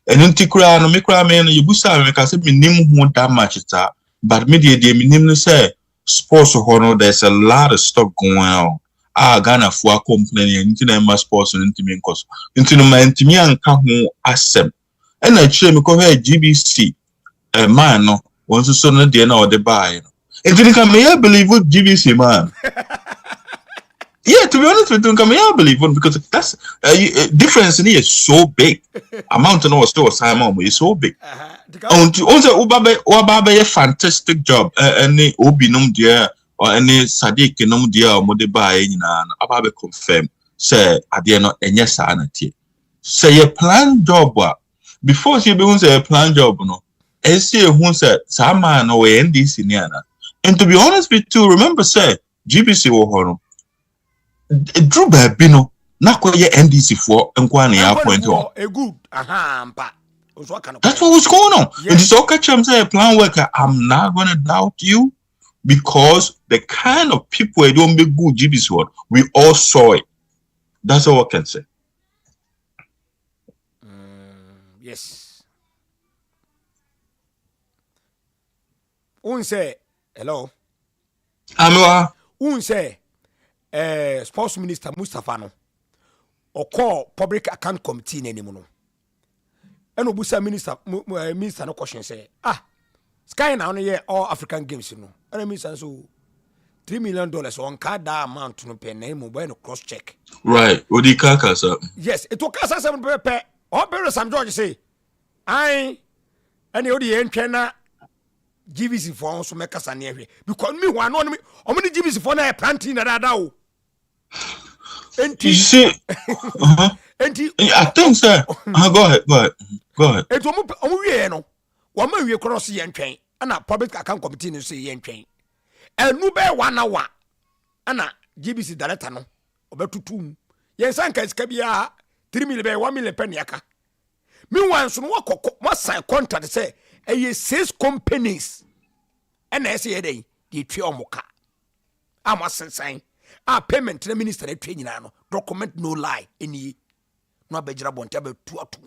and intikura no me kra me no yibusa me ka say me nim hu that much ta but me dey me nim no say sports ho there's a lot of stuff going on Ghana for complaining into my sports and into me cause into my intimi anka ho asem and I chere me ko he GBC man no wants so no dey na o dey buy no and you can me believe what GBC man yeah, to be honest with you, I believe one because that's difference in here is so big. Amount of no store Simon is so big. Also, Ubabe a fantastic job. Any Obinum dear or any Sadiq num dear or Modeba in Ababe confirm. Say, I dare not any sanity. Say a plan job before she begins a plan job. No, as see who said, Sama no way in this in Yana. And to be honest with you, remember, say GBC will Drew Babino, not quite NDC for Enquani appoint. A good, that's what was going on. Yes. And it's okay, I'm saying, plan worker, I'm not going to doubt you because the kind of people who don't be good GBC one, we all saw it. That's all I can say. Yes. Unse, hello. Hello. Unse. Sports Minister Mustafa no or call public account committee anymore no and obusa minister no question say sky now on year all African games no and minister so $3 million on card that amount no pen name mobile no cross check right odi kaka sir yes it will cost 7 per or better Sam George say I and odi entwena GBC for so make us near because me one on me omni GBC for na planting na da you see I think sir go ahead it omu no wo ma wie cross ye ntwen ana public account committee no say ye ntwen enu be 1 hour ana GBC director no obetutum ye sanka sika bia 3 million be 1 million pen yaka me wan so no wo sign contract say eye 6 companies and I say dey dey twi omoka amasensan payment the minister dey twi nyina no document no lie any no abejira bonta be tu atu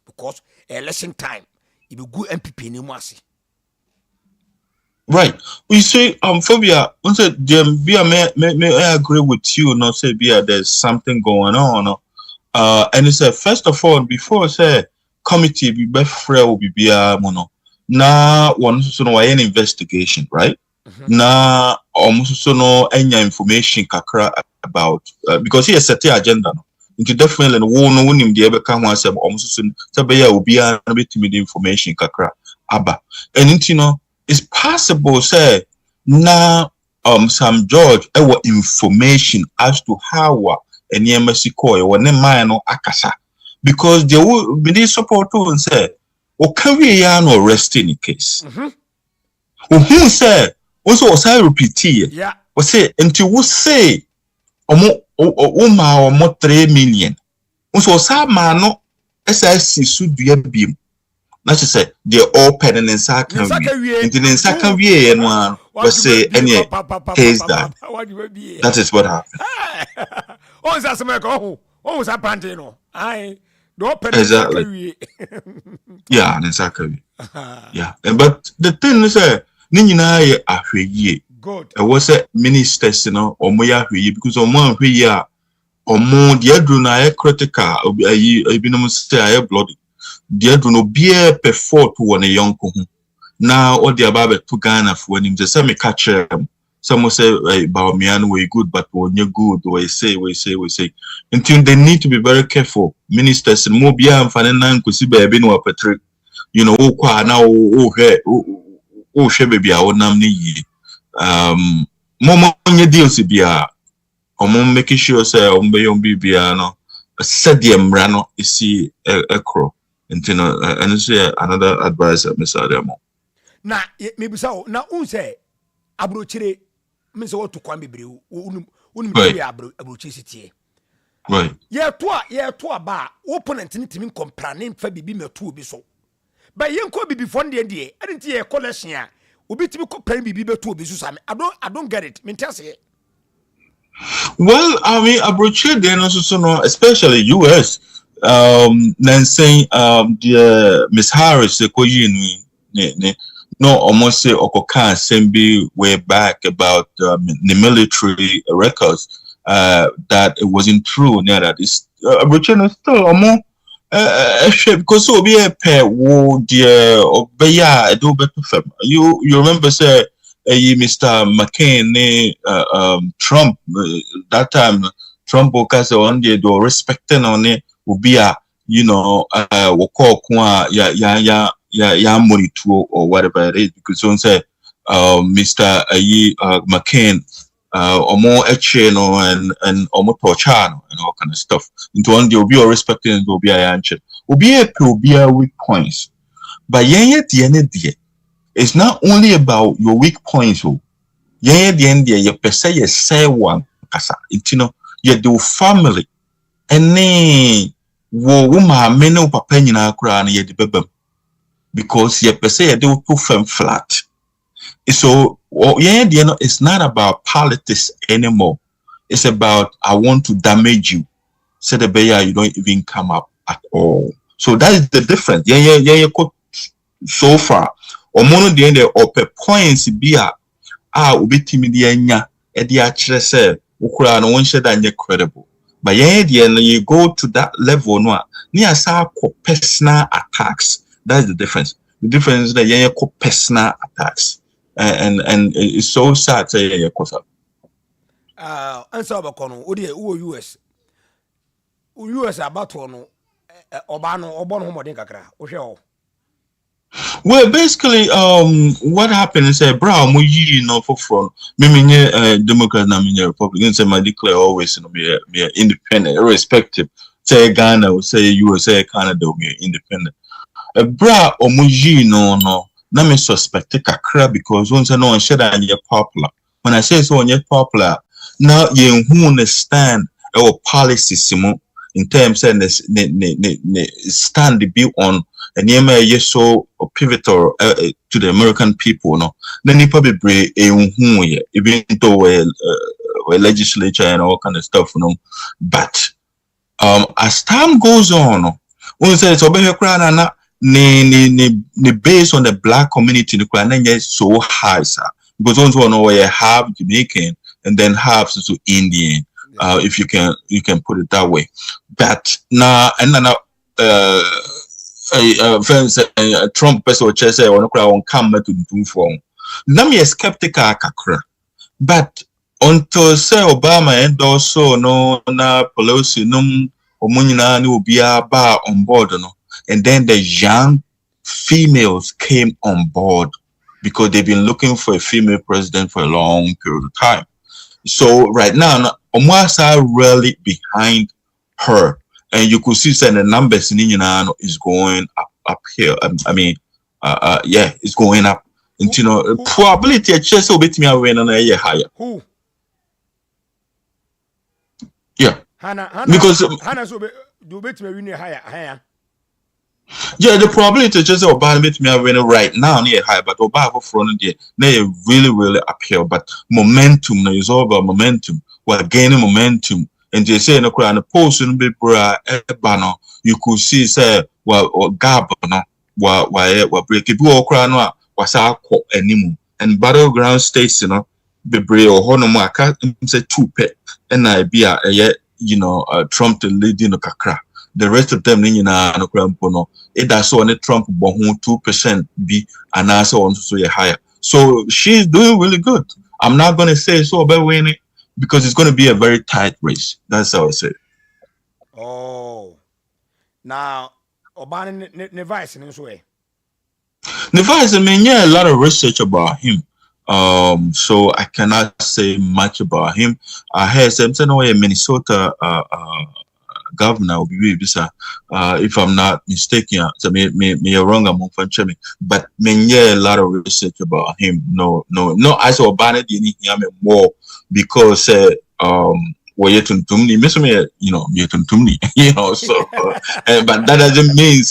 because election time e be good MPP ni mu ase right we say phobia once them be I agree with you no say be there's something going on and it's first of all before say committee be free will be mono na one so no an investigation right na almost so no any information kakra about because he has set the agenda no into definitely no no nim dey be kan one say almost so be ya obi an be timi the information kakra aba and you know it's possible say na Sam George information as to how any embassy call when ne man no akasa because they will be support to say o carry ya no arrest in case who say also say repeat here yeah we say until we say omo 3 million also say man no SSC su dua biem na say they all pen in saka we in saka we no we say any case that is what happened oh is that oh say planting no I exactly. Yeah, exactly. Yeah, but the thing is, Nina ahweye. Good. I was a ministers, you know, or moya ahweye because or more ahweye or more the adruna critical. I been almost say I bloody. the do no be per fort one a young coon. Now all the above to Ghana for him the same catcher. Someone say about me and we good, but when you're good, we say. Until they need to be very careful. Ministers and more beyond Fanan could see baby no Patrick. You know, now baby, I would namely more deals to be or more making sure say Biano Sedium Rano is see a crow. And say another advice, Miss Adamo. Now, maybe so. Now, say Abrochire. Miss what to kwambe brew abrochisi right yeah to ba opponent ni timi comprane fa bibi metu bi so ba yenko bibi fond de e didn't ye collection a obi timi comprane bibi betu obi so same I don't get it me tell say. Well, I mean abrochire then also no especially US then saying the Miss Harris ko yin ni no, almost say Okoka Sembi way back about the military records that it wasn't true. Yeah, that is Aboriginal still more because so be a pair would dear do better fam. You remember say Mr. McCain Trump that time Trump was on the door respecting on it would be a ya monitor or whatever it is because on say Mr. McCain or more Echeno and more Torchano and all kind of stuff. Into one will be respected and will be a answer. Will be a weak points. But at the end of the day, it's not only about your weak points. At the end of the day, you per se you say one kasa. It's you do family and then ma meno papa nyina kura na ye de bebam. Because you per se they will put them flat. So it's not about politics anymore. It's about I want to damage you. So the bear you don't even come up at all. So that is the difference. So far. Or mono the end of points be ubi timidianya edia chese ukura no one said that credible. But you go to that level no near personal attacks. That's the difference. The difference is that you have personal attacks, and it's so sad. Say you have answer about kono. US about kono. Obano homodin kakra. Oshe. Well, basically, what happened is that Brown, we for front. Me Democrat, na me Republican. Say my declare always, me independent, irrespective. Say Ghana, say US, say Canada, me independent. Bra omuji no na me suspect kakra because once no one share that you're popular. When I say so you're popular, now you understand our policies in terms of stand the view on and you so pivotal to the American people no. Then you probably bring even though a legislature and all kind of stuff but as time goes on when say so be na based on the black community the so high sir because once one know half Jamaican and then half so Indian if you can put it that way but now and then Trump person say on come to do form now me skeptical kakra but until say Obama and also no na Pelosi no omunyina ni obi aba on board no. And then the young females came on board because they've been looking for a female president for a long period of time. So right now, Omwasa are really behind her. And you could see that the numbers in India is going up here. It's going up. And probability just a bit me away and a year higher. Who? Yeah. Hannah, because Hannah do bit me higher. Yeah, the probability just about me right now near high, but Obama front there, they really up here. But momentum is all about momentum. We're gaining momentum, and they say no crown the post in be banner. You could see say or gab no what break it do crown was our anymore. And battleground states, be brave or honor say 2 pet and I be Trump to lead in the kakra. the rest of them nina no krampo no it does so on Trump bo 2% be and also on so higher. So she's doing really good. I'm not going to say so about winning because it's going to be a very tight race. That's how I say. Oh. Now Oban ne vice in way. Nevice, I mean, yeah, a lot of research about him. So I cannot say much about him. I heard something a Minnesota governor will be if I'm not mistaken. So me wrong among me. But yeah, a lot of research about him. No, I saw Aban more because well, you know, you know, so but that doesn't mean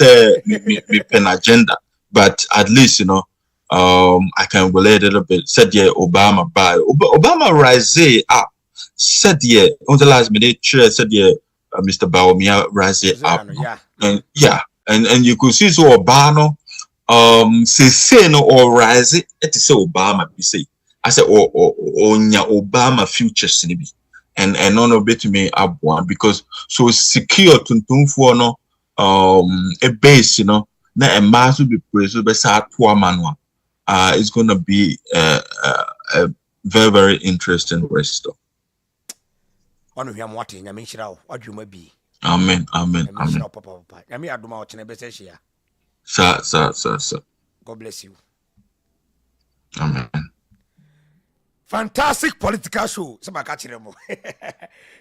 me pen agenda. But at least, you know, I can relate a little bit. Said yeah, Obama by Obama rise up. Said yeah, on the last minute, said yeah, Mr. Bawumia rise up. And yeah, and you could see so Obama, say no or rise it is so Obama be say. I said on your Obama futures in and none of it to me up one because so secure to for no a base, you know. Na a mass will be praised by poor manual. It's gonna be a very, very interesting race though. One of them watching, I mean, what you may be. Amen. I mean, I do my watching a better share. Sir. God bless you. Amen. Fantastic political show. Somebody catch them.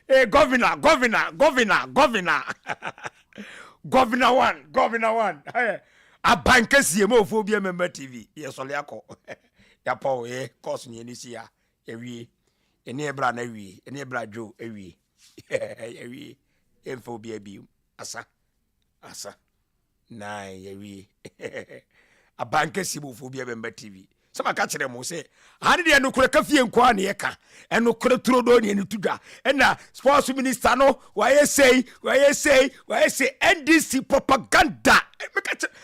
Hey, governor. Governor one. Abankesiem phobia member TV. Yes, Oliako. Yapo, course ni enisia. Ewie. Eni ebra na ewie. Eni ebra jo ewie. Ewie. Phobia bi. Asa. Na ewie. Abankesiem phobia member TV. Some catch them say, "How did you could coffee and quan yeka and no could throw down any tuda?" And sports minister no, why say, NDC propaganda.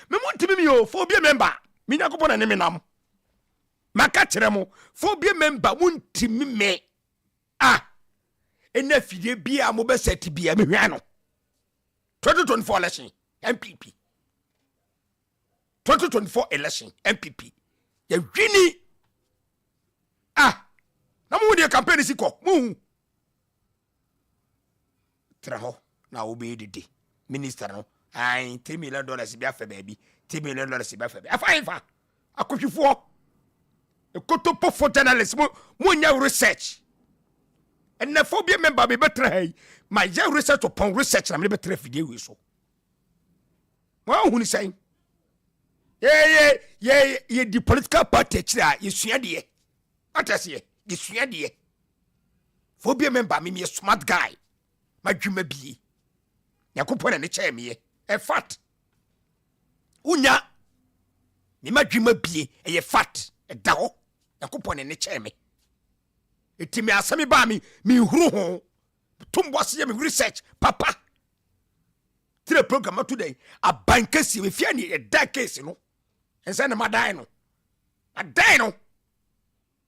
Me want to be your phobia member. Mina go na nemenam. Makachremo, phobia member won't to me. Ah, and if you be a mobile set to be a miano. 2024 election, MPP. 2024 election, MPP. You really na mo de campaign si ko mu traho na obe dede minister no $10 million bi afa baby $10 million bi afa baby afa akotwifo ekotopo for journalist mo nya research and na phobia member be better hey my research upon research na me better fidie we so wa hu ni say yeah, the political party you swear de. What I say? You swear de. Phobia member me a smart guy. My dream be. Yakupon and the chair me a fat. Unya. Me my dream be a fat a dao. Yakupon and the chair me. It me as me ba me who tumbos me research papa. To the program today, Abankesiem if you need a dark case, you know. And send them a dino.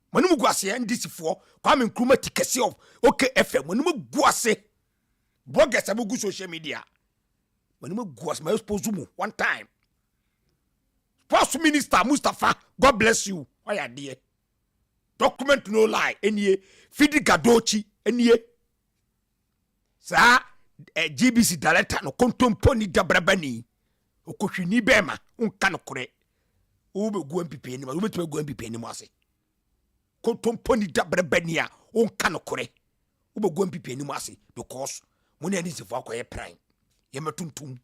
When you go say NDC4, come in Kruma Kesiem okay FM. When you go say bloggers have good social media. When you go as my sposumu one time. Sports Minister Mustafa, God bless you. Why are dear? Document no lie. Any Fidi Gadochi. Any sa GBC director no kontomponi dabrabani. Okohwini bema unka no kore. Ube go MPP anima, ube tme go MPP anima ase. Kontomponi dabrabani a unka no kore. Ube go MPP anima ase because money ani se fo akoye prime. Ye matuntum.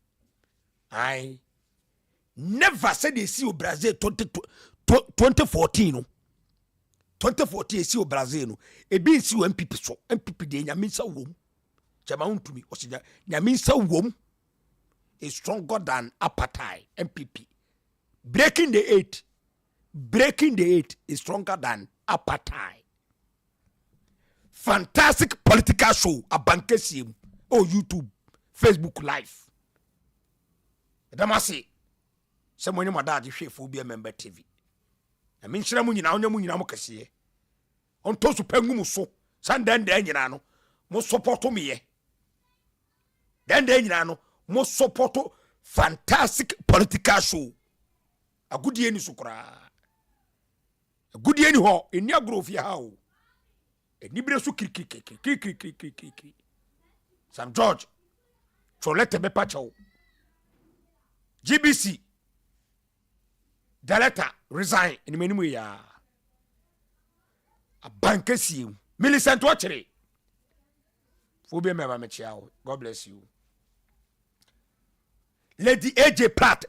I never said they see Brazil 2014 no. 2014 see Brazil no. E bi see MPP so. MPP de nyamisa wom. Chama untumi osija nyamisa wom is stronger than apartheid. MPP breaking the eight is stronger than apartheid. Fantastic political show Abankesiem YouTube Facebook live damasi someone my dad hwe phobia member TV na menhira mu nyina onya mu nyina mo kase on to so pangu mu so sandan da nyina no mo support me ye dan da nyina no mo support fantastic political show agudie ni sukura agudie ni ho eni agro fi ha o eni bre su kiri Sam George Cholete me pacho GBC Director resign in menu ya Abankesiem Millicent Watchere Phobia me ba chiao. God bless you. Lady AJ Pratt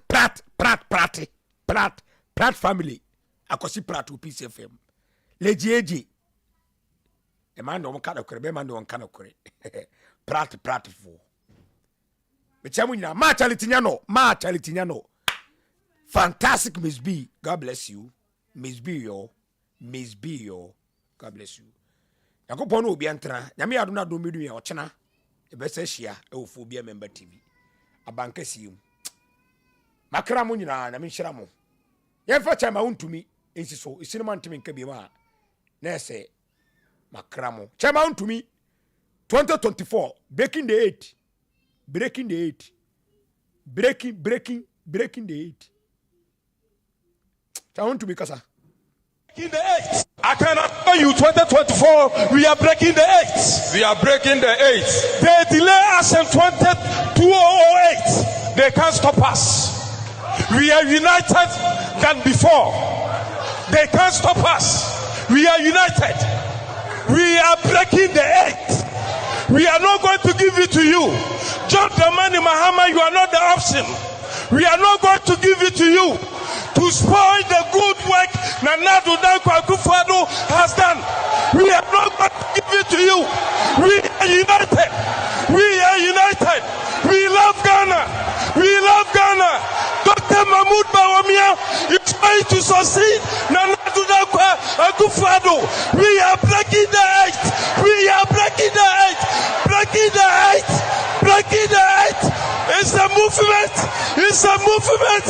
family akosi Pratt to PCFM. Lady AJ e man no kan okre be man no kan okre Pratt fo me chamu nyina ma charity nyano fantastic Miss B, God bless you. Miss B yo God bless you. Yakopon no obi antra nyame ado na do medu ya ochena e be se hia e wo Phobia member TV Abankesiem makra mo nyina na me nhira mo ye fa chama untumi ensi so isinema ntimi nka bi ma na ese makra mo chama untumi 2024 breaking the 8 breaking the 8 chama untumi kasa breaking the 8. I can tell you 2024, we are breaking the 8. We are breaking the 8. They delay us in 2008. They can't stop us. We are united than before. They can't stop us. We are united. We are breaking the 8. We are not going to give it to you. John Dramani Mahama, you are not the option. We are not going to give it to you to spoil the good work Nana Akufo-Addo has done. We are not going to give it to you. We are united. We are united. We love Ghana. We love Ghana. Dr. Mahmoud Bawumia is trying to succeed Nana Akufo-Addo. We are breaking the 8. We are breaking the 8. Breaking the 8. Breaking the 8. It's a movement. It's a movement.